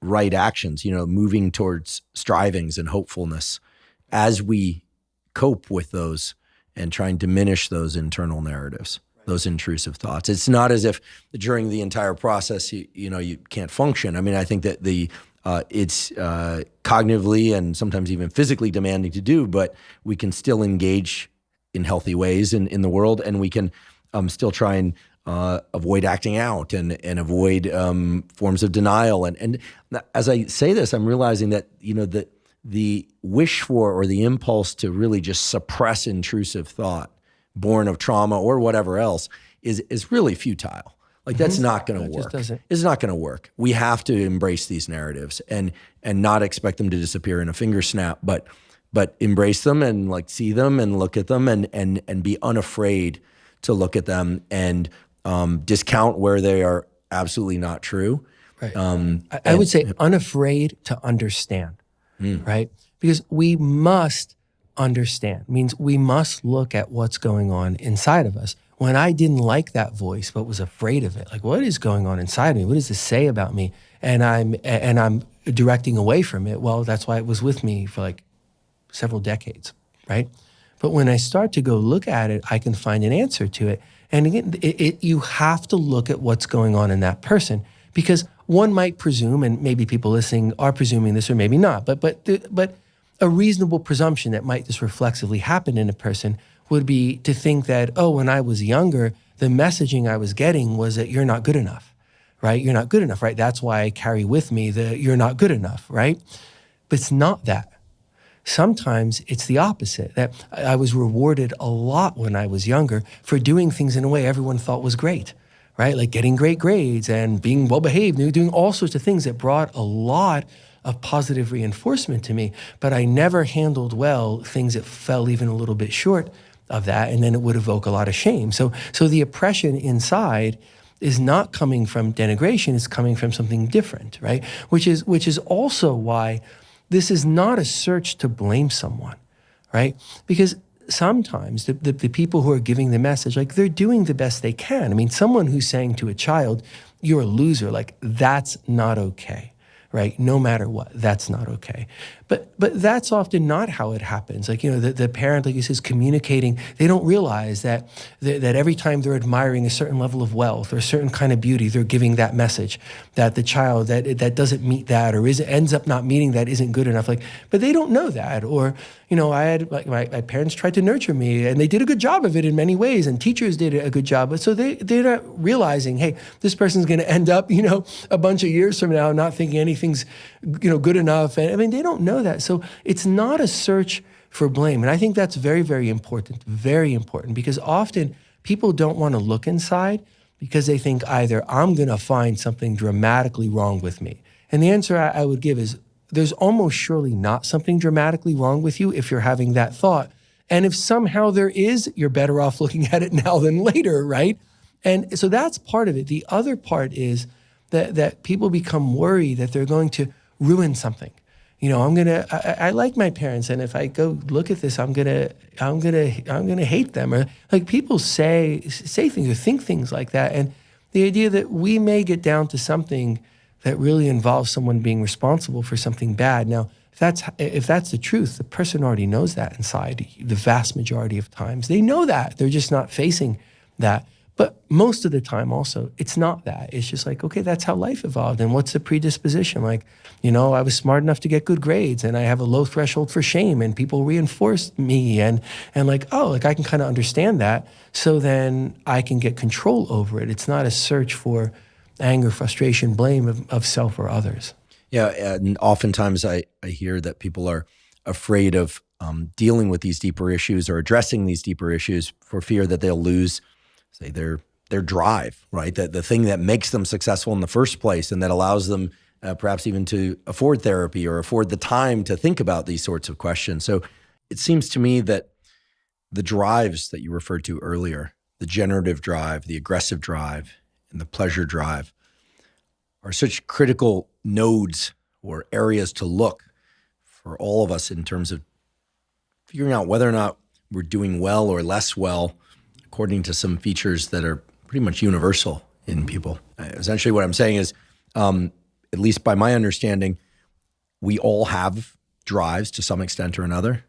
right actions, moving towards strivings and hopefulness as we cope with those and try and diminish those internal narratives, those intrusive thoughts. It's not as if during the entire process, you can't function. I mean, I think that it's cognitively and sometimes even physically demanding to do, but we can still engage in healthy ways in the world, and we can still try and avoid acting out and avoid forms of denial. And as I say this, I'm realizing that the wish for or the impulse to really just suppress intrusive thought, born of trauma or whatever else, is really futile. Like that's not going to work. It's not going to work. We have to embrace these narratives and not expect them to disappear in a finger snap, but embrace them and like see them and look at them and be unafraid to look at them and discount where they are absolutely not true. Right. I would say unafraid to understand, right? Because we must understand. It means we must look at what's going on inside of us. When I didn't like that voice but was afraid of it, like what is going on inside of me? What does this say about me? And I'm directing away from it. Well, that's why it was with me for like several decades, right? But when I start to go look at it, I can find an answer to it. And again, you have to look at what's going on in that person, because one might presume, and maybe people listening are presuming this or maybe not, but a reasonable presumption that might just reflexively happen in a person would be to think that, oh, when I was younger, the messaging I was getting was that you're not good enough, right? You're not good enough, right? That's why I carry with me the you're not good enough, right? But it's not that. Sometimes it's the opposite, that I was rewarded a lot when I was younger for doing things in a way everyone thought was great, right? Like getting great grades and being well-behaved, doing all sorts of things that brought a lot of positive reinforcement to me. But I never handled well things that fell even a little bit short of that, and then it would evoke a lot of shame. So the oppression inside is not coming from denigration, it's coming from something different, right? Which is also why this is not a search to blame someone, right? Because sometimes the people who are giving the message, like they're doing the best they can. I mean, someone who's saying to a child, you're a loser, like that's not okay, right? No matter what, that's not okay. But that's often not how it happens. Like, the parent, like he says, communicating, they don't realize that every time they're admiring a certain level of wealth or a certain kind of beauty, they're giving that message that the child that doesn't meet that or ends up not meeting that isn't good enough. Like, but they don't know that. Or, I had, like, my parents tried to nurture me and they did a good job of it in many ways, and teachers did a good job. But so they're not realizing, hey, this person's going to end up, a bunch of years from now not thinking anything's, good enough. And I mean, they don't know that. So it's not a search for blame. And I think that's very, very important, because often people don't want to look inside because they think either I'm going to find something dramatically wrong with me. And the answer I would give is there's almost surely not something dramatically wrong with you if you're having that thought. And if somehow there is, you're better off looking at it now than later, right? And so that's part of it. The other part is that people become worried that they're going to ruin something. I like my parents, and if I go look at this, I'm gonna hate them. Or like people say things or think things like that. And the idea that we may get down to something that really involves someone being responsible for something bad. Now, if that's the truth, the person already knows that inside. The vast majority of times, they know that. They're just not facing that. But most of the time also, it's not that. It's just like, okay, that's how life evolved. And what's the predisposition? Like, I was smart enough to get good grades and I have a low threshold for shame and people reinforced me and like, oh, like I can kind of understand that. So then I can get control over it. It's not a search for anger, frustration, blame of self or others. Yeah, and oftentimes I hear that people are afraid of dealing with these deeper issues or addressing these deeper issues for fear that they'll lose, say, their drive, right? The thing that makes them successful in the first place and that allows them perhaps even to afford therapy or afford the time to think about these sorts of questions. So it seems to me that the drives that you referred to earlier, the generative drive, the aggressive drive, and the pleasure drive are such critical nodes or areas to look for all of us in terms of figuring out whether or not we're doing well or less well according to some features that are pretty much universal in people. Essentially what I'm saying is at least by my understanding, we all have drives to some extent or another.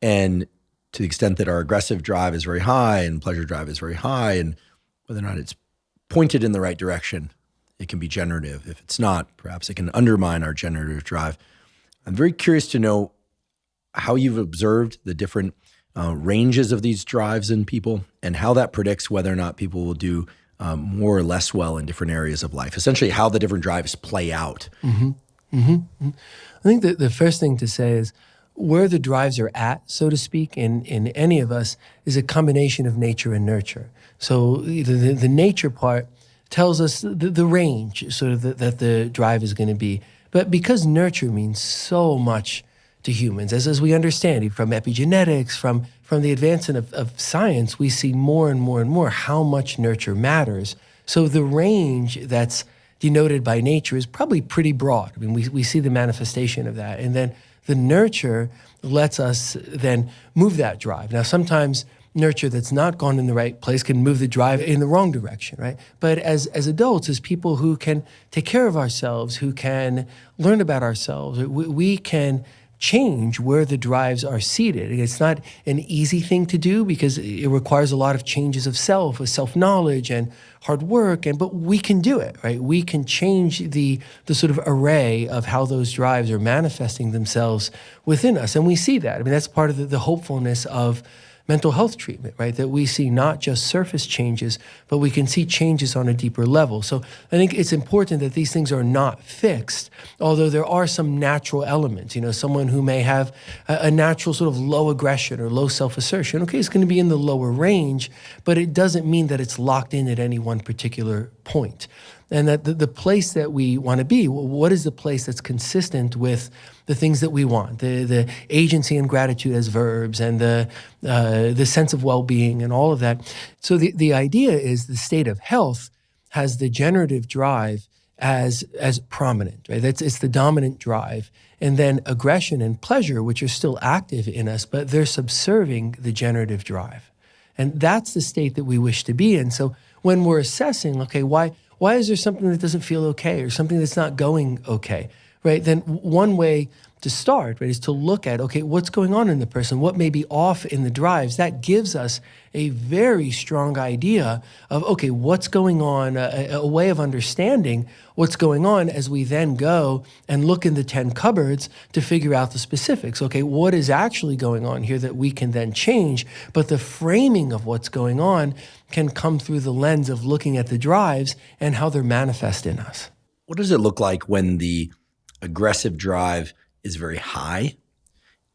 And to the extent that our aggressive drive is very high and pleasure drive is very high, and whether or not it's pointed in the right direction, it can be generative. If it's not, perhaps it can undermine our generative drive. I'm very curious to know how you've observed the different ranges of these drives in people and how that predicts whether or not people will do more or less well in different areas of life, essentially how the different drives play out. Mm-hmm. Mm-hmm. Mm-hmm. I think that the first thing to say is where the drives are at, so to speak, in any of us is a combination of nature and nurture. So the nature part tells us the range sort of that the drive is going to be. But because nurture means so much to humans, as we understand it from epigenetics, from the advancement of science, we see more and more and more how much nurture matters. So the range that's denoted by nature is probably pretty broad. I mean, we see the manifestation of that. And then the nurture lets us then move that drive. Now, sometimes nurture that's not gone in the right place can move the drive in the wrong direction, right? But as adults, as people who can take care of ourselves, who can learn about ourselves, we can change where the drives are seated. It's not an easy thing to do because it requires a lot of changes of self-knowledge and hard work, but we can do it, right? We can change the sort of array of how those drives are manifesting themselves within us. And we see that. I mean, that's part of the hopefulness of mental health treatment, right? That we see not just surface changes, but we can see changes on a deeper level. So I think it's important that these things are not fixed, although there are some natural elements. You know, someone who may have a natural sort of low aggression or low self-assertion, okay, it's going to be in the lower range, but it doesn't mean that it's locked in at any one particular point. And that the place that we want to be, what is the place that's consistent with the things that we want, the agency and gratitude as verbs, and the sense of well-being and all of that. So the idea is the state of health has the generative drive as prominent, right? It's the dominant drive. And then aggression and pleasure, which are still active in us, but they're subserving the generative drive. And that's the state that we wish to be in. So when we're assessing, okay, why is there something that doesn't feel okay or something that's not going okay, right? Then one way to start, right, is to look at, okay, what's going on in the person? What may be off in the drives? That gives us a very strong idea of, okay, what's going on, a way of understanding what's going on as we then go and look in the 10 cupboards to figure out the specifics. Okay, what is actually going on here that we can then change? But the framing of what's going on can come through the lens of looking at the drives and how they're manifest in us. What does it look like when the aggressive drive is very high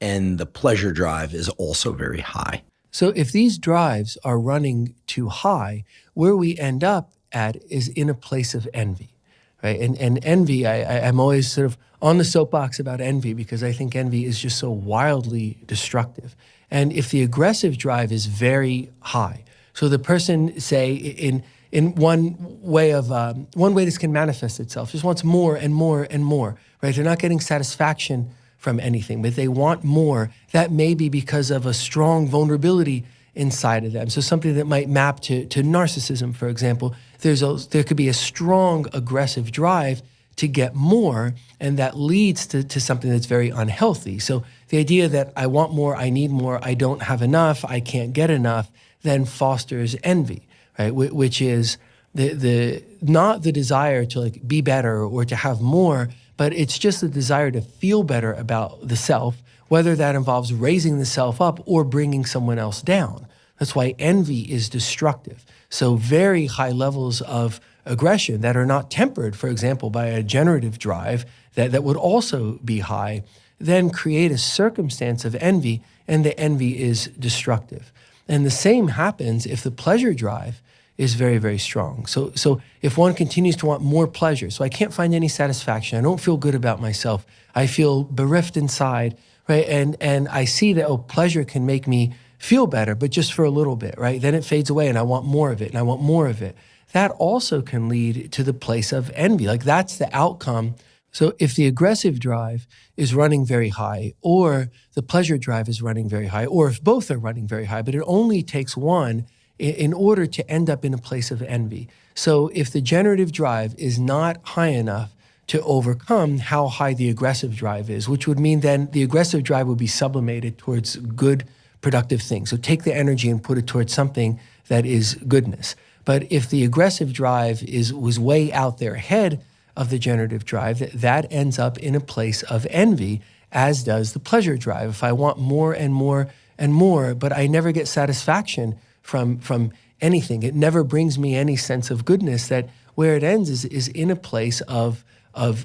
and the pleasure drive is also very high? So if these drives are running too high, where we end up at is in a place of envy, right? And envy, I'm always sort of on the soapbox about envy because I think envy is just so wildly destructive. And if the aggressive drive is very high, so the person, say, in one way this can manifest itself, just wants more and more and more, right? They're not getting satisfaction from anything, but they want more. That may be because of a strong vulnerability inside of them. So something that might map to narcissism, for example, there could be a strong aggressive drive to get more, and that leads to something that's very unhealthy. So the idea that I want more, I need more, I don't have enough, I can't get enough, then fosters envy, right? Which is not the desire to like be better or to have more, but it's just the desire to feel better about the self, whether that involves raising the self up or bringing someone else down. That's why envy is destructive. So very high levels of aggression that are not tempered, for example, by a generative drive that would also be high, then create a circumstance of envy, and the envy is destructive. And the same happens if the pleasure drive is very, very strong. So if one continues to want more pleasure, so I can't find any satisfaction, I don't feel good about myself, I feel bereft inside, right? And I see that, pleasure can make me feel better, but just for a little bit, right? Then it fades away and I want more of it and I want more of it. That also can lead to the place of envy. Like that's the outcome. So if the aggressive drive is running very high, or the pleasure drive is running very high, or if both are running very high, but it only takes one in order to end up in a place of envy. So if the generative drive is not high enough to overcome how high the aggressive drive is, which would mean then the aggressive drive would be sublimated towards good, productive things. So take the energy and put it towards something that is goodness. But if the aggressive drive was way out there ahead of the generative drive, that ends up in a place of envy, as does the pleasure drive. If I want more and more and more, but I never get satisfaction from anything, it never brings me any sense of goodness, that where it ends is in a place of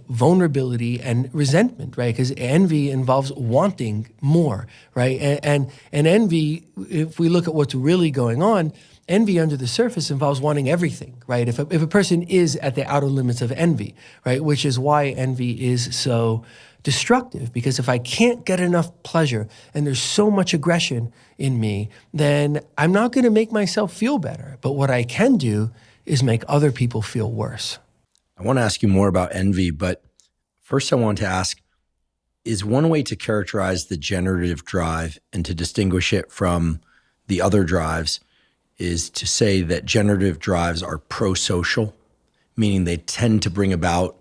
vulnerability and resentment, right? Because envy involves wanting more, right? And envy, if we look at what's really going on, envy under the surface involves wanting everything, right? If a person is at the outer limits of envy, right? Which is why envy is so destructive, because if I can't get enough pleasure and there's so much aggression in me, then I'm not going to make myself feel better. But what I can do is make other people feel worse. I want to ask you more about envy, but first I want to ask, is one way to characterize the generative drive and to distinguish it from the other drives is to say that generative drives are pro-social, meaning they tend to bring about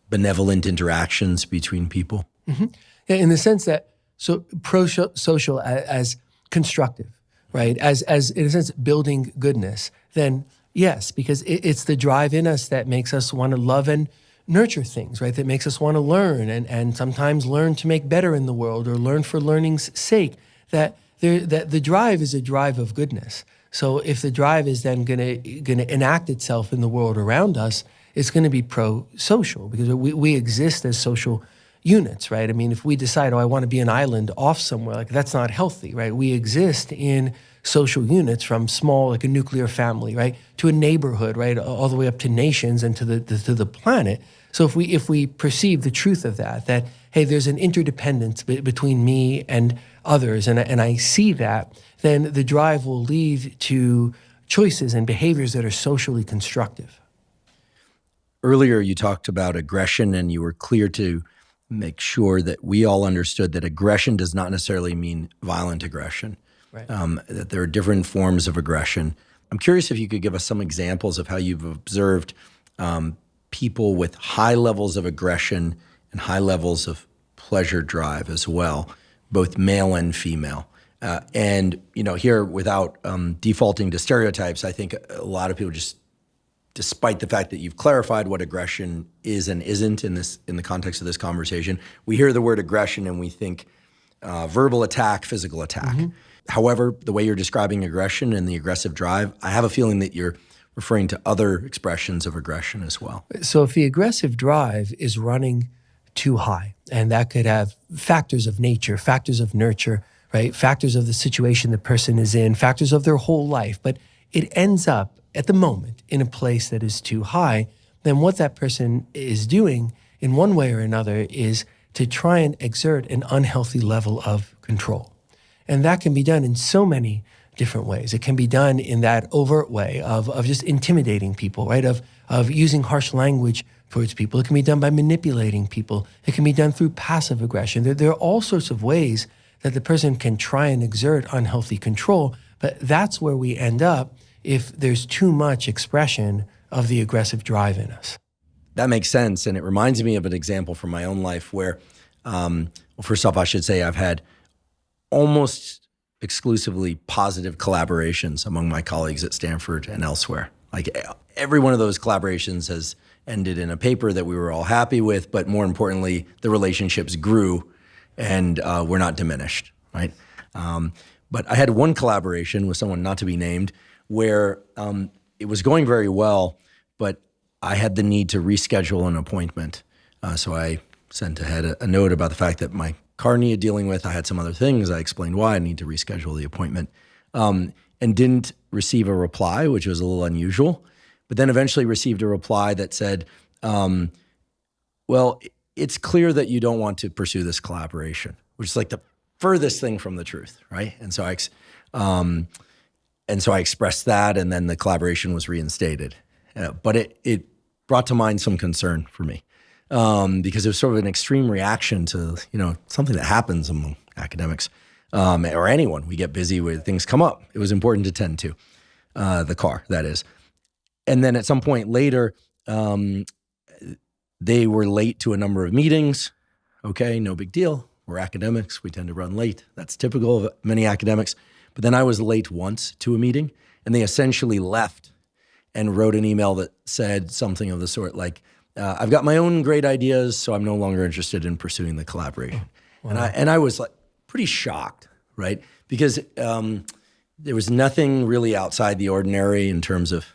benevolent interactions between people? Mm-hmm. Yeah, in the sense that, so pro-social as constructive, right? As in a sense, building goodness, then yes, because it's the drive in us that makes us want to love and nurture things, right? That makes us want to learn and sometimes learn to make better in the world or learn for learning's sake. That the drive is a drive of goodness. So if the drive is then going to enact itself in the world around us, it's going to be pro-social, because we exist as social units, right? I mean, if we decide, I want to be an island off somewhere, like that's not healthy, right? We exist in social units, from small, like a nuclear family, right, to a neighborhood, right, all the way up to nations and to the planet. So if we perceive the truth of that hey, there's an interdependence between me and others, and I see that, then the drive will lead to choices and behaviors that are socially constructive. Earlier, you talked about aggression, and you were clear to make sure that we all understood that aggression does not necessarily mean violent aggression. Right. That there are different forms of aggression. I'm curious if you could give us some examples of how you've observed people with high levels of aggression and high levels of pleasure drive as well, both male and female. And here, without defaulting to stereotypes, I think a lot of people just, despite the fact that you've clarified what aggression is and isn't in the context of this conversation, we hear the word aggression and we think verbal attack, physical attack. Mm-hmm. However, the way you're describing aggression and the aggressive drive, I have a feeling that you're referring to other expressions of aggression as well. So if the aggressive drive is running too high, and that could have factors of nature, factors of nurture, right? Factors of the situation the person is in, factors of their whole life, but it ends up at the moment in a place that is too high, then what that person is doing in one way or another is to try and exert an unhealthy level of control. And that can be done in so many different ways. It can be done in that overt way of just intimidating people, right? Of using harsh language towards people. It can be done by manipulating people. It can be done through passive aggression. There are all sorts of ways that the person can try and exert unhealthy control, but that's where we end up if there's too much expression of the aggressive drive in us. That makes sense, and it reminds me of an example from my own life where, well, first off, I should say I've had almost exclusively positive collaborations among my colleagues at Stanford and elsewhere. Like every one of those collaborations has ended in a paper that we were all happy with, but more importantly, the relationships grew and were not diminished, right? But I had one collaboration with someone not to be named where it was going very well, but I had the need to reschedule an appointment. So I sent ahead a note about the fact that my car needed dealing with. I had some other things. I explained why I need to reschedule the appointment, and didn't receive a reply, which was a little unusual, but then eventually received a reply that said, well, it's clear that you don't want to pursue this collaboration, which is like the furthest thing from the truth, right? And so I expressed that, and then the collaboration was reinstated. But it brought to mind some concern for me. Because it was sort of an extreme reaction to, something that happens among academics, or anyone. We get busy with things come up. It was important to tend to the car, that is. And then at some point later, They were late to a number of meetings. Okay, no big deal. We're academics. We tend to run late. That's typical of many academics. But then I was late once to a meeting, and they essentially left and wrote an email that said something of the sort like, I've got my own great ideas, so I'm no longer interested in pursuing the collaboration. Wow. And I was like pretty shocked, right? Because there was nothing really outside the ordinary in terms of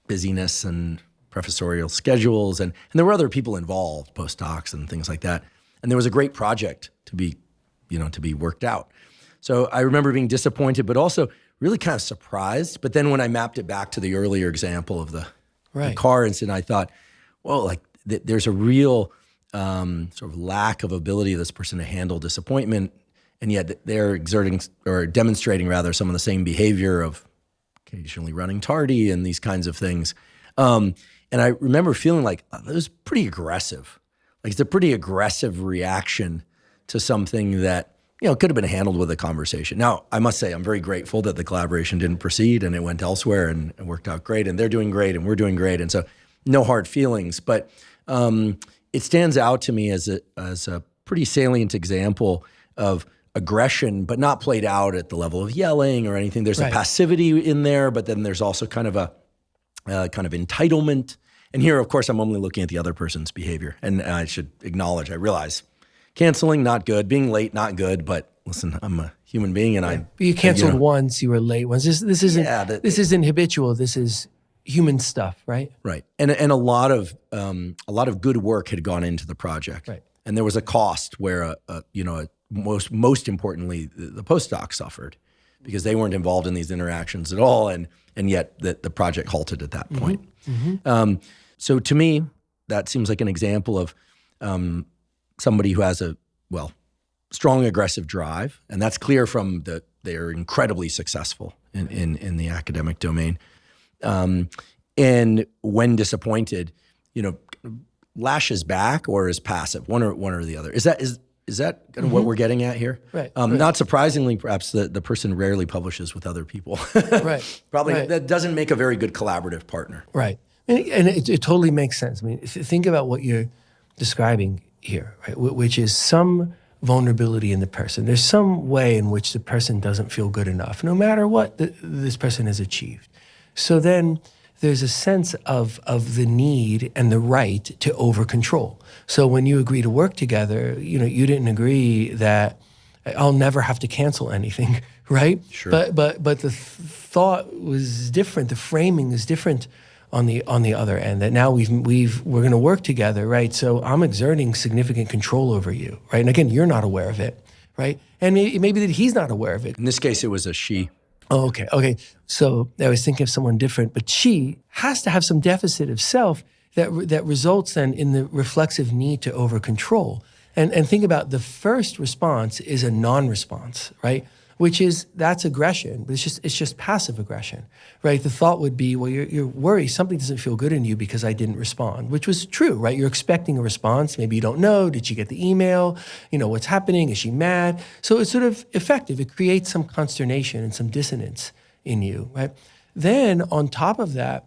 busyness and professorial schedules, and there were other people involved, postdocs and things like that. And there was a great project to be worked out. So I remember being disappointed, but also really kind of surprised. But then when I mapped it back to the earlier example of the car incident, I thought, well, like there's a real sort of lack of ability of this person to handle disappointment, and yet they're exerting or demonstrating rather some of the same behavior of occasionally running tardy and these kinds of things. And I remember feeling like it was pretty aggressive. Like it's a pretty aggressive reaction to something that, could have been handled with a conversation. Now, I must say, I'm very grateful that the collaboration didn't proceed and it went elsewhere and it worked out great, and they're doing great and we're doing great. And so no hard feelings, but it stands out to me as a pretty salient example of aggression, but not played out at the level of yelling or anything. There's a passivity in there, but then there's also kind of a kind of entitlement. And here, of course, I'm only looking at the other person's behavior. And I should acknowledge, I realize canceling, not good. Being late, not good. But listen, I'm a human being, and you canceled once, you were late once. This isn't habitual. This is human stuff, right? Right. And a lot of good work had gone into the project. Right. And there was a cost where most importantly, the postdoc suffered because they weren't involved in these interactions at all, and yet the project halted at that point. Mm-hmm. So to me, that seems like an example of somebody who has a strong aggressive drive, and that's clear from they're incredibly successful in the academic domain. And when disappointed, lashes back or is passive, one or the other. Is that kind of what we're getting at here? Right. Not surprisingly, perhaps the person rarely publishes with other people. Right. Probably that doesn't make a very good collaborative partner. Right. And it totally makes sense. I mean, think about what you're describing here, right? Which is some vulnerability in the person. There's some way in which the person doesn't feel good enough, no matter what this person has achieved. So then there's a sense of the need and the right to overcontrol. So when you agree to work together, you didn't agree that I'll never have to cancel anything, right? Sure. But the thought was different. The framing is different on the other end. That now we're going to work together, right? So I'm exerting significant control over you, right? And again, you're not aware of it, right? And maybe that he's not aware of it. In this case, it was a she. Oh, okay. So I was thinking of someone different, but she has to have some deficit of self that results then in the reflexive need to overcontrol. And think about the first response is a non-response, right? That's aggression, but it's just passive aggression, right? The thought would be, well, you're worried something doesn't feel good in you because I didn't respond, which was true, right? You're expecting a response. Maybe you don't know. Did she get the email? What's happening? Is she mad? So it's sort of effective. It creates some consternation and some dissonance in you, right? Then on top of that,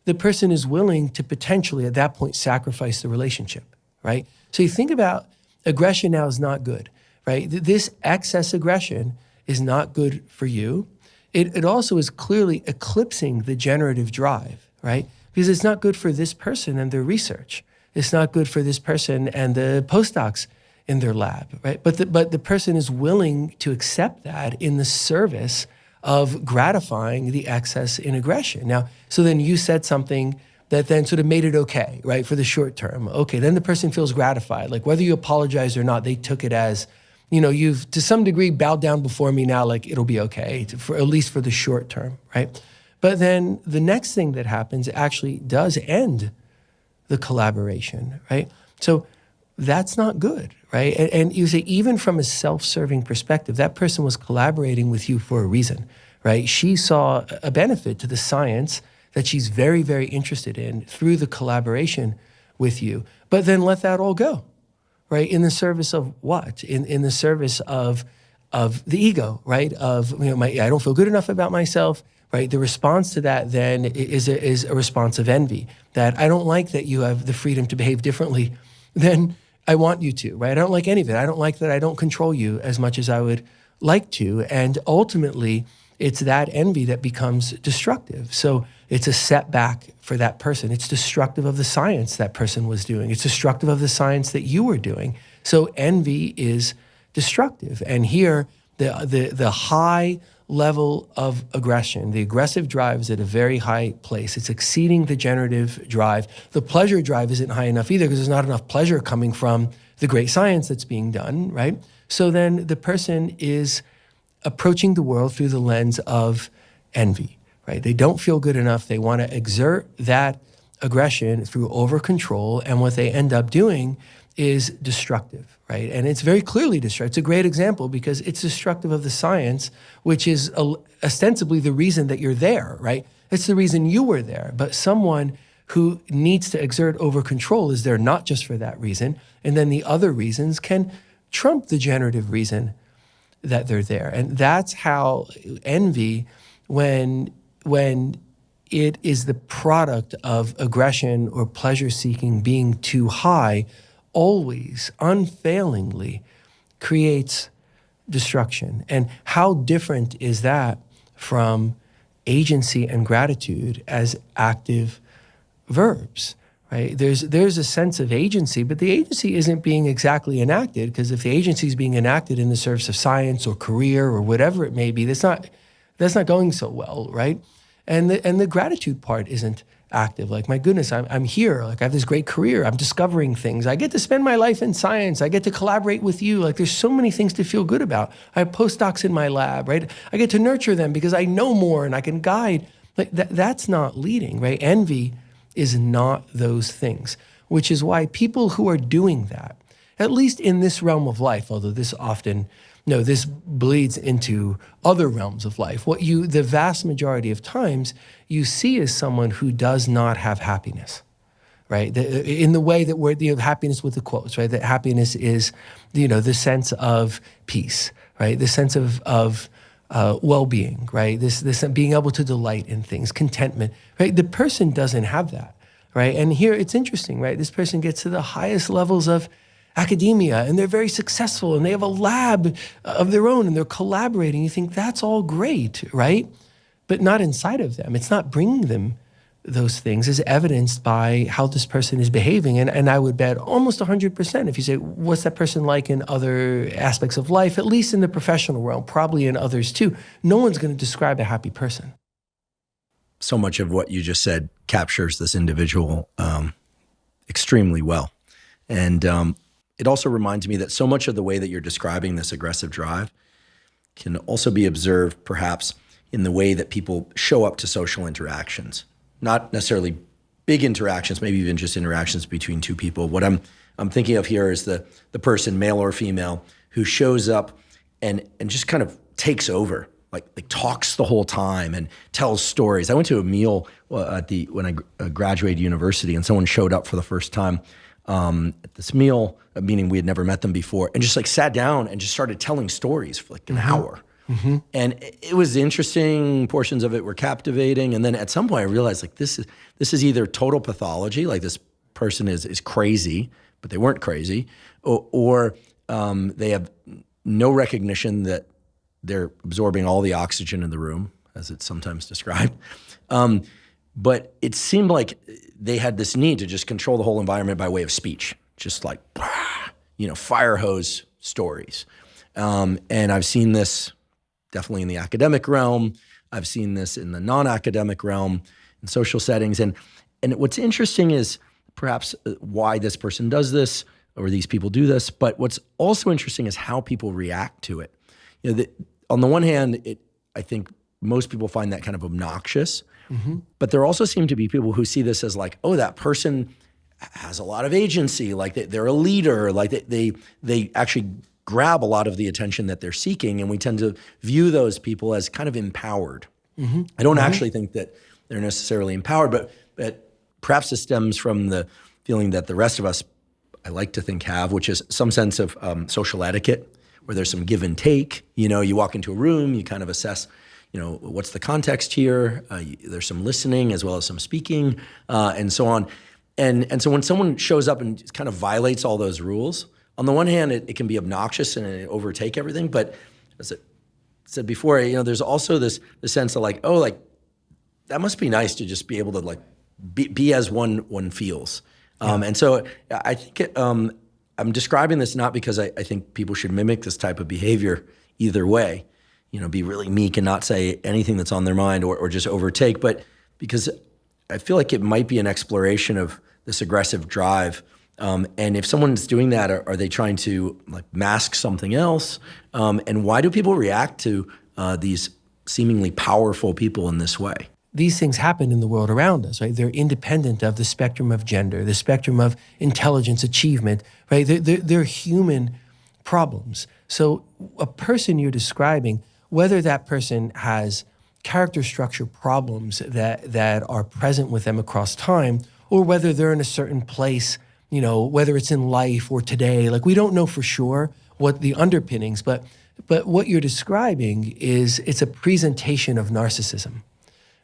the person is willing to potentially at that point sacrifice the relationship, right? So you think about aggression now is not good, right? This excess aggression is not good for you. It also is clearly eclipsing the generative drive, right? Because it's not good for this person and their research. It's not good for this person and the postdocs in their lab, right? But the person is willing to accept that in the service of gratifying the excess in aggression. Now, so then you said something that then sort of made it okay, right, for the short term. Okay, then the person feels gratified. Like whether you apologize or not, they took it as, you've to some degree bowed down before me now, like it'll be okay, at least for the short term, right? But then the next thing that happens actually does end the collaboration, right? So that's not good, right? And you say, even from a self-serving perspective, that person was collaborating with you for a reason, right? She saw a benefit to the science that she's very, very interested in through the collaboration with you, but then let that all go, right? In the service of what? In the service of the ego, right? Of, I don't feel good enough about myself. right? The response to that then is a response of envy, that I don't like that you have the freedom to behave differently than I want you to, right? I don't like any of it. I don't like that I don't control you as much as I would like to. And ultimately, it's that envy that becomes destructive. So it's a setback for that person. It's destructive of the science that person was doing. It's destructive of the science that you were doing. So envy is destructive. And here, the high level of aggression, the aggressive drive is at a very high place. It's exceeding the generative drive. The pleasure drive isn't high enough either because there's not enough pleasure coming from the great science that's being done, right? So then the person is approaching the world through the lens of envy, right? They don't feel good enough. They want to exert that aggression through over-control, and what they end up doing is destructive, right? And it's very clearly destructive. It's a great example because it's destructive of the science, which is ostensibly the reason that you're there, right? It's the reason you were there. But someone who needs to exert over-control is there not just for that reason, and then the other reasons can trump the generative reason that they're there. And that's how envy, when it is the product of aggression or pleasure-seeking being too high, always, unfailingly creates destruction. And how different is that from agency and gratitude as active verbs, right? There's a sense of agency, but the agency isn't being exactly enacted, because if the agency is being enacted in the service of science or career or whatever it may be, that's not going so well, right? And the gratitude part isn't active. Like, my goodness, I'm here. Like, I have this great career. I'm discovering things. I get to spend my life in science. I get to collaborate with you. Like, there's so many things to feel good about. I have postdocs in my lab, right? I get to nurture them because I know more and I can guide. Like, that's not leading, right? Envy is not those things, which is why people who are doing that, at least in this realm of life, although this often, this bleeds into other realms of life. The vast majority of times, you see is someone who does not have happiness, right? In the way that we're, happiness with the quotes, right? That happiness is, the sense of peace, right? The sense of well-being, right? This being able to delight in things, contentment, right? The person doesn't have that, right? And here it's interesting, right? This person gets to the highest levels of academia, and they're very successful, and they have a lab of their own, and they're collaborating. You think that's all great, right? But not inside of them. It's not bringing them those things, as evidenced by how this person is behaving. And I would bet almost 100%, if you say, what's that person like in other aspects of life, at least in the professional realm, probably in others too, no one's going to describe a happy person. So much of what you just said captures this individual extremely well. And it also reminds me that so much of the way that you're describing this aggressive drive can also be observed perhaps in the way that people show up to social interactions. Not necessarily big interactions, maybe even just interactions between two people. What I'm thinking of here is the person, male or female, who shows up and just kind of takes over, like talks the whole time and tells stories. I went to a meal when I graduated university, and someone showed up for the first time at this meal, meaning we had never met them before, and just sat down and just started telling stories for an hour. Mm-hmm. And it was interesting. Portions of it were captivating. And then at some point I realized this is either total pathology, like this person is crazy, but they weren't crazy, or they have no recognition that they're absorbing all the oxygen in the room, as it's sometimes described. But it seemed like they had this need to just control the whole environment by way of speech, just fire hose stories. And I've seen this definitely in the academic realm. I've seen this in the non-academic realm, in social settings. And what's interesting is perhaps why this person does this, or these people do this. But what's also interesting is how people react to it. On the one hand, I think most people find that kind of obnoxious. Mm-hmm. But there also seem to be people who see this as that person has a lot of agency, they're a leader, they actually grab a lot of the attention that they're seeking, and we tend to view those people as kind of empowered. Mm-hmm. I don't actually think that they're necessarily empowered, but perhaps this stems from the feeling that the rest of us, I like to think, have, which is some sense of social etiquette, where there's some give and take. You walk into a room, you kind of assess, what's the context here? There's some listening as well as some speaking, and so on. And so when someone shows up and kind of violates all those rules, on the one hand, it can be obnoxious and it overtake everything. But as I said before, there's also this sense of like, that must be nice to just be able to like be as one feels. And so I think I'm describing this not because I think people should mimic this type of behavior either way, be really meek and not say anything that's on their mind or just overtake, but because I feel like it might be an exploration of this aggressive drive. And if someone's doing that, are they trying to like mask something else? And why do people react to these seemingly powerful people in this way? These things happen in the world around us, right? They're independent of the spectrum of gender, the spectrum of intelligence, achievement, right? They're human problems. So a person you're describing, whether that person has character structure problems that are present with them across time, or whether they're in a certain place, whether it's in life or today, like we don't know for sure what the underpinnings, but what you're describing it's a presentation of narcissism.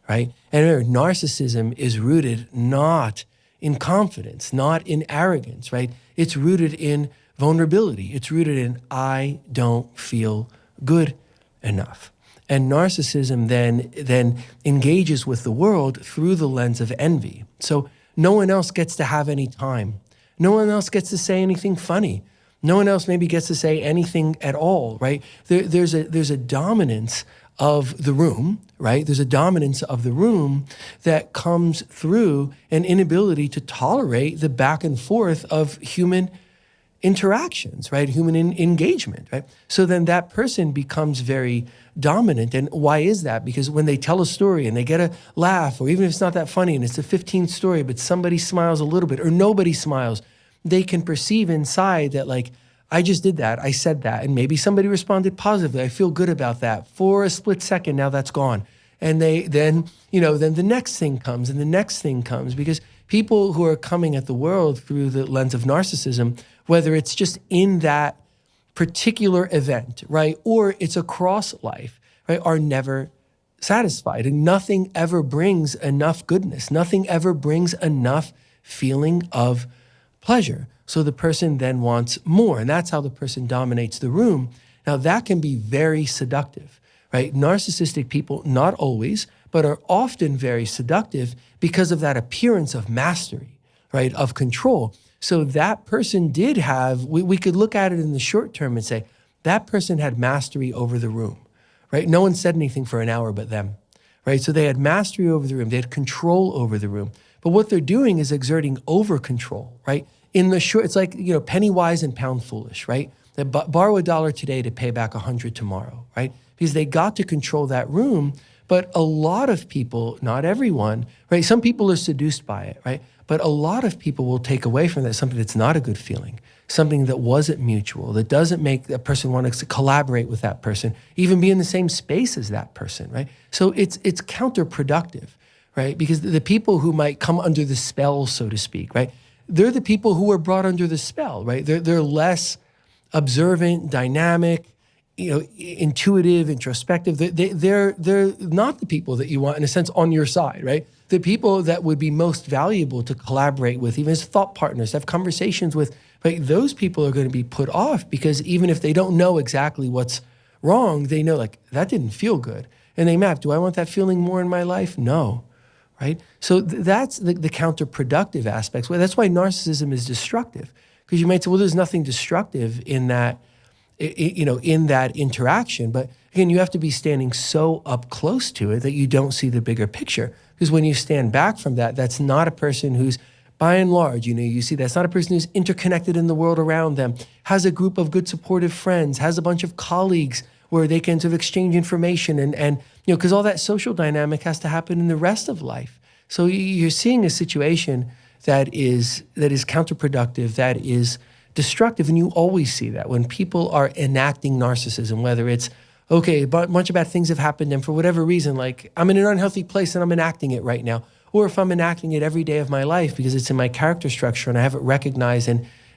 Right? And remember, narcissism is rooted not in confidence, not in arrogance, right? It's rooted in vulnerability. It's rooted in, I don't feel good enough. And narcissism then engages with the world through the lens of envy. So no one else gets to have any time. No one else gets to say anything funny. No one else maybe gets to say anything at all, right? There's a dominance of the room, right? There's a dominance of the room that comes through an inability to tolerate the back and forth of human interactions, right? Human engagement, right? So then that person becomes very dominant. And why is that? Because when they tell a story and they get a laugh, or even if it's not that funny and it's the 15th story, but somebody smiles a little bit or nobody smiles, they can perceive inside that like, I just did that, I said that, and maybe somebody responded positively. I feel good about that. For a split second, now that's gone. And then the next thing comes and the next thing comes, because people who are coming at the world through the lens of narcissism, whether it's just in that particular event, right, or it's across life, right, are never satisfied. And nothing ever brings enough goodness. Nothing ever brings enough feeling of pleasure. So the person then wants more, and that's how the person dominates the room. Now that can be very seductive, right? Narcissistic people, not always, but are often very seductive because of that appearance of mastery, right? Of control. So that person did have, we could look at it in the short term and say, that person had mastery over the room, right? No one said anything for an hour but them, right? So they had mastery over the room. They had control over the room. But what they're doing is exerting over control, right? In the short, it's like, penny wise and pound foolish, right? They borrow $1 today to pay back 100 tomorrow, right? Because they got to control that room. But a lot of people, not everyone, right? Some people are seduced by it, right? But a lot of people will take away from that something that's not a good feeling, something that wasn't mutual, that doesn't make that person want to collaborate with that person, even be in the same space as that person, right? So it's counterproductive, right? Because the people who might come under the spell, so to speak, right? They're the people who are brought under the spell, right? They're less observant, dynamic, intuitive, introspective. They're not the people that you want, in a sense, on your side, right? The people that would be most valuable to collaborate with, even as thought partners, have conversations with, right? Those people are going to be put off because even if they don't know exactly what's wrong, they know like, that didn't feel good. And they map, do I want that feeling more in my life? No. Right? So that's the counterproductive aspects. Well, that's why narcissism is destructive, because you might say, well, there's nothing destructive in that, in that interaction. But again, you have to be standing so up close to it that you don't see the bigger picture. Because when you stand back from that, that's not a person who's, by and large, you see that's not a person who's interconnected in the world around them, has a group of good supportive friends, has a bunch of colleagues where they can sort of exchange information and because all that social dynamic has to happen in the rest of life. So you're seeing a situation that is counterproductive, that is destructive, and you always see that when people are enacting narcissism, whether it's, okay, a bunch of bad things have happened, and for whatever reason, like I'm in an unhealthy place and I'm enacting it right now, or if I'm enacting it every day of my life because it's in my character structure and I haven't recognized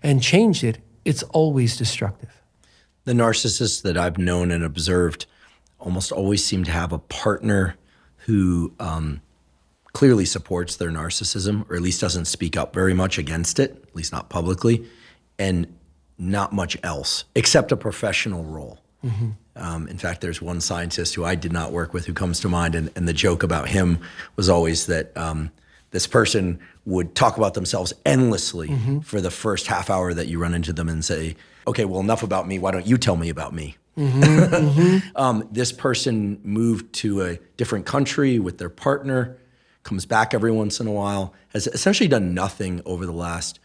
and changed it, it's always destructive. The narcissists that I've known and observed almost always seem to have a partner who clearly supports their narcissism, or at least doesn't speak up very much against it, at least not publicly, and not much else, except a professional role. In fact, there's one scientist who I did not work with who comes to mind, and the joke about him was always that this person would talk about themselves endlessly for the first half hour that you run into them and say, okay, well, enough about me, why don't you tell me about me? This person moved to a different country with their partner, comes back every once in a while, has essentially done nothing over the last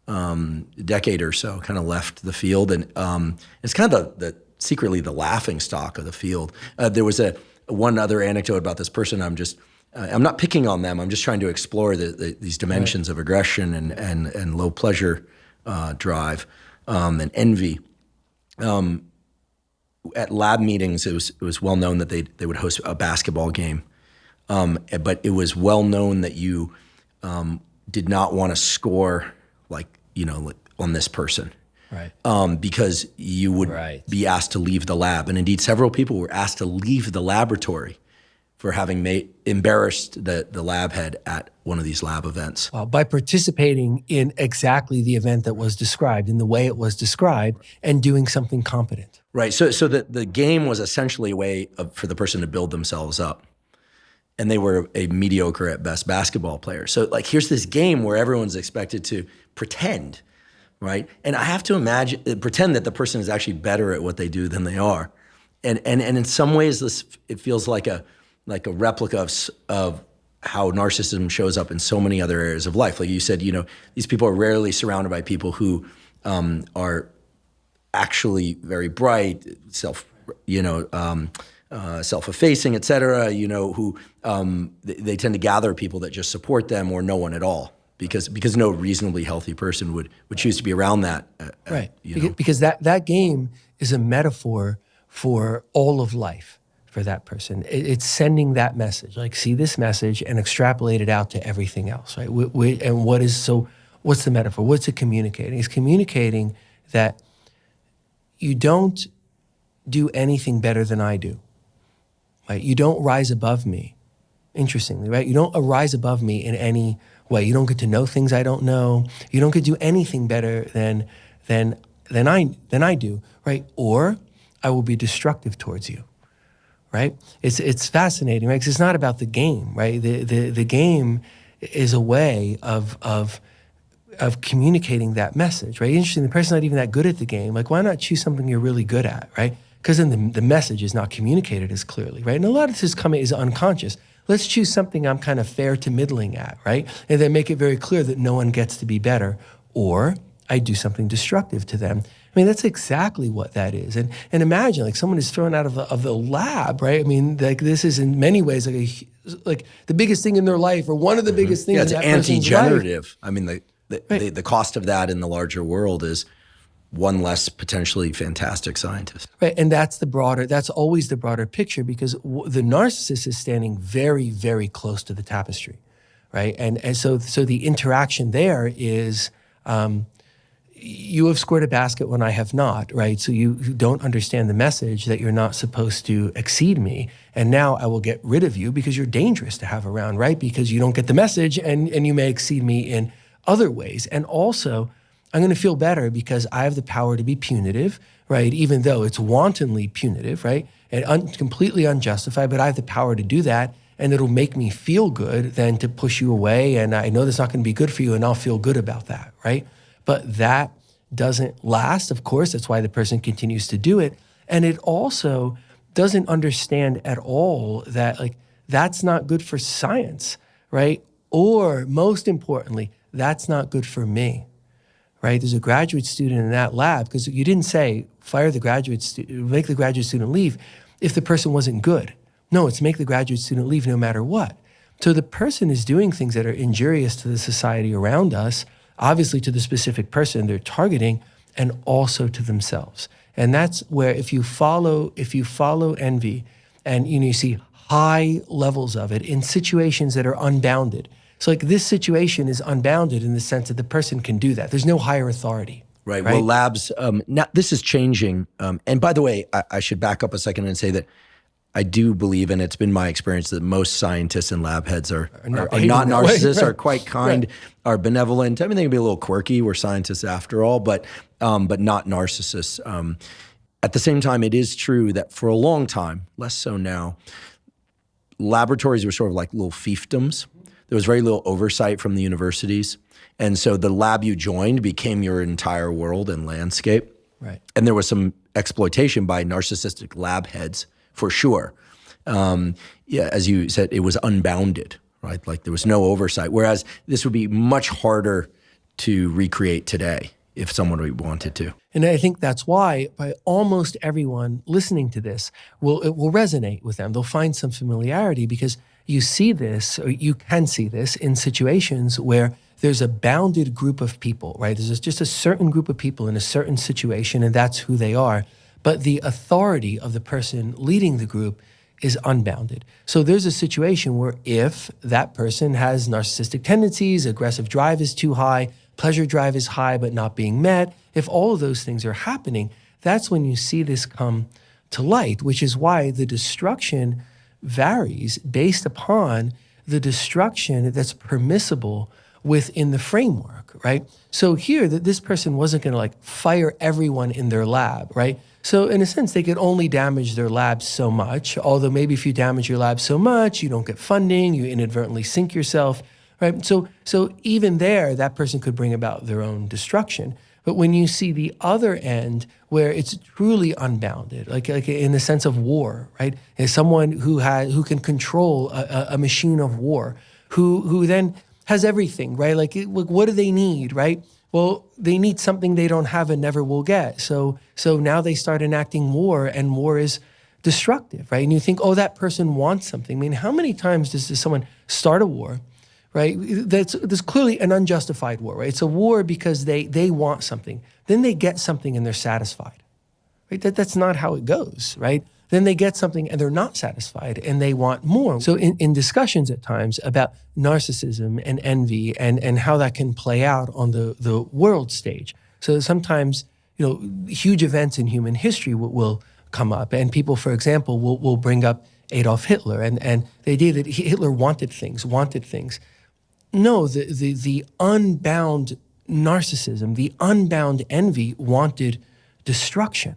decade or so, kind of left the field. And it's kind of secretly the laughing stock of the field. There was one other anecdote about this person. I'm not picking on them. I'm just trying to explore these dimensions of aggression and low pleasure drive and envy. At lab meetings, it was well known that they would host a basketball game. But it was well known that you did not want to score like on this person. Right. Because you would be asked to leave the lab. And indeed, several people were asked to leave the laboratory for having embarrassed the lab head at one of these lab events. Well, by participating in exactly the event that was described, in the way it was described, and doing something competent. Right. So the game was essentially a way for the person to build themselves up. And they were a mediocre at best basketball player. So like, here's this game where everyone's expected to pretend, right? And I have to pretend that the person is actually better at what they do than they are. And in some ways, it feels like a replica of how narcissism shows up in so many other areas of life. Like you said, these people are rarely surrounded by people who are actually very bright, self-effacing, et cetera, who they tend to gather people that just support them or no one at all, because no reasonably healthy person would choose to be around that. Right, because that game is a metaphor for all of life for that person. It's sending that message, like see this message and extrapolate it out to everything else, right? And what's the metaphor? What's it communicating? It's communicating that you don't do anything better than I do. Right? You don't rise above me, interestingly, right? You don't rise above me in any way. You don't get to know things I don't know. You don't get to do anything better than I do, right? Or I will be destructive towards you, right? It's fascinating, right? Because it's not about the game, right? The game is a way of communicating that message, right? Interesting, the person's not even that good at the game. Like, why not choose something you're really good at, right? Because then the message is not communicated as clearly, right? And a lot of this is unconscious. Let's choose something I'm kind of fair to middling at, right? And then make it very clear that no one gets to be better, or I do something destructive to them. I mean, that's exactly what that is. And imagine, like, someone is thrown out of the lab, right? I mean, like, this is in many ways like the biggest thing in their life, or one of the biggest things in that person's life. It's anti-generative. I mean, the cost of that in the larger world is one less potentially fantastic scientist. Right, and that's always the broader picture, because the narcissist is standing very, very close to the tapestry, right? And so the interaction there is, you have scored a basket when I have not, right? So you don't understand the message that you're not supposed to exceed me, and now I will get rid of you because you're dangerous to have around, right? Because you don't get the message, and you may exceed me in other ways. And also, I'm going to feel better because I have the power to be punitive, right? Even though it's wantonly punitive, right? And completely unjustified, but I have the power to do that, and it'll make me feel good than to push you away, and I know that's not going to be good for you, and I'll feel good about that, right? But that doesn't last, of course. That's why the person continues to do it. And it also doesn't understand at all that, like, that's not good for science, right? Or most importantly, that's not good for me. Right? There's a graduate student in that lab, because you didn't say fire the graduate student, make the graduate student leave if the person wasn't good. No, it's make the graduate student leave no matter what. So the person is doing things that are injurious to the society around us, obviously to the specific person they're targeting, and also to themselves. And that's where if you follow envy, and you see high levels of it in situations that are unbounded. So like this situation is unbounded in the sense that the person can do that. There's no higher authority. Right. Well, labs, now this is changing. And by the way, I should back up a second and say that I do believe, and it's been my experience, that most scientists and lab heads are not that way, narcissists, right. are quite kind, are benevolent. I mean, they can be a little quirky. We're scientists after all, but not narcissists. At the same time, it is true that for a long time, less so now, laboratories were sort of like little fiefdoms. There was very little oversight from the universities. And so the lab you joined became your entire world and landscape. Right. And there was some exploitation by narcissistic lab heads, for sure. As you said, it was unbounded, right? Like there was no oversight. Whereas this would be much harder to recreate today if someone wanted to. And I think that's why by almost everyone listening to this, it will resonate with them. They'll find some familiarity because you see this, or you can see this in situations where there's a bounded group of people, right? There's just a certain group of people in a certain situation, and that's who they are. But the authority of the person leading the group is unbounded. So there's a situation where if that person has narcissistic tendencies, aggressive drive is too high, pleasure drive is high but not being met, if all of those things are happening, that's when you see this come to light, which is why the destruction varies based upon the destruction that's permissible within the framework, right? So here, that this person wasn't going to like fire everyone in their lab, right? So in a sense, they could only damage their lab so much, although maybe if you damage your lab so much, you don't get funding, you inadvertently sink yourself, right? So even there, that person could bring about their own destruction. But when you see the other end, where it's truly unbounded, like in the sense of war, right? Is someone who can control a machine of war, who then has everything, right? Like what do they need, right? Well, they need something they don't have and never will get. So now they start enacting war, and war is destructive, right? And you think, oh, that person wants something. I mean, how many times does someone start a war, right? There's clearly an unjustified war, right? It's a war because they want something. Then they get something and they're satisfied, right? That's not how it goes, right? Then they get something and they're not satisfied and they want more. So in discussions at times about narcissism and envy and how that can play out on the world stage. So sometimes, huge events in human history will come up, and people, for example, will bring up Adolf Hitler and the idea that Hitler wanted things. No, the unbound narcissism, the unbound envy wanted destruction.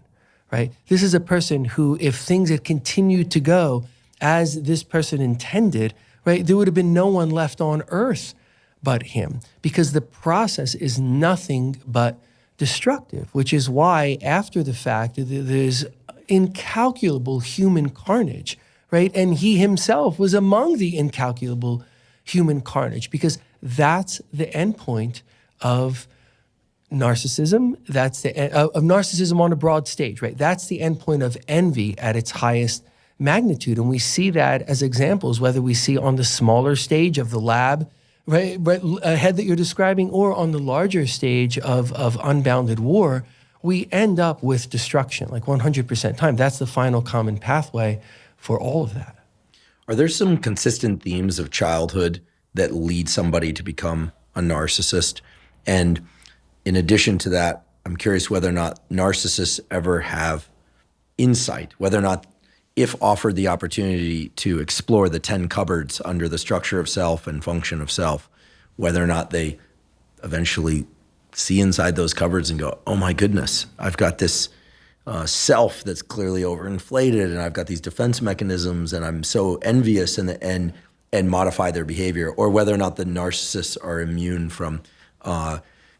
Right? This is a person who, if things had continued to go as this person intended, right, there would have been no one left on earth but him, because the process is nothing but destructive, which is why after the fact, there's incalculable human carnage, right? And he himself was among the incalculable human carnage, because that's the endpoint of narcissism. That's of narcissism on a broad stage, right? That's the endpoint of envy at its highest magnitude. And we see that as examples, whether we see on the smaller stage of the lab, right, ahead that you're describing, or on the larger stage of unbounded war, we end up with destruction, like 100% time. That's the final common pathway for all of that. Are there some consistent themes of childhood that lead somebody to become a narcissist? And in addition to that, I'm curious whether or not narcissists ever have insight, whether or not, if offered the opportunity to explore the 10 cupboards under the structure of self and function of self, whether or not they eventually see inside those cupboards and go, oh my goodness, I've got this self that's clearly overinflated, and I've got these defense mechanisms, and I'm so envious, and modify their behavior, or whether or not the narcissists are immune from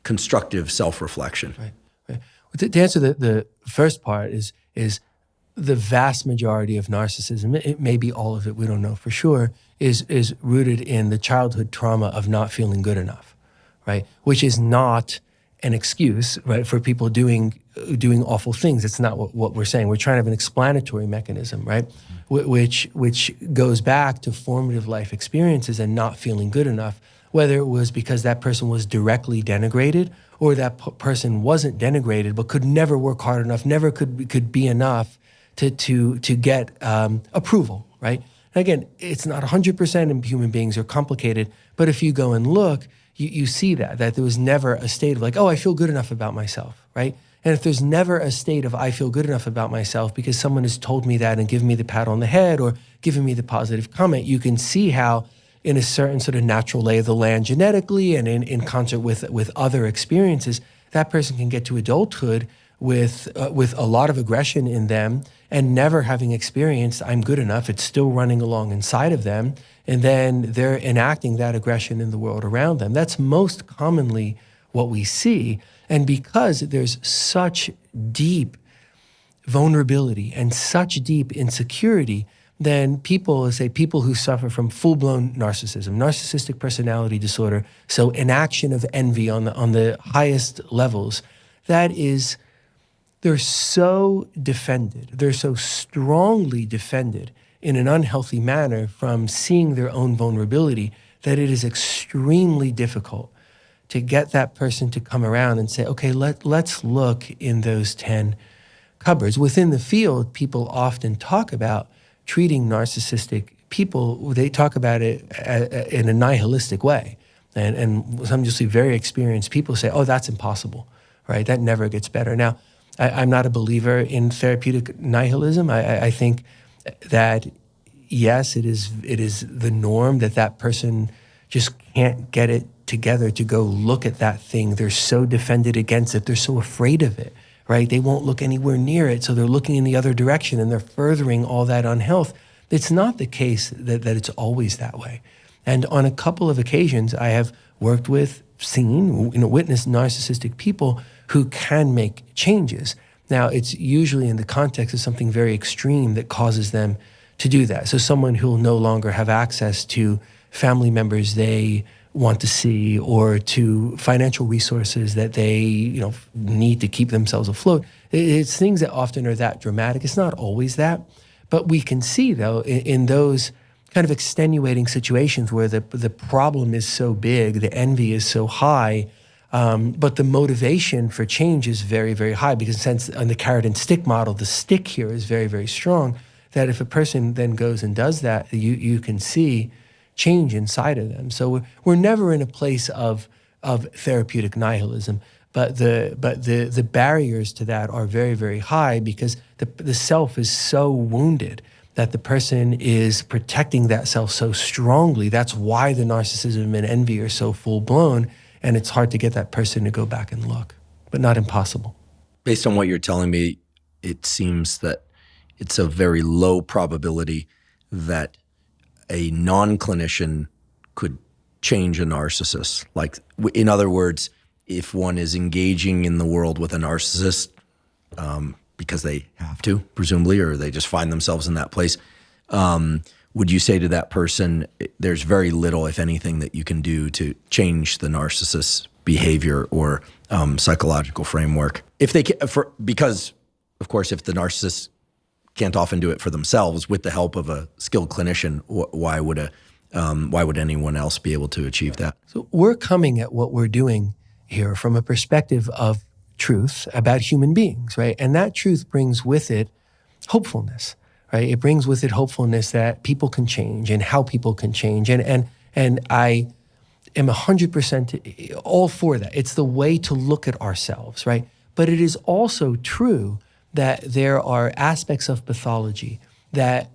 constructive self-reflection. Right. Well, to answer the first part is the vast majority of narcissism, it may be all of it, we don't know for sure, is rooted in the childhood trauma of not feeling good enough, right? Which is not an excuse, right, for people doing awful things. It's not what we're saying. We're trying to have an explanatory mechanism, right? Which goes back to formative life experiences and not feeling good enough, whether it was because that person was directly denigrated, or that person wasn't denigrated but could never work hard enough, never could be enough to get approval, right? And again, it's not 100%, and human beings are complicated, but if you go and look, you see that there was never a state of like, oh, I feel good enough about myself, right? And if there's never a state of I feel good enough about myself because someone has told me that and given me the pat on the head or given me the positive comment, you can see how in a certain sort of natural lay of the land genetically and in concert with other experiences, that person can get to adulthood with a lot of aggression in them and never having experienced I'm good enough. It's still running along inside of them. And then they're enacting that aggression in the world around them. That's most commonly what we see. And because there's such deep vulnerability and such deep insecurity, then people who suffer from full-blown narcissism, narcissistic personality disorder, so enaction of envy on the highest levels, they're so defended, they're so strongly defended in an unhealthy manner from seeing their own vulnerability that it is extremely difficult to get that person to come around and say, okay, let's look in those 10 cupboards. Within the field, people often talk about treating narcissistic people, they talk about it in a nihilistic way. And some you'll see very experienced people say, oh, that's impossible, right? That never gets better. Now, I'm not a believer in therapeutic nihilism. I think that, yes, it is the norm that person just can't get it together to go look at that thing. They're so defended against it. They're so afraid of it, right? They won't look anywhere near it, so they're looking in the other direction and they're furthering all that unhealth. It's not the case that it's always that way. And on a couple of occasions, I have worked with, seen, witnessed narcissistic people who can make changes. Now, it's usually in the context of something very extreme that causes them to do that. So someone who will no longer have access to family members they want to see or to financial resources that they need to keep themselves afloat. It's things that often are that dramatic. It's not always that. But we can see, though, in those kind of extenuating situations where the problem is so big, the envy is so high, but the motivation for change is very, very high, because since on the carrot and stick model, the stick here is very, very strong, that if a person then goes and does that, you can see change inside of them. So we're never in a place of therapeutic nihilism, but the barriers to that are very, very high, because the self is so wounded that the person is protecting that self so strongly. That's why the narcissism and envy are so full-blown, and it's hard to get that person to go back and look, but not impossible. Based on what you're telling me, it seems that it's a very low probability that a non-clinician could change a narcissist. Like, in other words, if one is engaging in the world with a narcissist because they have to, presumably, or they just find themselves in that place, would you say to that person, there's very little, if anything, that you can do to change the narcissist's behavior or psychological framework? If they because, of course, if the narcissist can't often do it for themselves with the help of a skilled clinician, why would anyone else be able to achieve that? So we're coming at what we're doing here from a perspective of truth about human beings, right? And that truth brings with it hopefulness, right? It brings with it hopefulness that people can change and how people can change. And I am 100% all for that. It's the way to look at ourselves, right? But it is also true that there are aspects of pathology that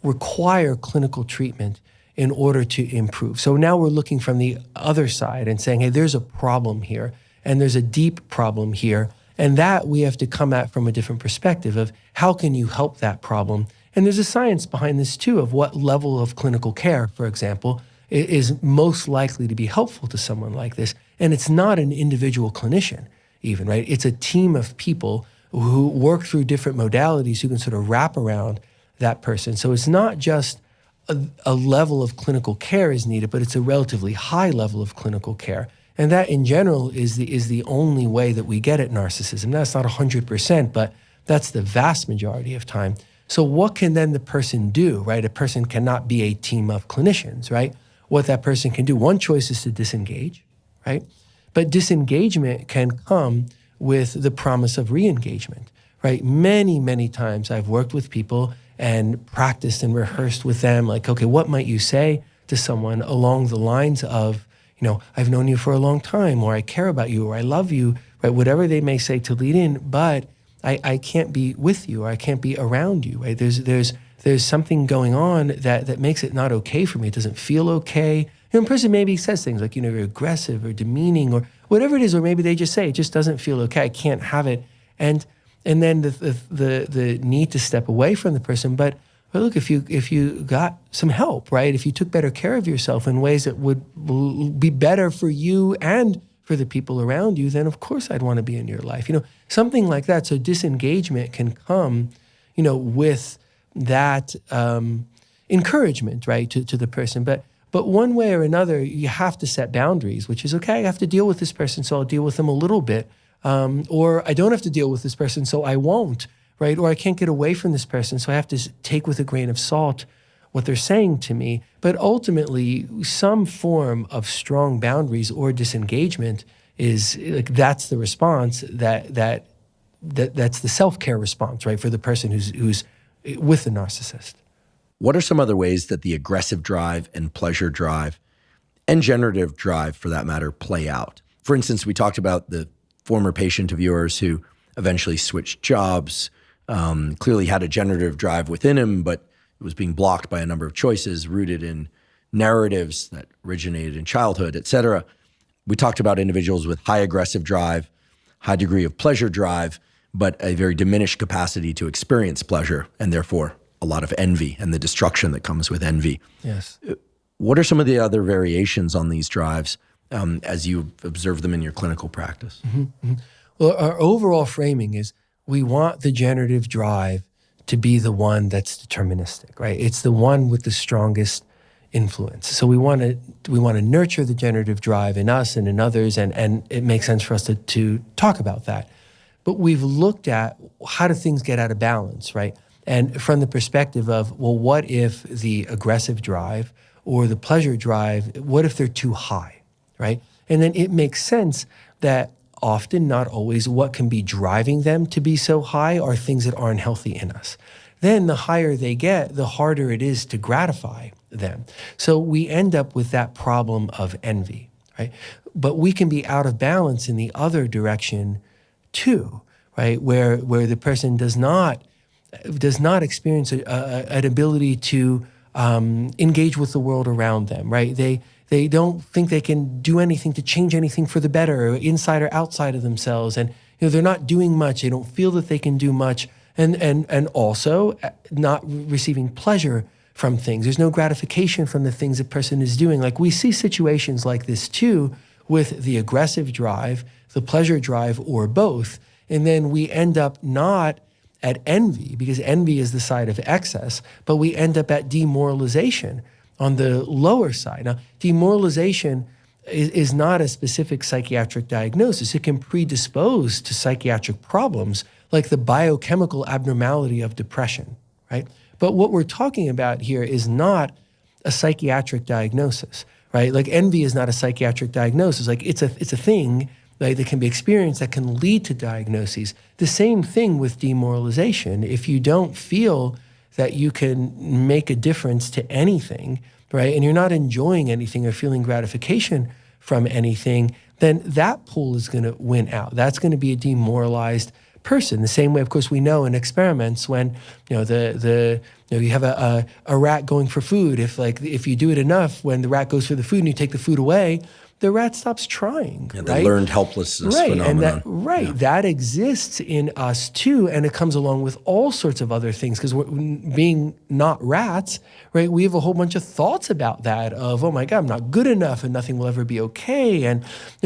require clinical treatment in order to improve. So now we're looking from the other side and saying, hey, there's a problem here, and there's a deep problem here, and that we have to come at from a different perspective of how can you help that problem? And there's a science behind this too, of what level of clinical care, for example, is most likely to be helpful to someone like this. And it's not an individual clinician even, right? It's a team of people who work through different modalities who can sort of wrap around that person. So it's not just a level of clinical care is needed, but it's a relatively high level of clinical care. And that in general is the only way that we get at narcissism. That's not 100%, but that's the vast majority of time. So what can then the person do, right? A person cannot be a team of clinicians, right? What that person can do, one choice is to disengage, right? But disengagement can come with the promise of re-engagement, right? Many, many times I've worked with people and practiced and rehearsed with them, like, okay, what might you say to someone along the lines of, I've known you for a long time, or I care about you, or I love you. right? Whatever they may say to lead in, but I can't be with you, or I can't be around you, right? There's something going on that makes it not okay for me. It doesn't feel okay. A person maybe says things like, you're aggressive or demeaning or whatever it is, or maybe they just say, it just doesn't feel okay. I can't have it. And then the need to step away from the person. But look, if you got some help, right? If you took better care of yourself in ways that would be better for you and for the people around you, then of course I'd want to be in your life. Something like that. So disengagement can come, with that encouragement, right, to the person. But one way or another, you have to set boundaries, which is, okay, I have to deal with this person, so I'll deal with them a little bit. Or I don't have to deal with this person, so I won't, right? Or I can't get away from this person, so I have to take with a grain of salt what they're saying to me. But ultimately, some form of strong boundaries or disengagement is like, that's the response that's the self-care response, right, for the person who's with the narcissist. What are some other ways that the aggressive drive and pleasure drive and generative drive, for that matter, play out? For instance, we talked about the former patient of yours who eventually switched jobs, clearly had a generative drive within him, but it was being blocked by a number of choices rooted in narratives that originated in childhood, et cetera. We talked about individuals with high aggressive drive, high degree of pleasure drive, but a very diminished capacity to experience pleasure, and therefore a lot of envy and the destruction that comes with envy. Yes. What are some of the other variations on these drives as you observe them in your clinical practice? Mm-hmm, mm-hmm. Well, our overall framing is we want the generative drive to be the one that's deterministic, right? It's the one with the strongest influence. So we want to nurture the generative drive in us and in others, and it makes sense for us to talk about that. But we've looked at how do things get out of balance, right? And from the perspective of, well, what if the aggressive drive or the pleasure drive, what if they're too high, right? And then it makes sense that often, not always, what can be driving them to be so high are things that aren't healthy in us. Then the higher they get, the harder it is to gratify them. So we end up with that problem of envy, right? But we can be out of balance in the other direction too, right? Where the person does not experience an ability to engage with the world around them, right? They don't think they can do anything to change anything for the better, inside or outside of themselves. And they're not doing much. They don't feel that they can do much. And also not receiving pleasure from things. There's no gratification from the things a person is doing. Like, we see situations like this too with the aggressive drive, the pleasure drive, or both. And then we end up not at envy, because envy is the side of excess, but we end up at demoralization on the lower side. Now, demoralization is not a specific psychiatric diagnosis. It can predispose to psychiatric problems like the biochemical abnormality of depression, right? But what we're talking about here is not a psychiatric diagnosis, right? Like, envy is not a psychiatric diagnosis. Like, it's a thing that can be experienced that can lead to diagnoses. The same thing with demoralization. If you don't feel that you can make a difference to anything, right, and you're not enjoying anything or feeling gratification from anything, then that pool is going to win out. That's going to be a demoralized person. The same way, of course, we know in experiments when you have a rat going for food. If you do it enough, when the rat goes for the food and you take the food away, the rat stops trying. Yeah, right? The learned helplessness phenomenon. And that exists in us too, and it comes along with all sorts of other things, because being not rats, right, we have a whole bunch of thoughts about that of, oh my God, I'm not good enough and nothing will ever be okay. And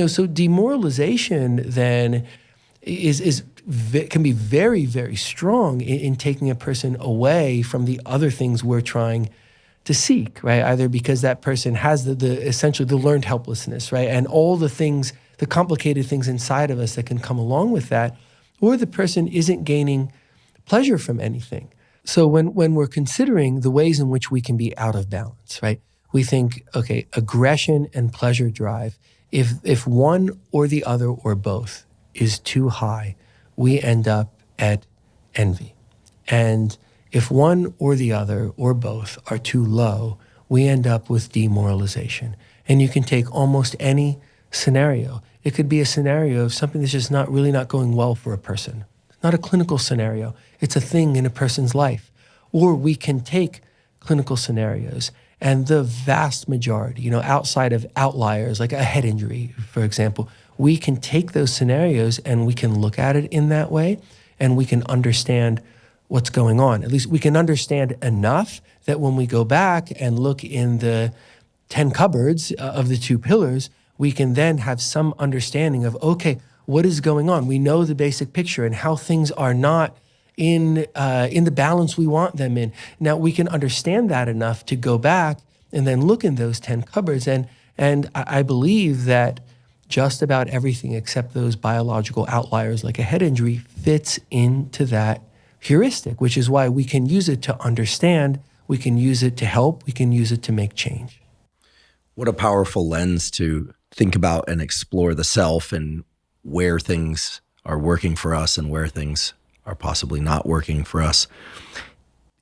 so demoralization then can be very, very strong in taking a person away from the other things we're trying to seek, right? Either because that person has essentially the learned helplessness, right? And all the things, the complicated things inside of us that can come along with that, or the person isn't gaining pleasure from anything. So when we're considering the ways in which we can be out of balance, right? We think, okay, aggression and pleasure drive, if one or the other or both is too high, we end up at envy. And if one or the other or both are too low, we end up with demoralization. And you can take almost any scenario. It could be a scenario of something that's just really not going well for a person. It's not a clinical scenario. It's a thing in a person's life. Or we can take clinical scenarios and the vast majority, outside of outliers like a head injury, for example, we can take those scenarios and we can look at it in that way and we can understand what's going on. At least we can understand enough that when we go back and look in the 10 cupboards of the 2 pillars, we can then have some understanding of, okay, what is going on? We know the basic picture and how things are not in the balance we want them in. Now we can understand that enough to go back and then look in those 10 cupboards. And I believe that just about everything except those biological outliers like a head injury fits into that heuristic, which is why we can use it to understand, we can use it to help, we can use it to make change. What a powerful lens to think about and explore the self and where things are working for us and where things are possibly not working for us.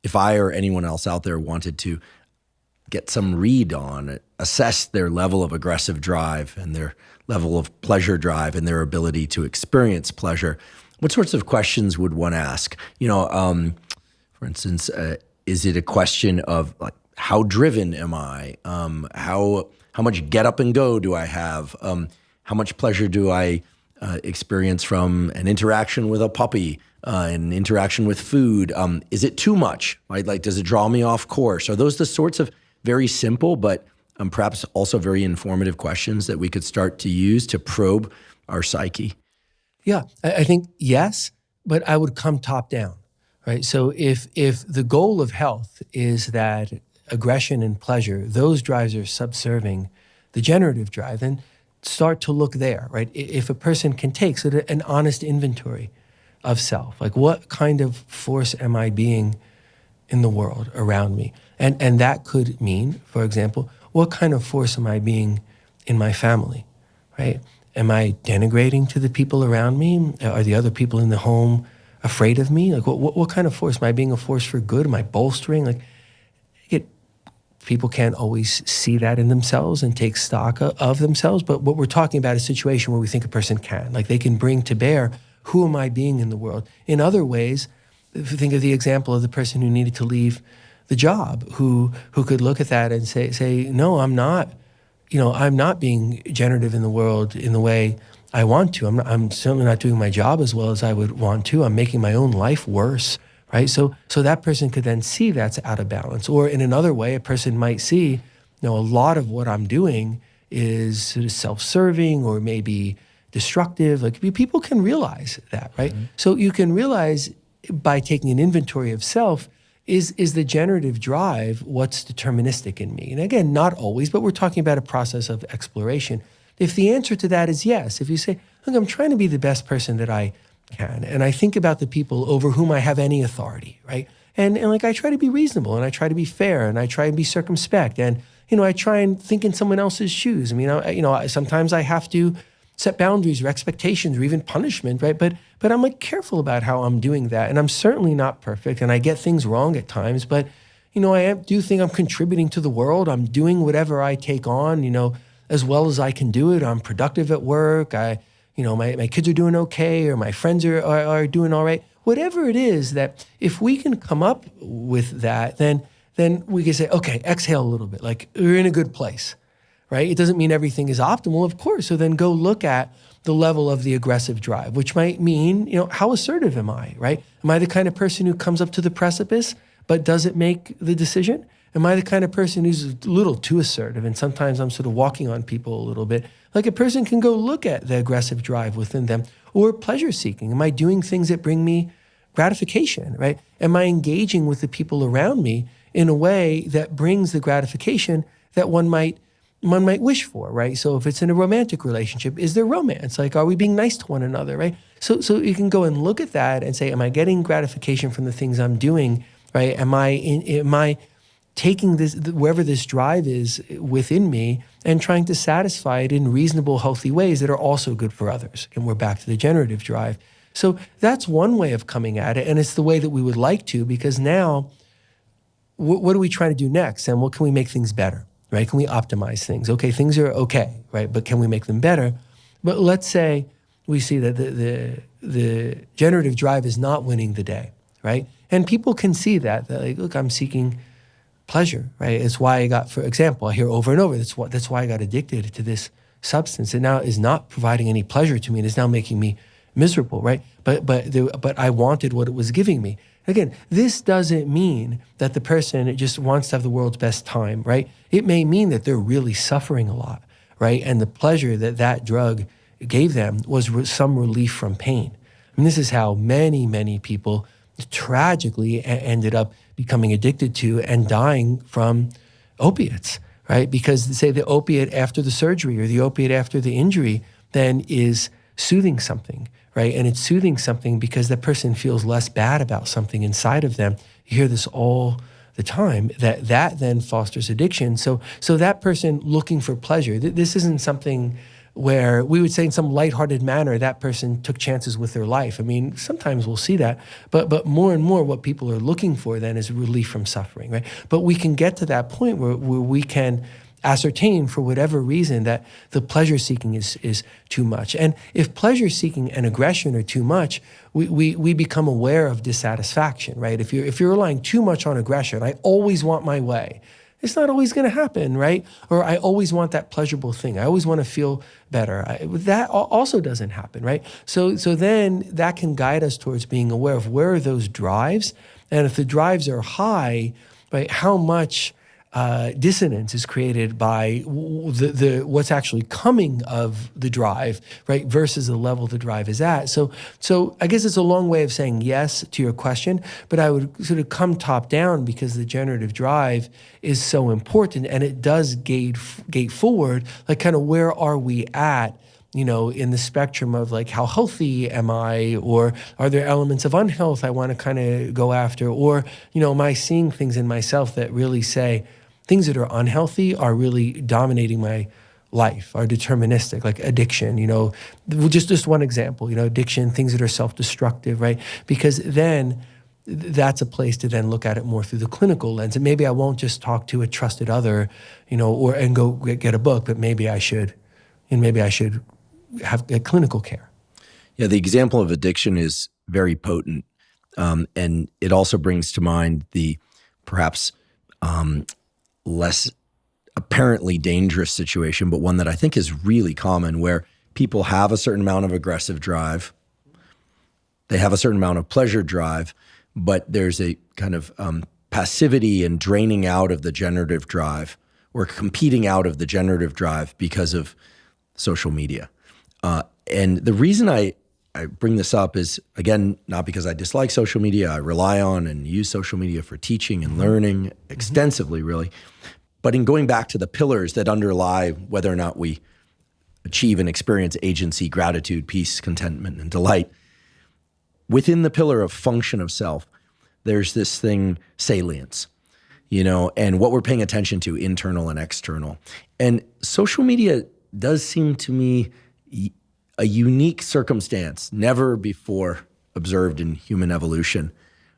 If I or anyone else out there wanted to get some read on, assess their level of aggressive drive and their level of pleasure drive and their ability to experience pleasure, what sorts of questions would one ask? For instance, is it a question of like, how driven am I? How much get up and go do I have? How much pleasure do I experience from an interaction with a puppy, an interaction with food? Is it too much, right? Like, does it draw me off course? Are those the sorts of very simple, but perhaps also very informative questions that we could start to use to probe our psyche? Yeah, I think yes, but I would come top down, right? So if the goal of health is that aggression and pleasure, those drives are subserving the generative drive, then start to look there, right? If a person can take an honest inventory of self, like what kind of force am I being in the world around me? And that could mean, for example, what kind of force am I being in my family, right? Am I denigrating to the people around me? Are the other people in the home afraid of me? Like what kind of force? Am I being a force for good? Am I bolstering? Like people can't always see that in themselves and take stock of themselves, but what we're talking about is a situation where we think a person can. Like they can bring to bear, who am I being in the world? In other ways, if you think of the example of the person who needed to leave the job, who could look at that and say, no, I'm not being generative in the world in the way I want to. I'm certainly not doing my job as well as I would want to. I'm making my own life worse, right? So that person could then see that's out of balance. Or in another way, a person might see, a lot of what I'm doing is sort of self-serving or maybe destructive. Like people can realize that, right? Mm-hmm. So you can realize by taking an inventory of self, is the generative drive what's deterministic in me? And again, not always, but we're talking about a process of exploration. If the answer to that is yes, if you say, look, I'm trying to be the best person that I can, and I think about the people over whom I have any authority, right? And like I try to be reasonable, and I try to be fair, and I try and be circumspect, and I try and think in someone else's shoes. I mean, sometimes I have to set boundaries or expectations or even punishment, right? But I'm like careful about how I'm doing that. And I'm certainly not perfect and I get things wrong at times, but I do think I'm contributing to the world. I'm doing whatever I take on, as well as I can do it. I'm productive at work. My kids are doing okay, or my friends are doing all right. Whatever it is, that if we can come up with that, then we can say, okay, exhale a little bit, like we're in a good place. Right? It doesn't mean everything is optimal, of course. So then go look at the level of the aggressive drive, which might mean, how assertive am I, right? Am I the kind of person who comes up to the precipice but doesn't make the decision? Am I the kind of person who's a little too assertive? And sometimes I'm sort of walking on people a little bit. Like a person can go look at the aggressive drive within them, or pleasure seeking. Am I doing things that bring me gratification, right? Am I engaging with the people around me in a way that brings the gratification that one might wish for, right? So if it's in a romantic relationship, is there romance? Like, are we being nice to one another, right? So you can go and look at that and say, am I getting gratification from the things I'm doing, right? Am I taking this, wherever this drive is within me, and trying to satisfy it in reasonable, healthy ways that are also good for others? And we're back to the generative drive. So that's one way of coming at it, and it's the way that we would like to, because now, what are we trying to do next? And what can we make things better? Right? Can we optimize things? Okay, things are okay, right? But can we make them better? But let's say we see that the generative drive is not winning the day, right? And people can see that like, look, I'm seeking pleasure, right? It's why I got, for example, I hear over and over, that's why I got addicted to this substance. It now is not providing any pleasure to me. It is now making me miserable, right? But I wanted what it was giving me. Again, this doesn't mean that the person just wants to have the world's best time, right? It may mean that they're really suffering a lot, right? And the pleasure that drug gave them was some relief from pain. And this is how many people tragically ended up becoming addicted to and dying from opiates, right? Because say the opiate after the surgery or the opiate after the injury then is soothing something, right? And it's soothing something because that person feels less bad about something inside of them. You hear this all the time, that then fosters addiction. So that person looking for pleasure, this isn't something where we would say in some lighthearted manner that person took chances with their life. I mean, sometimes we'll see that, but more and more what people are looking for then is relief from suffering, right? But we can get to that point where we can ascertain for whatever reason that the pleasure seeking is too much. And if pleasure seeking and aggression are too much, we become aware of dissatisfaction, right? If you're relying too much on aggression, I always want my way. It's not always going to happen, right? Or I always want that pleasurable thing. I always want to feel better. That also doesn't happen, right? So then that can guide us towards being aware of where are those drives, and if the drives are high, right, how much dissonance is created by the what's actually coming of the drive, right, versus the level the drive is at. So I guess it's a long way of saying yes to your question, but I would sort of come top down because the generative drive is so important and it does gate forward, like kind of where are we at, you know, in the spectrum of like how healthy am I, or are there elements of unhealth I want to kind of go after, or, you know, am I seeing things in myself that really say things that are unhealthy are really dominating my life, are deterministic, like addiction, you know, just one example, you know, addiction, things that are self-destructive, right? Because then that's a place to then look at it more through the clinical lens. And maybe I won't just talk to a trusted other, you know, and go get a book, but maybe I should have clinical care. Yeah, the example of addiction is very potent. And it also brings to mind the perhaps less apparently dangerous situation, but one that I think is really common, where people have a certain amount of aggressive drive, they have a certain amount of pleasure drive, but there's a kind of passivity and draining out of the generative drive, or competing out of the generative drive because of social media. And the reason I bring this up is, again, not because I dislike social media. I rely on and use social media for teaching and learning extensively, really. But in going back to the pillars that underlie whether or not we achieve and experience agency, gratitude, peace, contentment, and delight, within the pillar of function of self, there's this thing, salience, you know, and what we're paying attention to, internal and external. And social media does seem to me a unique circumstance, never before observed in human evolution,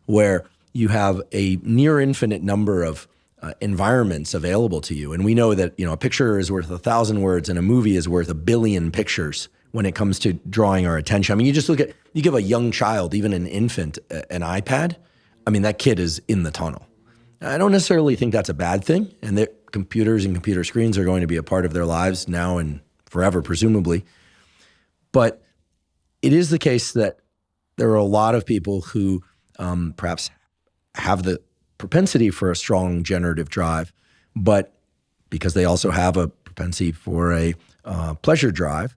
where you have a near infinite number of environments available to you. And we know that, you know, a picture is worth 1,000 words and a movie is worth 1 billion pictures when it comes to drawing our attention. I mean, you give a young child, even an infant, an iPad, I mean, that kid is in the tunnel. I don't necessarily think that's a bad thing, and that computers and computer screens are going to be a part of their lives now and forever, presumably. But it is the case that there are a lot of people who perhaps have the propensity for a strong generative drive, but because they also have a propensity for a pleasure drive,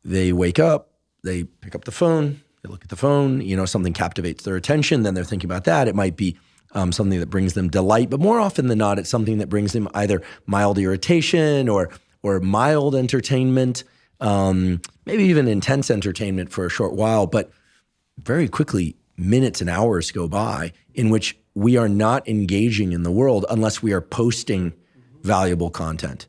they wake up, they pick up the phone, they look at the phone, you know, something captivates their attention, then they're thinking about that. It might be something that brings them delight, but more often than not, it's something that brings them either mild irritation or mild entertainment, maybe even intense entertainment for a short while, but very quickly, minutes and hours go by in which we are not engaging in the world unless we are posting valuable content.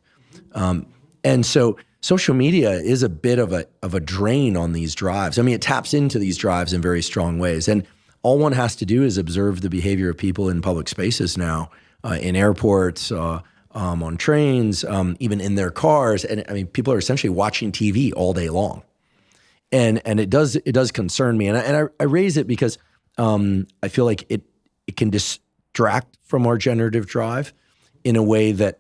And so social media is a bit of a drain on these drives. I mean, it taps into these drives in very strong ways. And all one has to do is observe the behavior of people in public spaces now, in airports, on trains, even in their cars. And I mean, people are essentially watching TV all day long. And it does concern me. And I raise it because I feel like it can distract from our generative drive in a way that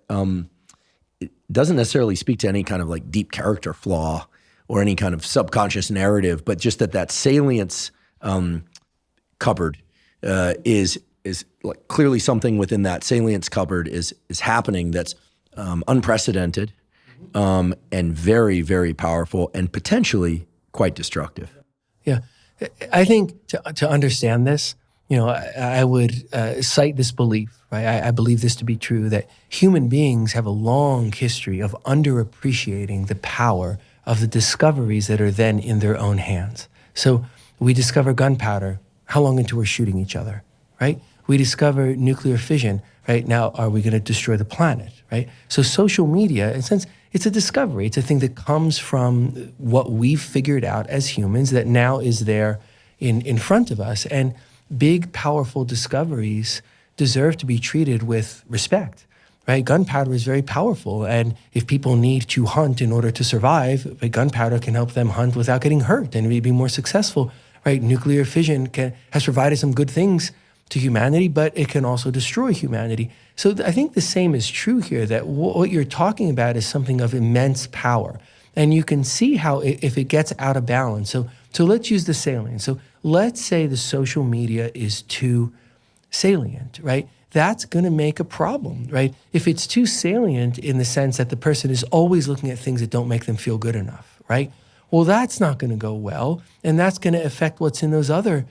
it doesn't necessarily speak to any kind of like deep character flaw or any kind of subconscious narrative, but just that salience cupboard is like clearly something within that salience cupboard is happening that's unprecedented and very, very powerful and potentially quite destructive. Yeah. I think to understand this, I would cite this belief, right? I believe this to be true, that human beings have a long history of underappreciating the power of the discoveries that are then in their own hands. So we discover gunpowder. How long until we're shooting each other, right? We discover nuclear fission. Right now, are we going to destroy the planet, right? So social media, in a sense, it's a discovery. It's a thing that comes from what we've figured out as humans that now is there in front of us. And big, powerful discoveries deserve to be treated with respect, right? Gunpowder is very powerful. And if people need to hunt in order to survive, gunpowder can help them hunt without getting hurt and be more successful, right? Nuclear fission has provided some good things to humanity, but it can also destroy humanity. So I think the same is true here, that what you're talking about is something of immense power. And you can see how if it gets out of balance. So let's use the salient. So let's say the social media is too salient, right? That's going to make a problem, right? If it's too salient in the sense that the person is always looking at things that don't make them feel good enough, right? Well, that's not going to go well. And that's going to affect what's in those other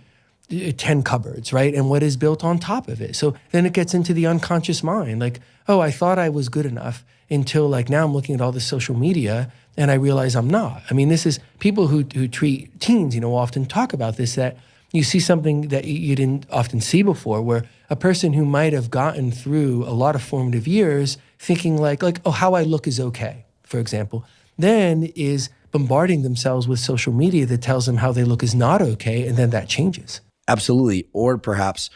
10 cupboards, right? And what is built on top of it. So then it gets into the unconscious mind. Like, oh, I thought I was good enough until like now I'm looking at all this social media and I realize I'm not. I mean, this is people who treat teens, often talk about this, that you see something that you didn't often see before, where a person who might have gotten through a lot of formative years thinking like, oh, how I look is okay, for example, then is bombarding themselves with social media that tells them how they look is not okay. And then that changes. Absolutely. Or perhaps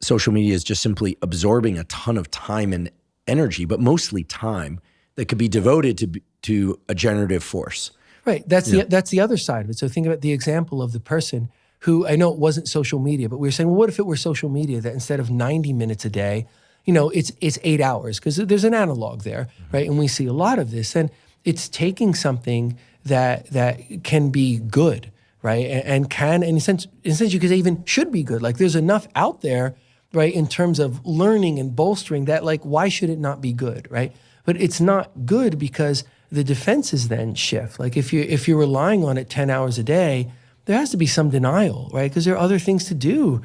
social media is just simply absorbing a ton of time and energy, but mostly time that could be devoted to a generative force. Right. That's the other side of it. So think about the example of the person who, I know it wasn't social media, but we were saying, well, what if it were social media that instead of 90 minutes a day, it's 8 hours? Because there's an analog there, right? And we see a lot of this. And it's taking something that can be good, right? And can, in a sense, you could say even should be good. Like there's enough out there, right, in terms of learning and bolstering that, like, why should it not be good, right? But it's not good because the defenses then shift. Like if you're relying on it 10 hours a day, there has to be some denial, right? Because there are other things to do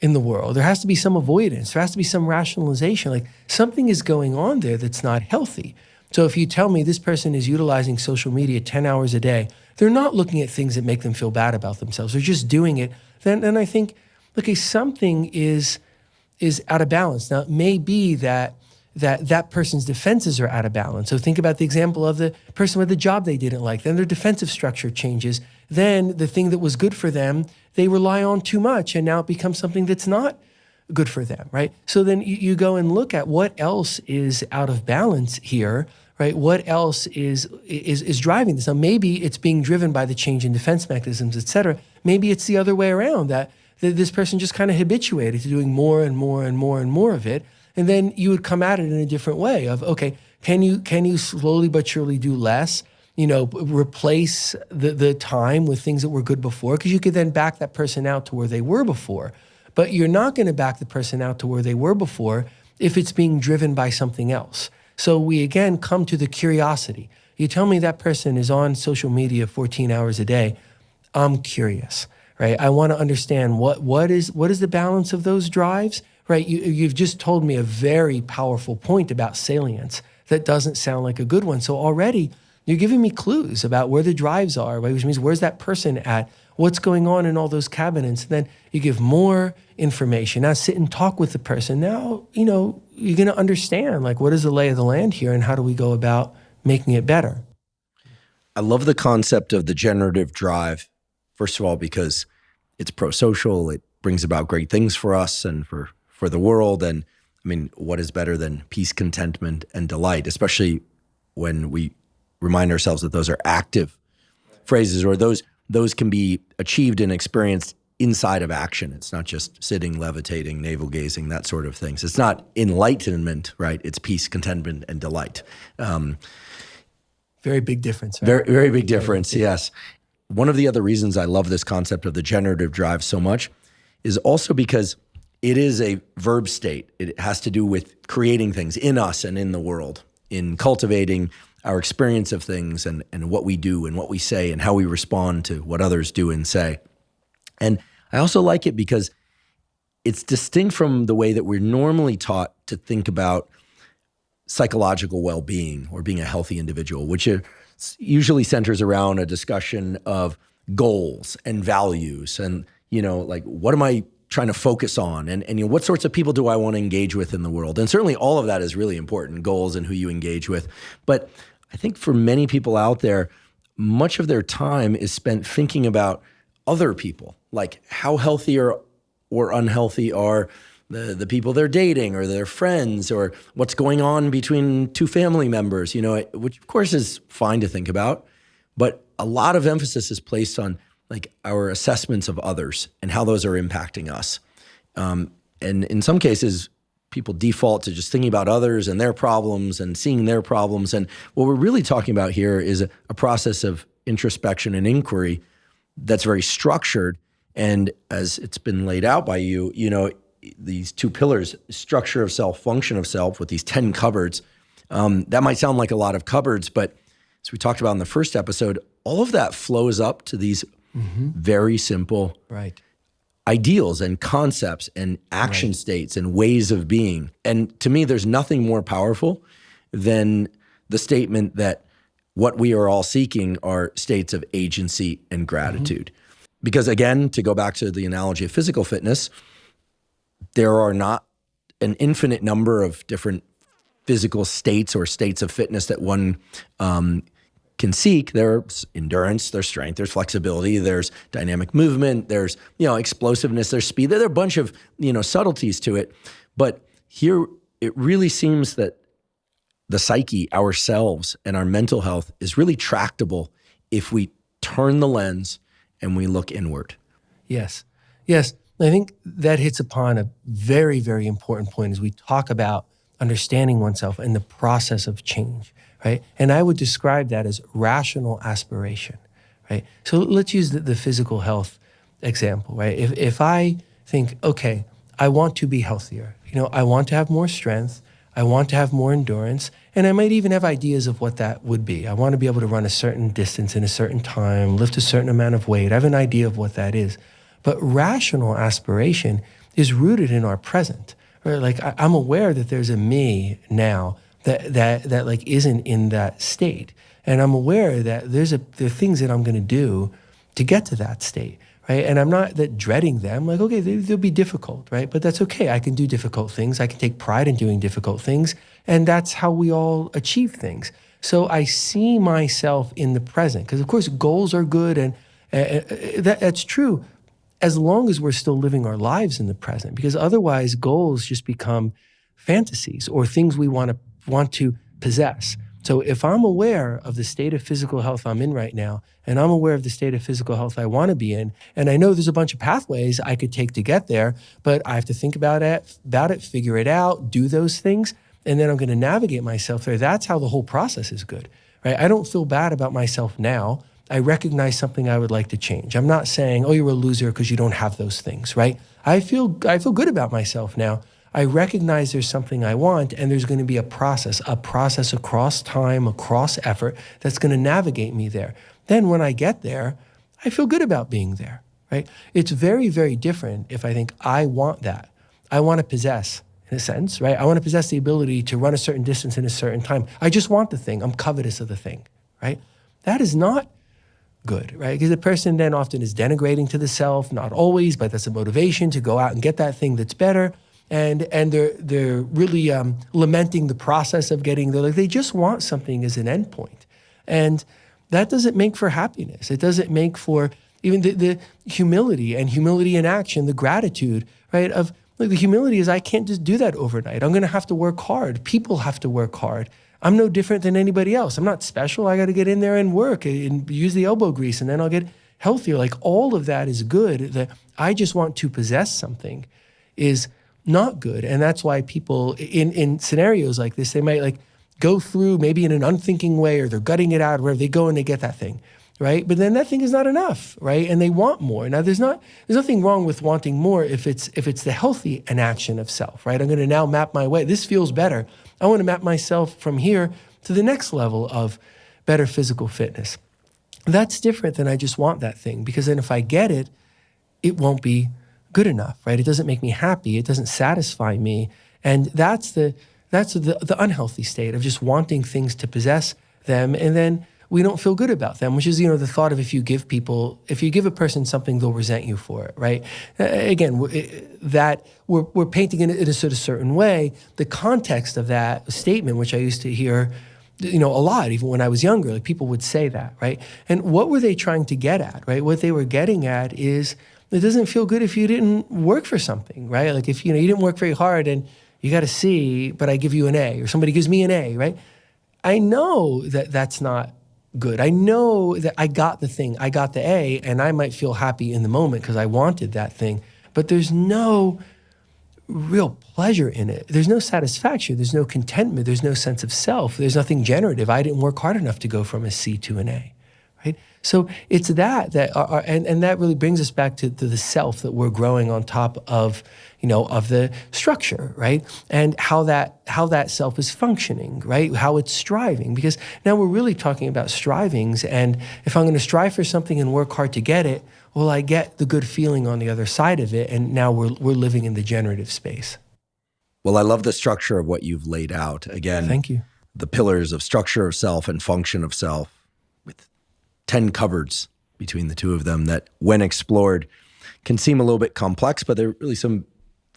in the world. There has to be some avoidance. There has to be some rationalization. Like something is going on there that's not healthy. So if you tell me this person is utilizing social media 10 hours a day, they're not looking at things that make them feel bad about themselves. They're just doing it. Then I think, okay, something is out of balance. Now, it may be that person's defenses are out of balance. So think about the example of the person with the job they didn't like. Then their defensive structure changes. Then the thing that was good for them, they rely on too much, and now it becomes something that's not good for them, right? So then you go and look at what else is out of balance here, right? What else is driving this? Now, maybe it's being driven by the change in defense mechanisms, et cetera. Maybe it's the other way around, that this person just kind of habituated to doing more and more and more and more of it. And then you would come at it in a different way of, okay, can you slowly but surely do less? Replace the time with things that were good before, because you could then back that person out to where they were before. But you're not going to back the person out to where they were before if it's being driven by something else. So we again come to the curiosity. You tell me that person is on social media 14 hours a day. I'm curious, right? I want to understand what is the balance of those drives, right? You've just told me a very powerful point about salience that doesn't sound like a good one. So already you're giving me clues about where the drives are, right? Which means where's that person at? What's going on in all those cabinets? And then you give more information. Now sit and talk with the person. Now, you're going to understand, like, what is the lay of the land here and how do we go about making it better? I love the concept of the generative drive, first of all, because it's pro-social. It brings about great things for us and for the world. And I mean, what is better than peace, contentment, and delight, especially when we remind ourselves that those are active phrases, or those can be achieved and experienced inside of action. It's not just sitting, levitating, navel gazing, that sort of things. It's not enlightenment, right? It's peace, contentment, and delight. Very big difference, right? Very, very big difference, yes. One of the other reasons I love this concept of the generative drive so much is also because it is a verb state. It has to do with creating things in us and in the world, in cultivating our experience of things and what we do and what we say and how we respond to what others do and say. And I also like it because it's distinct from the way that we're normally taught to think about psychological well-being or being a healthy individual, which usually centers around a discussion of goals and values and, like, what am I trying to focus on and what sorts of people do I want to engage with in the world? And certainly all of that is really important, goals and who you engage with. But I think for many people out there, much of their time is spent thinking about other people, like how healthy or unhealthy are the people they're dating or their friends, or what's going on between two family members, which of course is fine to think about. But a lot of emphasis is placed on like our assessments of others and how those are impacting us. And in some cases, people default to just thinking about others and their problems and seeing their problems. And what we're really talking about here is a process of introspection and inquiry that's very structured. And as it's been laid out by you, these two pillars, structure of self, function of self, with these 10 cupboards, that might sound like a lot of cupboards, but as we talked about in the first episode, all of that flows up to these very simple ideals and concepts and action states and ways of being. And to me, there's nothing more powerful than the statement that what we are all seeking are states of agency and gratitude. Because again, to go back to the analogy of physical fitness, there are not an infinite number of different physical states or states of fitness that one can seek. There's endurance, there's strength, there's flexibility, there's dynamic movement, there's explosiveness, there's speed. There are a bunch of subtleties to it. But here it really seems that the psyche, ourselves, and our mental health is really tractable if we turn the lens and we look inward. Yes. I think that hits upon a very, very important point as we talk about understanding oneself and the process of change, right? And I would describe that as rational aspiration, right? So let's use the physical health example, right? If I think, okay, I want to be healthier, I want to have more strength, I want to have more endurance, and I might even have ideas of what that would be. I want to be able to run a certain distance in a certain time, lift a certain amount of weight. I have an idea of what that is. But rational aspiration is rooted in our present, right? Like I'm aware that there's a me now that like isn't in that state. And I'm aware that there are things that I'm going to do to get to that state, right? And I'm not that dreading them. Like, okay, they'll be difficult, right? But that's okay. I can do difficult things. I can take pride in doing difficult things. And that's how we all achieve things. So I see myself in the present because, of course, goals are good and that's true as long as we're still living our lives in the present, because otherwise goals just become fantasies or things we want to possess. So if I'm aware of the state of physical health I'm in right now, and I'm aware of the state of physical health I want to be in, and I know there's a bunch of pathways I could take to get there, but I have to think about it, figure it out, do those things, and then I'm going to navigate myself there. That's how the whole process is good, right? I don't feel bad about myself now. I recognize something I would like to change. I'm not saying, oh, you're a loser because you don't have those things, right? I feel good about myself now. I recognize there's something I want, and there's going to be a process across time, across effort that's going to navigate me there. Then when I get there, I feel good about being there, right? It's very, very different if I think I want that. I want to possess, in a sense, right? I want to possess the ability to run a certain distance in a certain time. I just want the thing. I'm covetous of the thing, right? That is not good, right? Because the person then often is denigrating to the self, not always, but that's a motivation to go out and get that thing that's better. And they're really lamenting the process of getting there. Like they just want something as an endpoint. And that doesn't make for happiness. It doesn't make for even the humility and humility in action, the gratitude, right? Of Like the humility is I can't just do that overnight. I'm going to have to work hard. People have to work hard. I'm no different than anybody else. I'm not special. I got to get in there and work and use the elbow grease, and then I'll get healthier. Like all of that is good. That I just want to possess something is not good. And that's why people in scenarios like this, they might like go through maybe in an unthinking way, or they're gutting it out, where they go and they get that thing, right? But then that thing is not enough, right? And they want more. Now there's nothing wrong with wanting more if it's the healthy enaction of self, right? I'm going to now map my way. This feels better. I want to map myself from here to the next level of better physical fitness. That's different than I just want that thing, because then if I get it, it won't be good enough, right? It doesn't make me happy. It doesn't satisfy me. And that's the unhealthy state of just wanting things to possess them, and then we don't feel good about them, which is, the thought of if you give a person something, they'll resent you for it, right? Again, that we're painting it in a sort of certain way. The context of that statement, which I used to hear, a lot, even when I was younger, like people would say that, right? And what were they trying to get at, right? What they were getting at is it doesn't feel good if you didn't work for something, right? Like if, you didn't work very hard and you got a C, but I give you an A, or somebody gives me an A, right? I know that that's not good. I know that I got the thing, I got the A, and I might feel happy in the moment because I wanted that thing, but there's no real pleasure in it. There's no satisfaction. There's no contentment. There's no sense of self. There's nothing generative. I didn't work hard enough to go from a C to an A, right? So it's that and that really brings us back to the self that we're growing on top of, of the structure, right? And how that self is functioning, right? How it's striving, because now we're really talking about strivings. And if I'm going to strive for something and work hard to get it, well, I get the good feeling on the other side of it. And now we're living in the generative space. Well, I love the structure of what you've laid out. Again, thank you. The pillars of structure of self and function of self, with 10 cupboards between the two of them that, when explored, can seem a little bit complex, but they're really some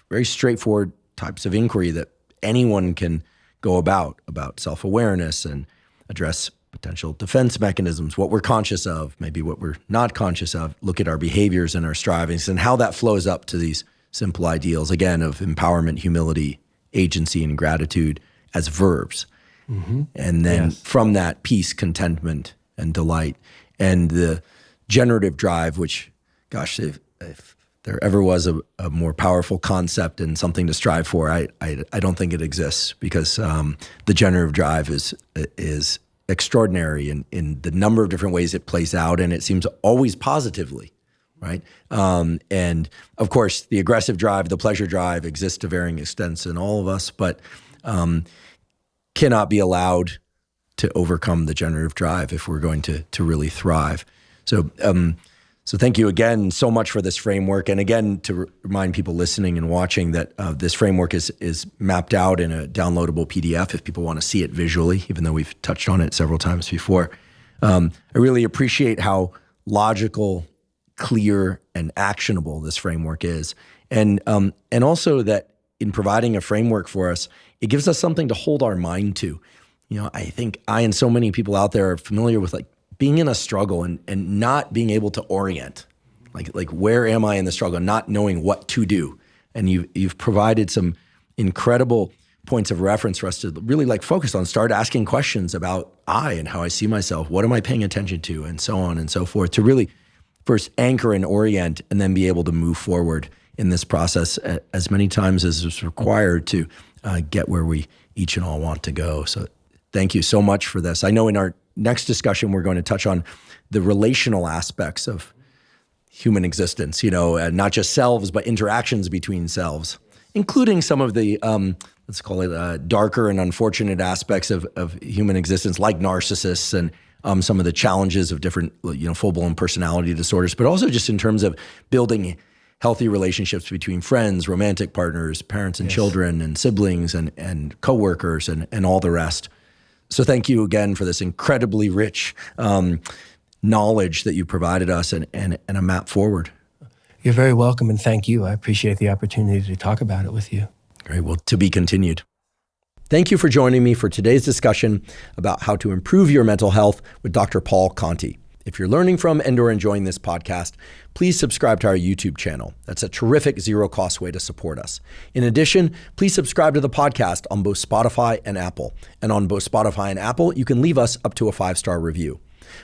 very straightforward types of inquiry that anyone can go about self-awareness and address potential defense mechanisms, what we're conscious of, maybe what we're not conscious of, look at our behaviors and our strivings and how that flows up to these simple ideals, again, of empowerment, humility, agency, and gratitude as verbs. Mm-hmm. And then from that, peace, contentment, and delight. And the generative drive, which, gosh, if there ever was a more powerful concept and something to strive for, I don't think it exists, because the generative drive is extraordinary in the number of different ways it plays out, and it seems always positively, right? And of course, the aggressive drive, the pleasure drive exists to varying extents in all of us, but cannot be allowed to overcome the generative drive if we're going to really thrive. So thank you again so much for this framework. And again, to remind people listening and watching that this framework is mapped out in a downloadable PDF if people want to see it visually, even though we've touched on it several times before. I really appreciate how logical, clear, and actionable this framework is. And also that in providing a framework for us, it gives us something to hold our mind to. I think I and so many people out there are familiar with being in a struggle and not being able to orient, like where am I in the struggle, not knowing what to do. And you've provided some incredible points of reference for us to really focus on, start asking questions about I and how I see myself, what am I paying attention to, and so on and so forth, to really first anchor and orient, and then be able to move forward in this process as many times as is required to get where we each and all want to go. So thank you so much for this. I know in our next discussion, we're going to touch on the relational aspects of human existence, not just selves, but interactions between selves, including some of the, let's call it darker and unfortunate aspects of human existence, like narcissists and some of the challenges of different, full-blown personality disorders, but also just in terms of building healthy relationships between friends, romantic partners, parents and children, and siblings and coworkers and all the rest. So thank you again for this incredibly rich knowledge that you provided us and a map forward. You're very welcome, and thank you. I appreciate the opportunity to talk about it with you. Great. Well, to be continued. Thank you for joining me for today's discussion about how to improve your mental health with Dr. Paul Conti. If you're learning from and or enjoying this podcast, please subscribe to our YouTube channel. That's a terrific zero-cost way to support us. In addition, please subscribe to the podcast on both Spotify and Apple. And on both Spotify and Apple, you can leave us up to a 5-star review.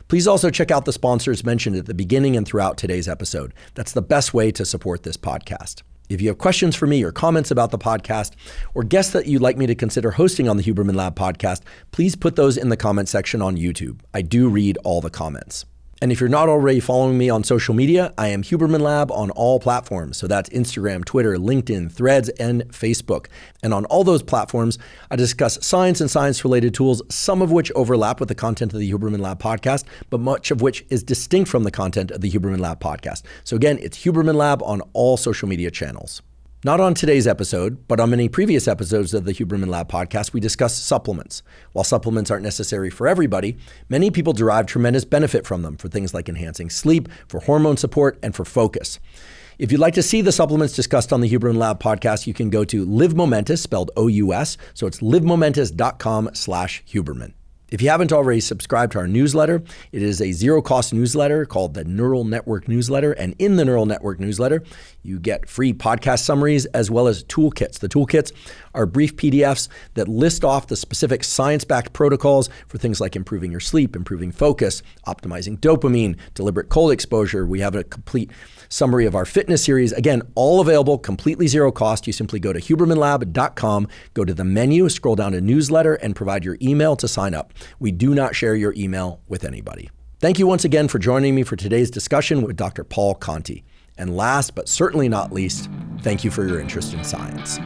Please also check out the sponsors mentioned at the beginning and throughout today's episode. That's the best way to support this podcast. If you have questions for me or comments about the podcast or guests that you'd like me to consider hosting on the Huberman Lab podcast, please put those in the comment section on YouTube. I do read all the comments. And if you're not already following me on social media, I am Huberman Lab on all platforms. So that's Instagram, Twitter, LinkedIn, Threads, and Facebook. And on all those platforms, I discuss science and science-related tools, some of which overlap with the content of the Huberman Lab podcast, but much of which is distinct from the content of the Huberman Lab podcast. So again, it's Huberman Lab on all social media channels. Not on today's episode, but on many previous episodes of the Huberman Lab podcast, we discussed supplements. While supplements aren't necessary for everybody, many people derive tremendous benefit from them for things like enhancing sleep, for hormone support, and for focus. If you'd like to see the supplements discussed on the Huberman Lab podcast, you can go to Live Momentous, spelled O-U-S. So it's livemomentous.com/Huberman. If you haven't already subscribed to our newsletter, it is a zero-cost newsletter called the Neural Network Newsletter. And in the Neural Network Newsletter, you get free podcast summaries as well as toolkits. The toolkits are brief PDFs that list off the specific science-backed protocols for things like improving your sleep, improving focus, optimizing dopamine, deliberate cold exposure. We have a complete summary of our fitness series. Again, all available, completely zero cost. You simply go to hubermanlab.com, go to the menu, scroll down to newsletter, and provide your email to sign up. We do not share your email with anybody. Thank you once again for joining me for today's discussion with Dr. Paul Conti. And last, but certainly not least, thank you for your interest in science.